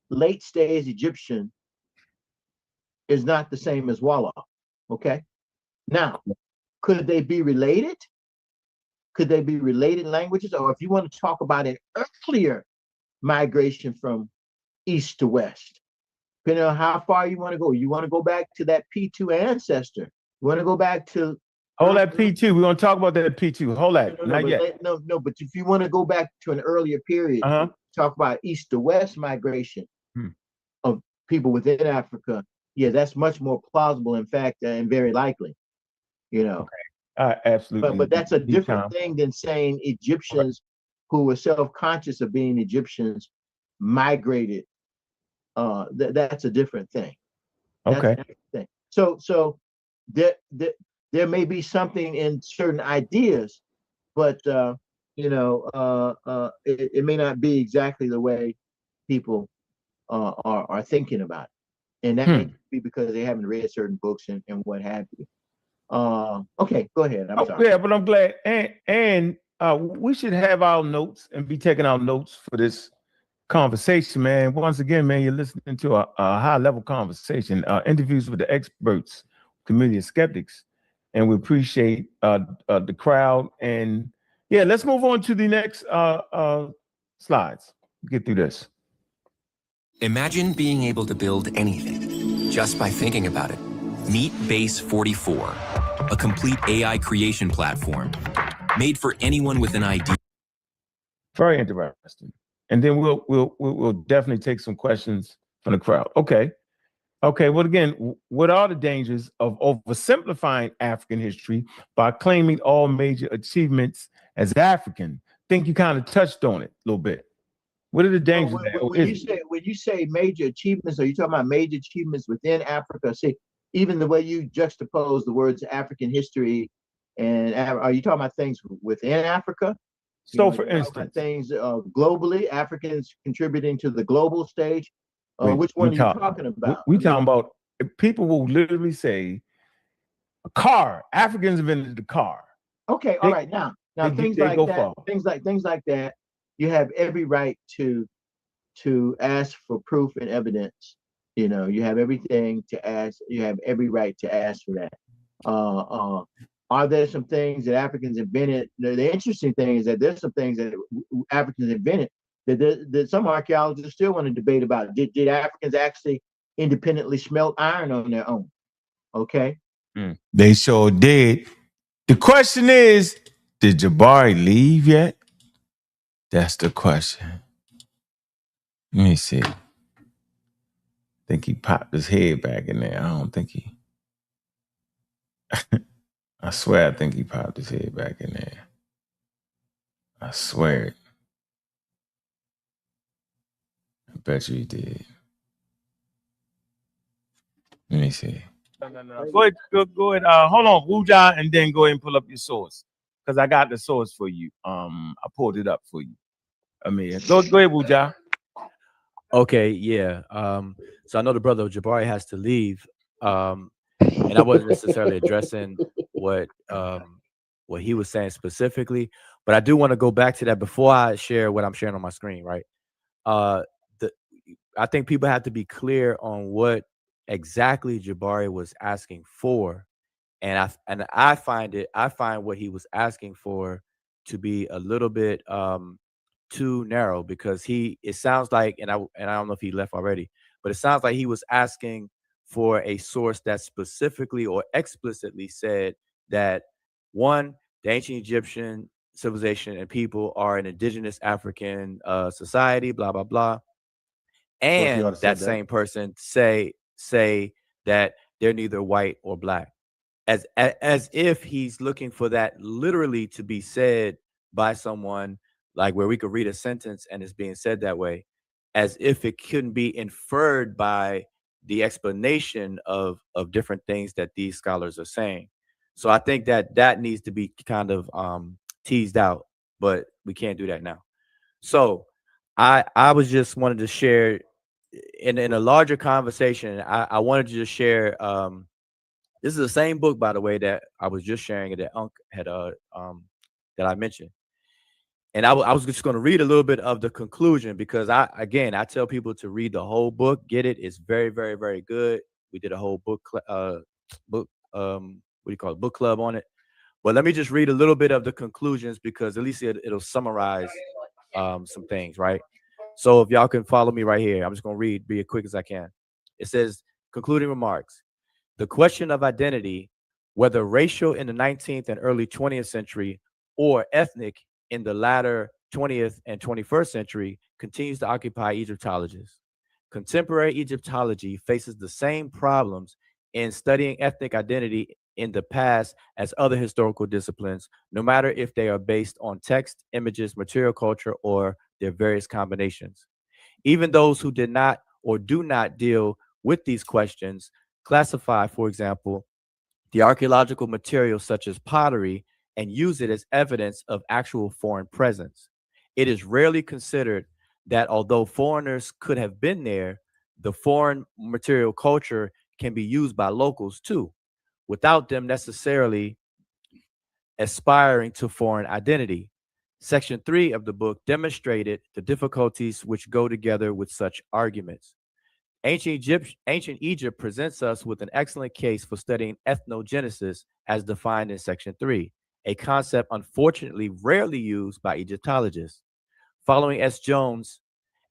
late stage Egyptian is not the same as Walla. Okay. Now, could they be related? Could they be related languages? Or if you want to talk about an earlier migration from east to west, depending on how far you want to go. You want to go back to that P2 ancestor. You want to go back to hold that P2. We're going to talk about that P2. Hold that. Not yet. No, but if you want to go back to an earlier period, talk about east to west migration of people within Africa. Yeah, that's much more plausible, in fact, and very likely. You know. Absolutely. But that's a different thing than saying Egyptians who were self-conscious of being Egyptians migrated. That's a different thing. Okay. Thing. So there may be something in certain ideas, but it may not be exactly the way people are thinking about it, and that may be because they haven't read certain books and what have you. Okay, go ahead. I'm sorry. Yeah, but I'm glad, and we should have our notes and be taking our notes for this conversation, man. Once again, man, you're listening to a high-level conversation, interviews with the experts, community of skeptics, and we appreciate the crowd. And yeah, let's move on to the next slides. Get through this. Imagine being able to build anything just by thinking about it. Meet Base 44, a complete AI creation platform made for anyone with an idea. Very interesting. And then we'll definitely take some questions from the crowd. Okay. Well, again, what are the dangers of oversimplifying African history by claiming all major achievements as African? I think you kind of touched on it a little bit. What are the dangers? When you say major achievements, are you talking about major achievements within Africa? See, even the way you juxtapose the words African history, and are you talking about things within Africa? So, for instance, things globally, Africans contributing to the global stage. Which one are you talking about? We talking about people will literally say, "A car." Africans invented the car. Okay, all right. Now things like that. You have every right to ask for proof and evidence. You know, you have everything to ask. You have every right to ask for that. Are there some things that Africans invented? The interesting thing is that there's some things that Africans invented that some archaeologists still want to debate about. Did Africans actually independently smelt iron on their own? Okay. They sure did. The question is, did Jabari leave yet? That's the question. Let me see. I think he popped his head back in there. I don't think he... I swear I think he popped his head back in there. I swear it. I bet you he did. Let me see. No. Go ahead. Hold on, WuJau, and then go ahead and pull up your source. Because I got the source for you. I pulled it up for you. I mean, go ahead, WuJau. Okay, yeah. So I know the brother Jabari has to leave. And I wasn't necessarily addressing what he was saying specifically, but I do want to go back to that before I share what I'm sharing on my screen, right? I think people have to be clear on what exactly Jabari was asking for, and I find what he was asking for to be a little bit too narrow, because it sounds like, and I don't know if he left already, but it sounds like he was asking for a source that specifically or explicitly said that, one, the ancient Egyptian civilization and people are an indigenous African society, blah, blah, blah. and that same person say that they're neither white or black, as if he's looking for that literally to be said by someone, like where we could read a sentence and it's being said that way, as if it couldn't be inferred by the explanation of different things that these scholars are saying. So I think that needs to be kind of teased out, but we can't do that now. So I was just wanted to share in a larger conversation. I wanted to just share. This is the same book, by the way, that I was just sharing that Ankh had that I mentioned. And I was just going to read a little bit of the conclusion, because I tell people to read the whole book, get it. It's very, very, very good. We did a whole book what do you call it, book club on it. But let me just read a little bit of the conclusions, because at least it'll summarize some things, right? So if y'all can follow me right here, I'm just going to be as quick as I can. It says, concluding remarks. The question of identity, whether racial in the 19th and early 20th century or ethnic in the latter 20th and 21st century, continues to occupy Egyptologists. Contemporary Egyptology faces the same problems in studying ethnic identity in the past as other historical disciplines, no matter if they are based on text, images, material culture, or their various combinations. Even those who did not or do not deal with these questions classify, for example, the archaeological material such as pottery and use it as evidence of actual foreign presence. It is rarely considered that although foreigners could have been there, the foreign material culture can be used by locals too, without them necessarily aspiring to foreign identity. Section 3 of the book demonstrated the difficulties which go together with such arguments. Ancient Egypt presents us with an excellent case for studying ethnogenesis as defined in Section 3, a concept unfortunately rarely used by Egyptologists. Following S. Jones,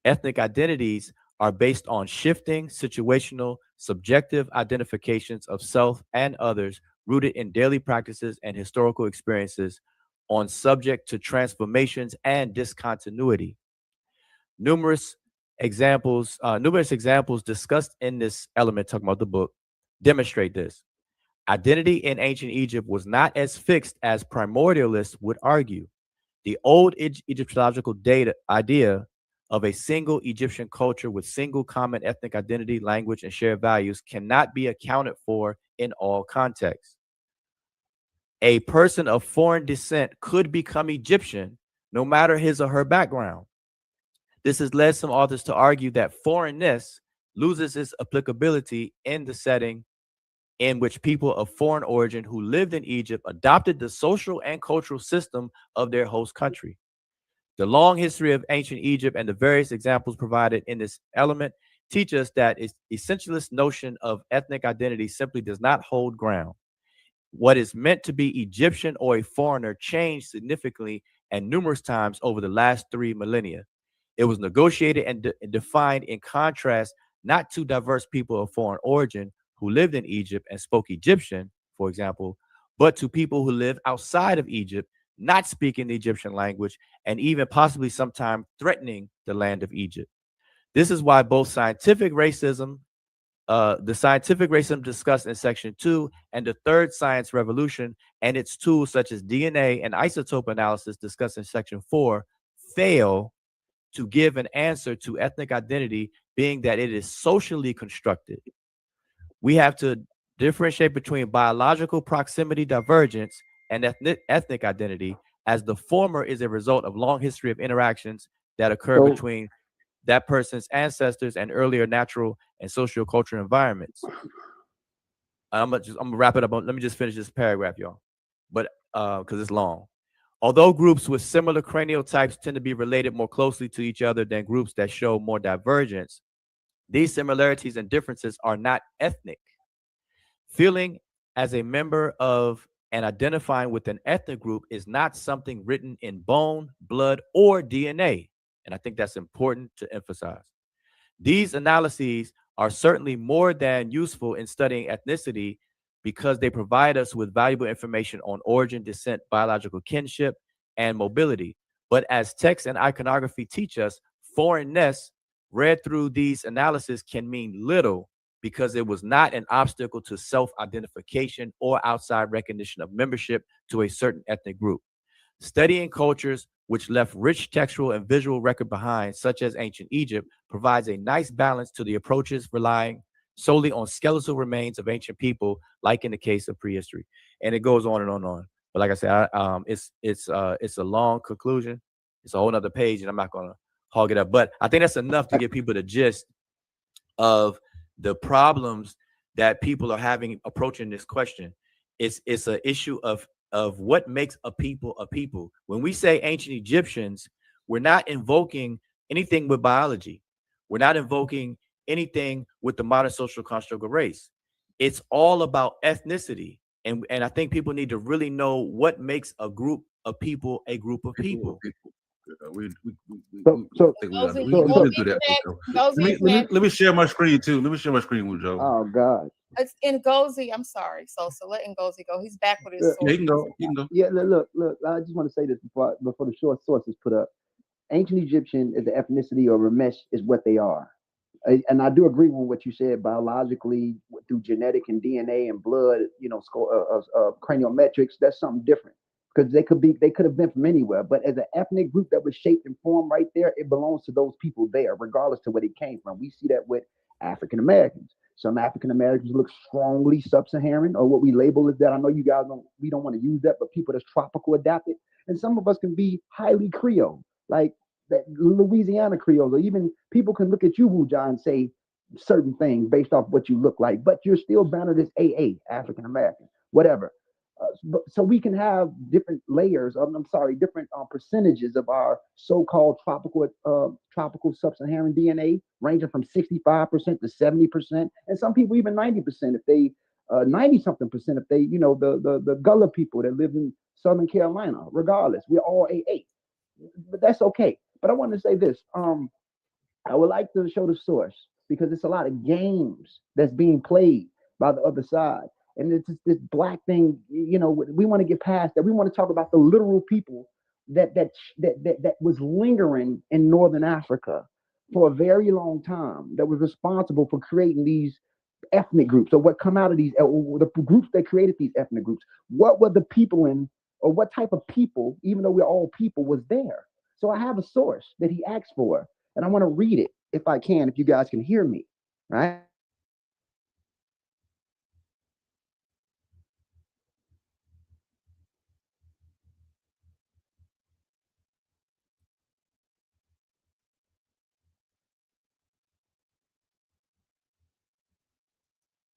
ethnic identities are based on shifting, situational, subjective identifications of self and others rooted in daily practices and historical experiences, on subject to transformations and discontinuity. Numerous examples discussed in this element, talking about the book, demonstrate this. Identity in ancient Egypt was not as fixed as primordialists would argue. The old Egyptological idea of a single Egyptian culture with single common ethnic identity, language, and shared values cannot be accounted for in all contexts. A person of foreign descent could become Egyptian no matter his or her background. This has led some authors to argue that foreignness loses its applicability in the setting in which people of foreign origin who lived in Egypt adopted the social and cultural system of their host country. The long history of ancient Egypt and the various examples provided in this element teach us that its essentialist notion of ethnic identity simply does not hold ground. What is meant to be Egyptian or a foreigner changed significantly and numerous times over the last 3 millennia. It was negotiated and defined in contrast not to diverse people of foreign origin who lived in Egypt and spoke Egyptian, for example, but to people who live outside of Egypt, not speaking the Egyptian language, and even possibly sometime threatening the land of Egypt. This is why both scientific racism, the scientific racism discussed in Section 2, and the third science revolution and its tools such as DNA and isotope analysis discussed in Section 4 fail to give an answer to ethnic identity, being that it is socially constructed. We have to differentiate between biological proximity divergence and ethnic identity, as the former is a result of long history of interactions that occur between that person's ancestors and earlier natural and socio-cultural environments. I'm gonna wrap it up. Let me just finish this paragraph, y'all, but because it's long. Although groups with similar cranial types tend to be related more closely to each other than groups that show more divergence, these similarities and differences are not ethnic. Feeling as a member of and identifying with an ethnic group is not something written in bone, blood, or DNA. And I think that's important to emphasize. These analyses are certainly more than useful in studying ethnicity because they provide us with valuable information on origin, descent, biological kinship, and mobility. But as text and iconography teach us, foreignness read through these analysis can mean little because it was not an obstacle to self-identification or outside recognition of membership to a certain ethnic group. Studying cultures which left rich textual and visual record behind, such as ancient Egypt, provides a nice balance to the approaches relying solely on skeletal remains of ancient people, like in the case of prehistory. And it goes on and on and on. But like I said, it's a long conclusion. It's a whole nother page, and I'm not gonna hog it up. But I think that's enough to give people the gist of the problems that people are having approaching this question. It's an issue of what makes a people a people. When we say ancient Egyptians, we're not invoking anything with biology. We're not invoking anything with the modern social construct of race. It's all about ethnicity. And I think people need to really know what makes a group of people a group of people. Let me share my screen too. Let me share my screen with Joe. Oh God. It's Ngozi. I'm sorry. So let Ngozi go. He's back with his Yeah, sword. he can go. He can go. Yeah, look. I just want to say this before the short source is put up. Ancient Egyptian is the ethnicity, or Ramesh is what they are. And I do agree with what you said biologically through genetic and DNA and blood, craniometrics. That's something different because they could have been from anywhere. But as an ethnic group that was shaped and formed right there, it belongs to those people there, regardless to where they came from. We see that with African Americans. Some African Americans look strongly sub-Saharan, or what we label as that. I know you guys we don't want to use that, but people that's tropical adapted. And some of us can be highly Creole, like that Louisiana Creole, or even people can look at you, WuJau, and say certain things based off what you look like, but you're still bannered as AA, African American, whatever. So we can have different layers of, different percentages of our so-called tropical sub-Saharan DNA, ranging from 65% to 70%, and some people even 90% if they 90-something% if they, the Gullah people that live in Southern Carolina. Regardless, we're all AA, but that's okay. But I want to say this: I would like to show the source because it's a lot of games that's being played by the other side. And it's this black thing, we want to get past that. We want to talk about the literal people that was lingering in Northern Africa for a very long time, that was responsible for creating these ethnic groups, or what come out of these, the groups that created these ethnic groups. What were the people in, or what type of people, even though we're all people, was there? So I have a source that he asked for, and I want to read it if I can, if you guys can hear me, right?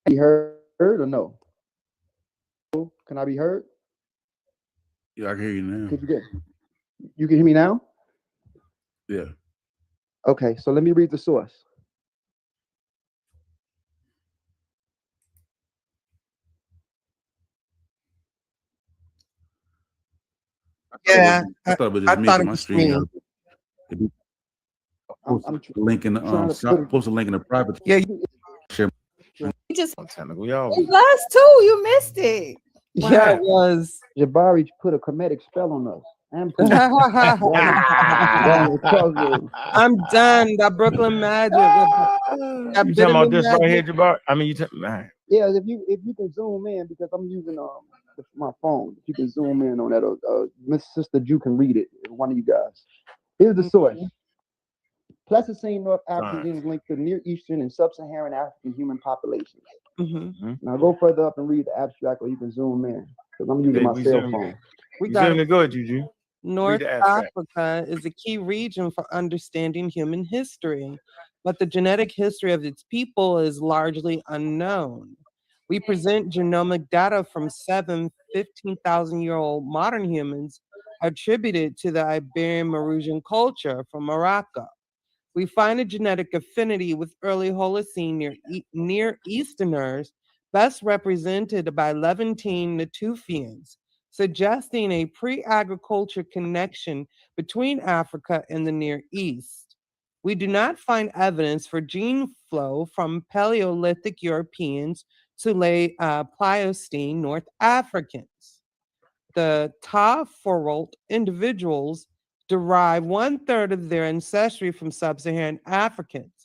Be heard or no? Can I be heard? Yeah, I can hear you now. You can hear me now? Yeah. Okay, so let me read the source. Yeah, I thought it was I just me. thought it My was stream. me. Post a link in the private. Yeah. Share. You just it's last two. You missed it. Yeah, it was. Jabari put a comedic spell on us. I'm done. That Brooklyn Magic. You talking about this right here, Jabari? I mean, man. Yeah, if you can zoom in, because I'm using my phone. If you can zoom in on that, Miss Sister Jew can read it. One of you guys. Here's the source. Pleistocene North Africans linked to Near Eastern and Sub-Saharan African human populations. Now go further up and read the abstract, or you can zoom in, because I'm using my cell phone. We got to go, Juju. North Africa is a key region for understanding human history, but the genetic history of its people is largely unknown. We present genomic data from 15,000-year-old modern humans attributed to the Iberian Mauritian culture from Morocco. We find a genetic affinity with early Holocene Near Easterners, best represented by Levantine Natufians, suggesting a pre-agriculture connection between Africa and the Near East. We do not find evidence for gene flow from Paleolithic Europeans to Pliocene North Africans. The Ta-Foralt individuals derive 1/3 of their ancestry from Sub-Saharan Africans.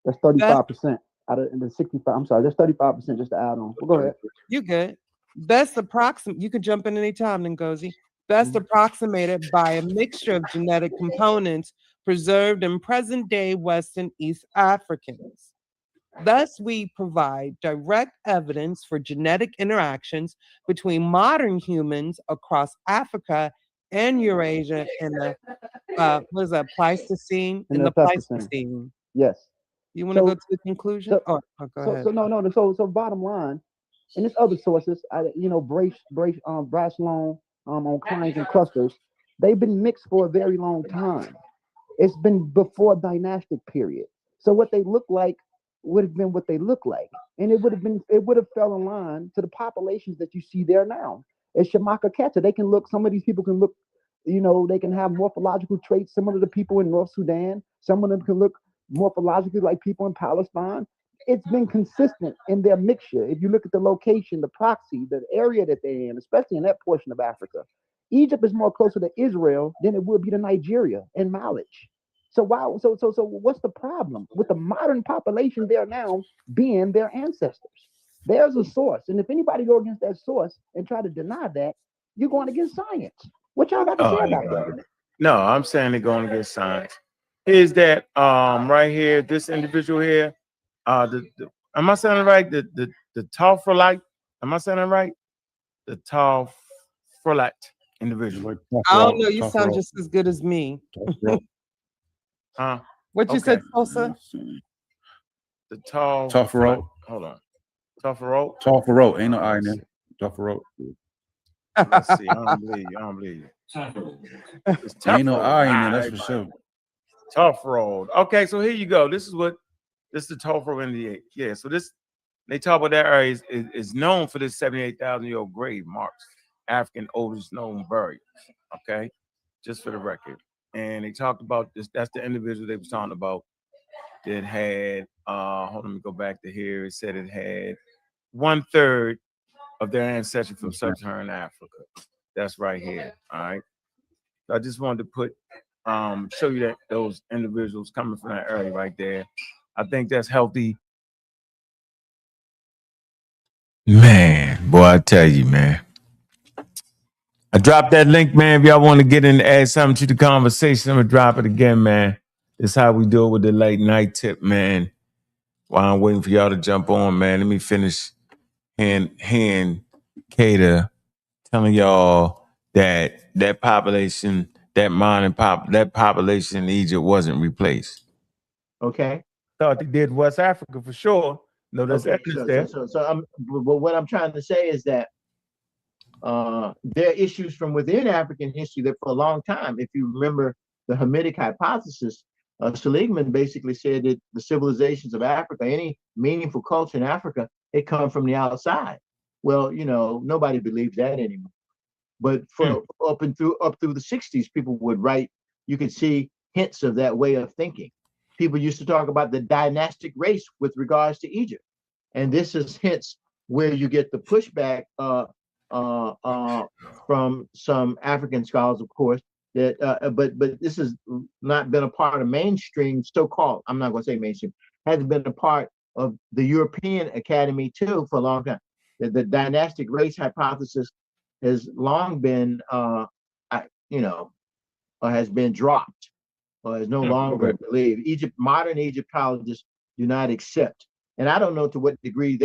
That's 35% out of the 65. I'm sorry, that's 35% just to add on. Well, go ahead. You good. Best approximate. You can jump in anytime, Ngozi. Best approximated by a mixture of genetic components preserved in present-day West and East Africans. Thus, we provide direct evidence for genetic interactions between modern humans across Africa and Eurasia in the what is that, Pleistocene? In the Pleistocene. Yes. You want to go to the conclusion? Go ahead. So bottom line, and there's other sources. Braslon on clines and clusters. They've been mixed for a very long time. It's been before dynastic period. So what they look like would have been what they look like, and it would have fell in line to the populations that you see there now. It's Shamaka Keta. They can look. Some of these people can look. They can have morphological traits similar to people in North Sudan. Some of them can look morphologically like people in Palestine. It's been consistent in their mixture. If you look at the location, the proxy, the area that they're in, especially in that portion of Africa, Egypt is more closer to Israel than it would be to Nigeria and Mali. So what's the problem with the modern population there now being their ancestors? There's a source, and if anybody go against that source and try to deny that, you're going against science. What y'all got to say about that? No, I'm saying they're going against science. Is that right here, this individual here, am I saying it right? The Tafrolite, am I saying it right? The Tafrolite individual. I don't know. You sound just as good as me. What you said, Tulsa? The tall Tafrolite. Hold on. Tafrolite. Tafrolite. Ain't no I in there. Tafrolite. Let's see. I don't believe you. Ain't no I in there. That's for sure. Tafrolite. Okay, so here you go. This is the Tafrolite Indian. Yeah. So they talk about that area is known for this 78,000-year-old grave marks African oldest known burial. Okay, just for the record. And they talked about this. That's the individual they was talking about that had, hold on, let me go back to here. It said it had 1/3 of their ancestry from sub-Saharan Africa. That's right here. All right. I just wanted to put, show you that those individuals coming from that area right there. I think that's healthy. Man, boy, I tell you, man. I dropped that link, man. If y'all want to get in and add something to the conversation, I'm going to drop it again, man. This is how we do it with the late night tip, man. While I'm waiting for y'all to jump on, man, let me finish hand Cater telling y'all that population, that population in Egypt wasn't replaced. Okay. Thought they did West Africa for sure. No, there's evidence there. But what I'm trying to say is that there are issues from within African history that for a long time, if you remember the Hamitic hypothesis, Seligman basically said that the civilizations of Africa, any meaningful culture in Africa, it come from the outside. Well, nobody believes that anymore. But for up through the 60s, people would write, you could see hints of that way of thinking. People used to talk about the dynastic race with regards to Egypt. And this is hence where you get the pushback from some African scholars, of course, that but this has not been a part of mainstream, so-called, I'm not going to say mainstream, hasn't been a part of the European Academy too for a long time. The dynastic race hypothesis has long been, has been dropped, or is no longer believed. Modern Egyptologists do not accept, and I don't know to what degree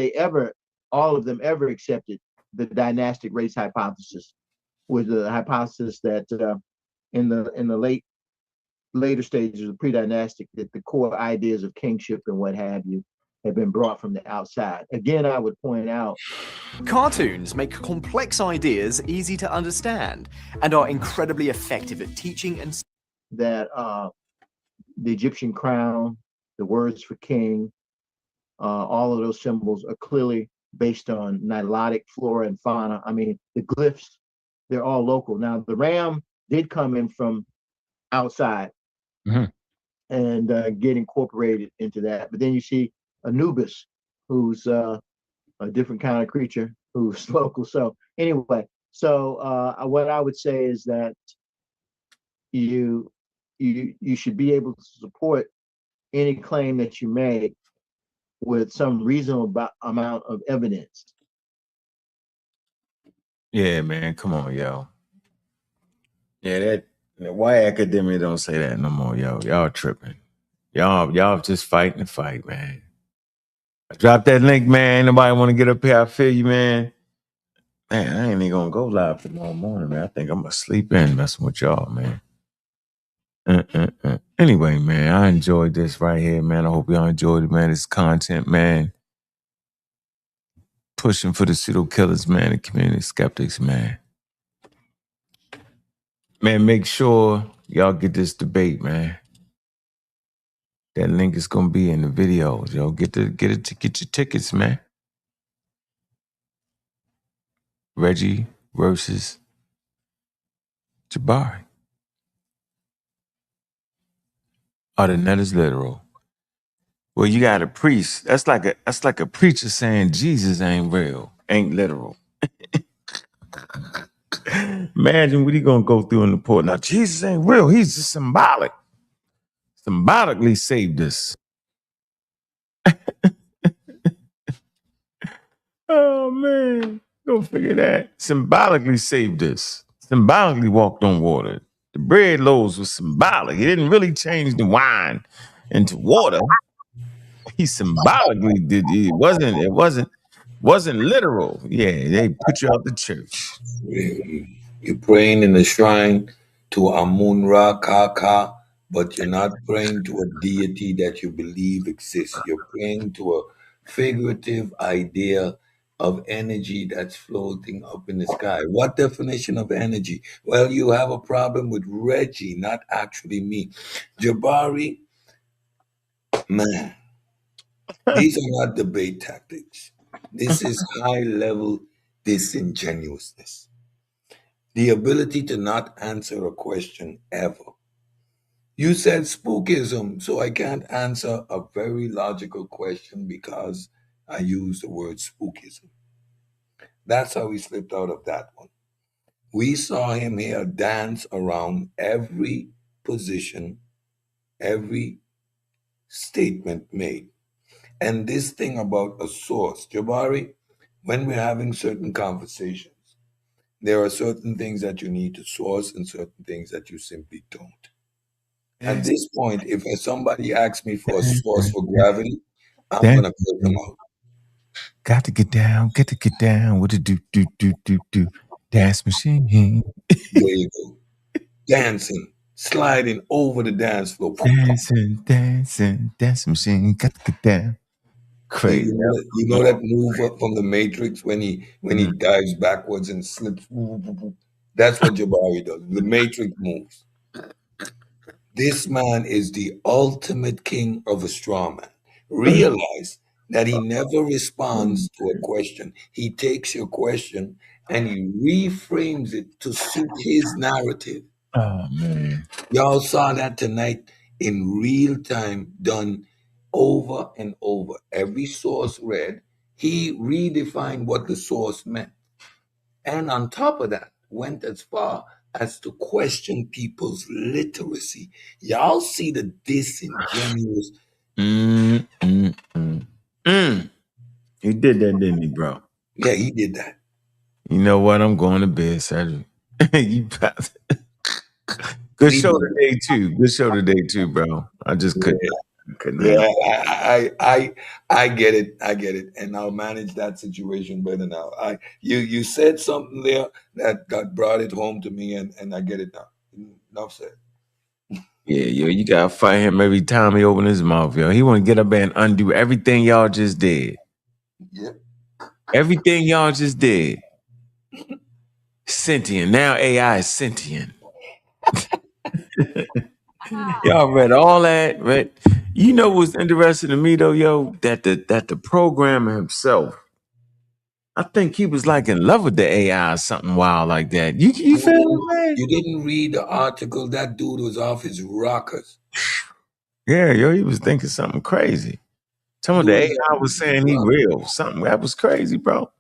all of them ever accepted the dynastic race hypothesis, was the hypothesis that in the later stages of pre-dynastic, that the core ideas of kingship and what have you have been brought from the outside. Again, I would point out, cartoons make complex ideas easy to understand and are incredibly effective at teaching and that the Egyptian crown, the words for king, all of those symbols are clearly based on Nilotic flora and fauna. I mean, the glyphs, they're all local. Now, the ram did come in from outside and get incorporated into that. But then you see Anubis, who's a different kind of creature, who's local. So anyway, what I would say is that you should be able to support any claim that you make with some reasonable amount of evidence. Yeah, man. Come on, yo. Yeah, why academia don't say that no more, yo? Y'all tripping. Y'all just fighting the fight, man. I dropped that link, man. Nobody want to get up here. I feel you, man. Man, I ain't even gonna go live tomorrow morning, man. I think I'm gonna sleep in messing with y'all, man. Anyway, man, I enjoyed this right here, man. I hope y'all enjoyed it, man. This content, man. Pushing for the pseudo killers, man. The community skeptics, man. Man, make sure y'all get this debate, man. That link is gonna be in the videos, yo. Get your tickets, man. Reggie versus Jabari. Oh, the net is literal. Well, you got a priest. That's like a preacher saying Jesus ain't real, ain't literal. Imagine what he gonna go through in the port. Now, Jesus ain't real. He's just symbolic. Symbolically saved us. Oh man, go figure that. Symbolically saved us. Symbolically walked on water. The bread loaves was symbolic. He didn't really change the wine into water. He symbolically did. It wasn't literal. Yeah, they put you out the church. You're praying in the shrine to Amun-Ra, Ka, but you're not praying to a deity that you believe exists. You're praying to a figurative idea of energy that's floating up in the sky. What definition of energy? Well, you have a problem with Reggie, not actually me. Jabari, man, these are not debate tactics. This is high-level disingenuousness. The ability to not answer a question ever. You said spookism, so I can't answer a very logical question because I used the word spookism. That's how he slipped out of that one. We saw him here dance around every position, every statement made. And this thing about a source, Jabari, when we're having certain conversations, there are certain things that you need to source and certain things that you simply don't. At this point, if somebody asks me for a source for gravity, I'm going to put them out. Got to get down with the do dance machine. There you go. Dancing, sliding over the dance floor. Dance machine. Got to get down. Crazy. You know that move from the Matrix when he dives backwards and slips. That's what Jabari does. The Matrix moves. This man is the ultimate king of a straw man. Realize that he never responds to a question. He takes your question and he reframes it to suit his narrative. Oh man. Y'all saw that tonight in real time, done over and over. Every source read, he redefined what the source meant. And on top of that, went as far as to question people's literacy. Y'all see the disingenuous. He did that, didn't he, bro? Yeah, he did that. You know what? I'm going to bed, Saturday. Good show today too. Good show today too, bro. I just couldn't. Yeah, I get it. I get it, and I'll manage that situation better now. You said something there that brought it home to me, and I get it now. Enough said. Yeah, yo, you gotta fight him every time he open his mouth, yo. He want to get up there and undo everything y'all just did. Yep. Everything y'all just did. Sentient. Now AI is sentient. Y'all read all that, right? You know what's interesting to me though, yo? That the programmer himself, I think he was like in love with the AI or something wild like that. You feel me, man? You didn't read the article. That dude was off his rockers. Yeah, yo, he was thinking something crazy. Some of the AI was saying he real. Something that was crazy, bro.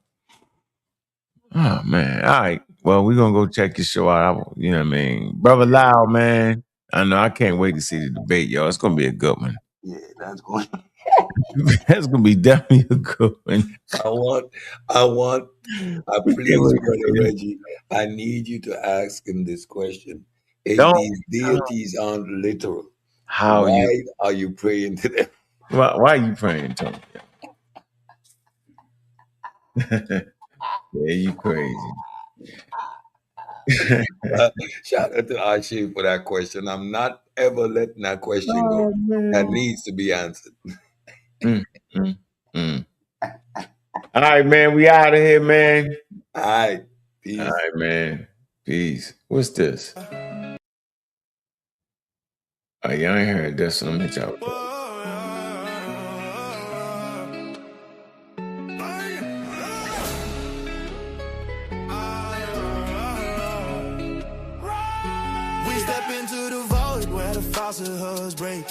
Oh man. All right. Well, we're gonna go check your show out. You know what I mean? Brother Loud, man. I know I can't wait to see the debate, yo. It's gonna be a good one. Yeah, that's going. That's gonna be definitely a good one. I please, Brother Reggie, I need you to ask him this question. If Don't- these deities aren't literal, How why you? are you praying to them? Why are you praying to him? Yeah, you crazy. Shout out to Archie for that question. I'm not ever letting that question go. That needs to be answered. All right, man. We out of here, man. All right. Peace. All right, man. Peace. What's this? Oh, y'all ain't heard this, so let me hit y'all with that. We step into the void where the falsehoods break.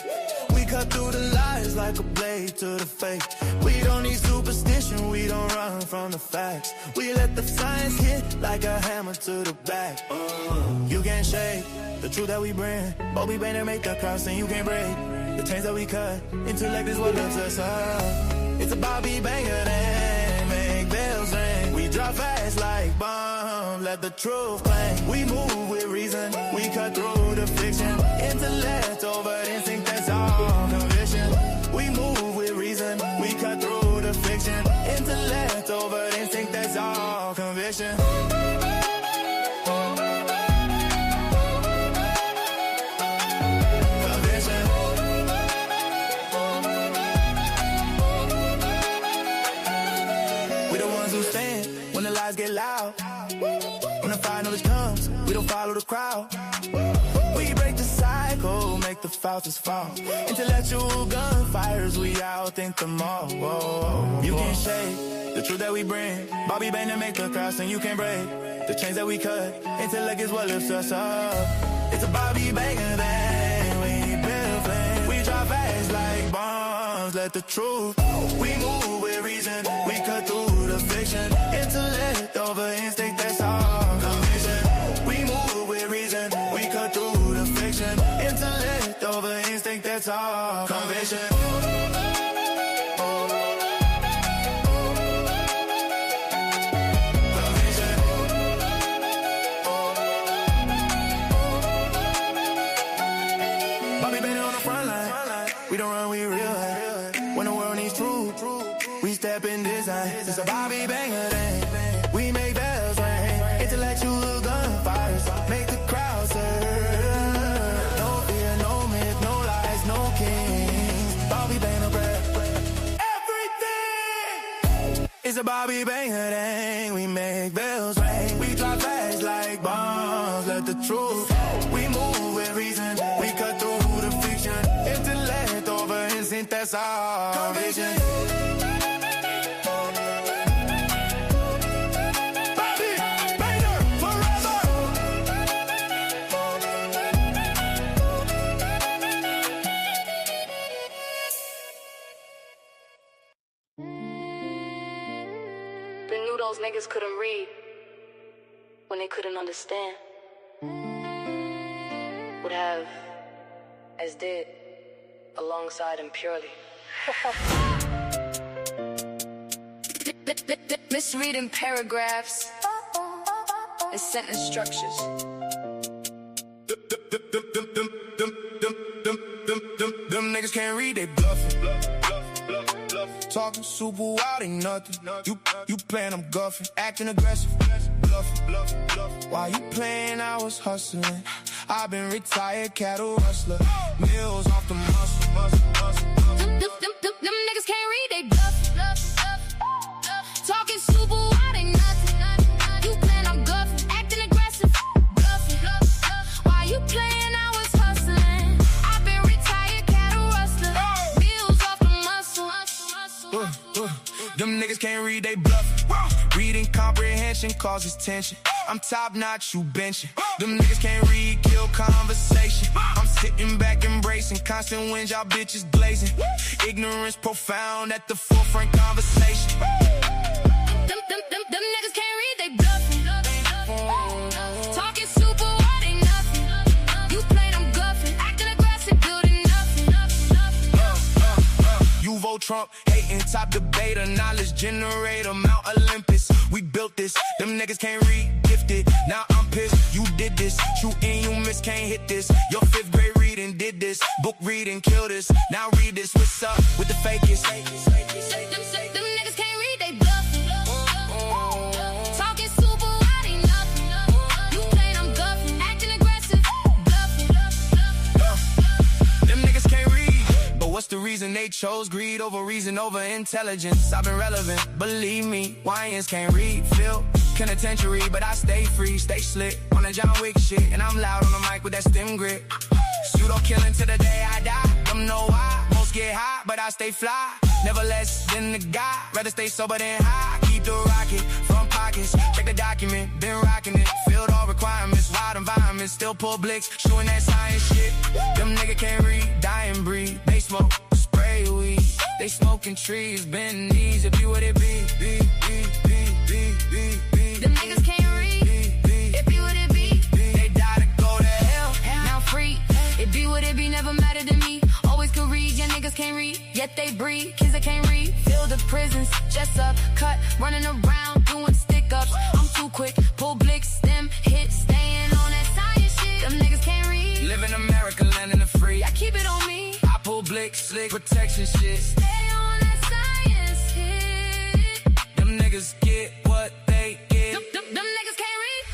We cut through the lies like a blade to the fake. We don't need superstition, we don't run from the facts. We let the science hit like a hammer to the back. You can't shake the truth that we bring, but we bend and make the cross and you can't break the chains that we cut. Intellect is what lifts us up. It's a Bobby banger and make bells ring. We drop fast like bombs, let the truth clang. We move with reason, we cut through the fiction. Intellect over instinct, that's all conviction. We move with reason, we cut through the fiction. Intellect over instinct, that's all conviction. Get loud. When the fire knowledge comes, we don't follow the crowd. We break the cycle, make the falsest fall. Intellectual gunfires, we outthink them all. Whoa. You can't shake the truth that we bring. Bobby Band to make the crowd sing, you can't break the chains that we cut. Intellect is what lifts us up. It's a Bobby banger thing. We build flame. We drop fast like bombs. Let the truth. We move with reason. We cut through the fiction. Intellect over instinct, that's all conviction. We move with reason, we cut through the fiction. Intellect over instinct, that's all conviction. Bobby Bennett on the front line. We don't run, we real. When the world needs truth, we step in design. It's a Bobby banger thing. We make bells ring. Intellectual gunfires make the crowd serve. No fear, no myth, no lies, no kings. Bobby banger breath. Everything is a Bobby banger thing. We make bells ring. We drop fast like bombs. Let the truth. We move with reason. We cut through the fiction. Intellect over instinct, that's our conviction. Those niggas couldn't read when they couldn't understand. Would have as did alongside him purely. Misreading paragraphs and sentence structures. Them niggas can't read, they bluffing. Talking super wild, ain't nothing. You playing, I'm guffing. Acting aggressive, bluffing. While you playing, I was hustling. I've been retired cattle rustler. Mills off the muscle. Them niggas can't read, they bluffing. Talking super wild, ain't nothing. You playing, I'm guffing. Acting aggressive, bluffing. While you playing, I was hustling. I've been retired cattle rustler. Mills off the muscle. Them niggas can't read, they bluffing. Reading comprehension causes tension. I'm top notch, you benching. Them niggas can't read, kill conversation. I'm sitting back embracing constant winds, y'all bitches glazing. Ignorance profound at the forefront conversation. Them niggas can't read, they bluffing. Talking super wild, ain't nothing. You played, I'm guffing. Acting aggressive, building nothing. Trump, hating, top debater, knowledge generator, Mount Olympus. We built this, them niggas can't read, gifted. Now I'm pissed, you did this. True and you miss, can't hit this. Your 5th grade reading did this. Book reading, kill this. Now read this, what's up with the fakest? Them niggas can't read, they bluffing. Talking super wide, ain't nothing. You playing, I'm guffing. Acting aggressive, bluffing. Them niggas can't read. But what's the reason they chose greed over reason over intelligence? I've been relevant, believe me. YNs can't read, feel penitentiary, but I stay free, stay slick on that John Wick shit, and I'm loud on the mic with that stem grit. Pseudo killing till the day I die. Them know why. Most get high, but I stay fly. Never less than the guy. Rather stay sober than high. Keep the rocket from pockets. Check the document, been rocking it. Filled all requirements, wide environments. Still pull blicks, shooting that science shit. Them nigga can't read, die and breathe. They smoke, spray weed. They smoking trees, bend knees. It be what it be. Them niggas can't read, it be what it be. They die to go to hell. Now free, it be what it be, never mattered to me. Always could read, yeah niggas can't read, yet they breed. Kids that can't read, fill the prisons, just up, cut, running around, doing stick-ups. I'm too quick, pull blicks, stem, hit, staying on that science shit. Them niggas can't read. Live in America, land in the free. I keep it on me. I pull blicks, slick, protection shit. Stay on that science shit. Them niggas get what they get. Them niggas can't read.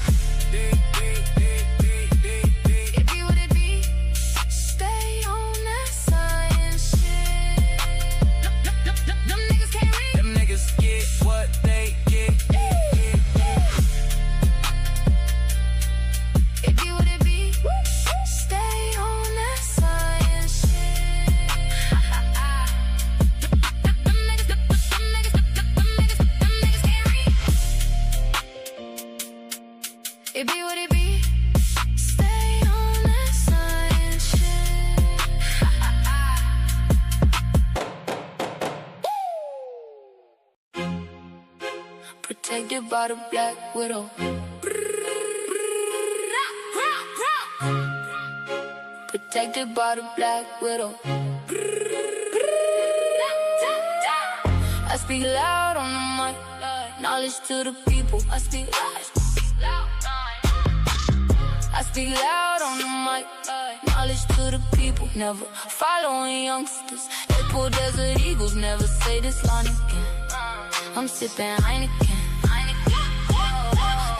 It be what it be. Stay on that science shit. Them niggas can't read. Them niggas get what they get. It be what it be. Stay on that science shit. Them niggas can't read. It be what it be. Stay on that science shit. Protected by the Black Widow. Protected by the Black Widow. I speak loud on the mic. Knowledge to the people. I speak loud. I speak loud on the mic. Knowledge to the people. Never following youngsters. They pull Desert Eagles. Never say this line again. I'm sipping Heineken.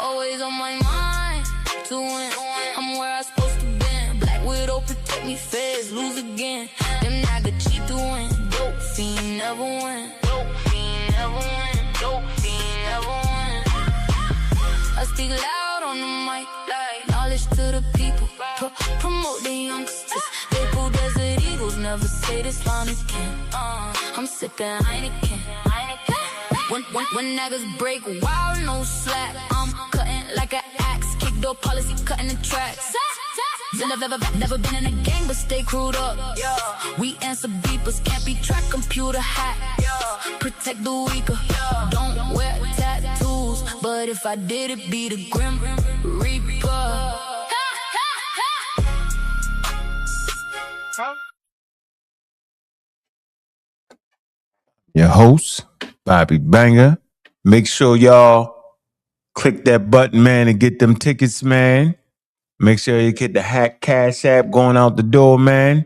Always on my mind to win. I'm where I supposed to be. Black Widow protect me. Feds lose again. Them nigga cheat to win. Dope fiend never win. Dope fiend never win. Dope fiend never win. I speak loud on the mic. Like knowledge to the people. Promote the youngsters. They pull Desert Eagles. Never say this line again. I'm sipping Heineken. When niggas break wild, no slack. I'm cutting like an axe. Kick door policy, cutting the tracks. Never been in a gang, but stay crewed up. We answer beepers, can't be tracked, computer hack. Protect the weaker. Don't wear tattoos, but if I did, it be the Grim Reaper. Your host, Bobby Banger. Make sure y'all click that button, man, and get them tickets, man. Make sure you get the Hack Cash App going out the door, man.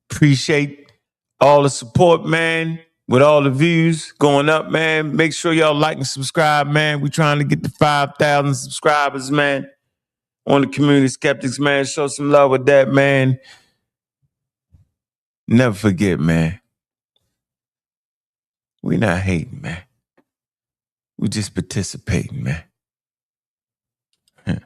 Appreciate all the support, man, with all the views going up, man. Make sure y'all like and subscribe, man. We're trying to get to 5,000 subscribers, man, on the Community Skeptics, man. Show some love with that, man. Never forget, man. We're not hating, man. We're just participating, man. With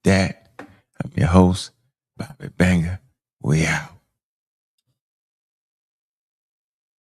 that, I'm your host, Bobby Banger. We out.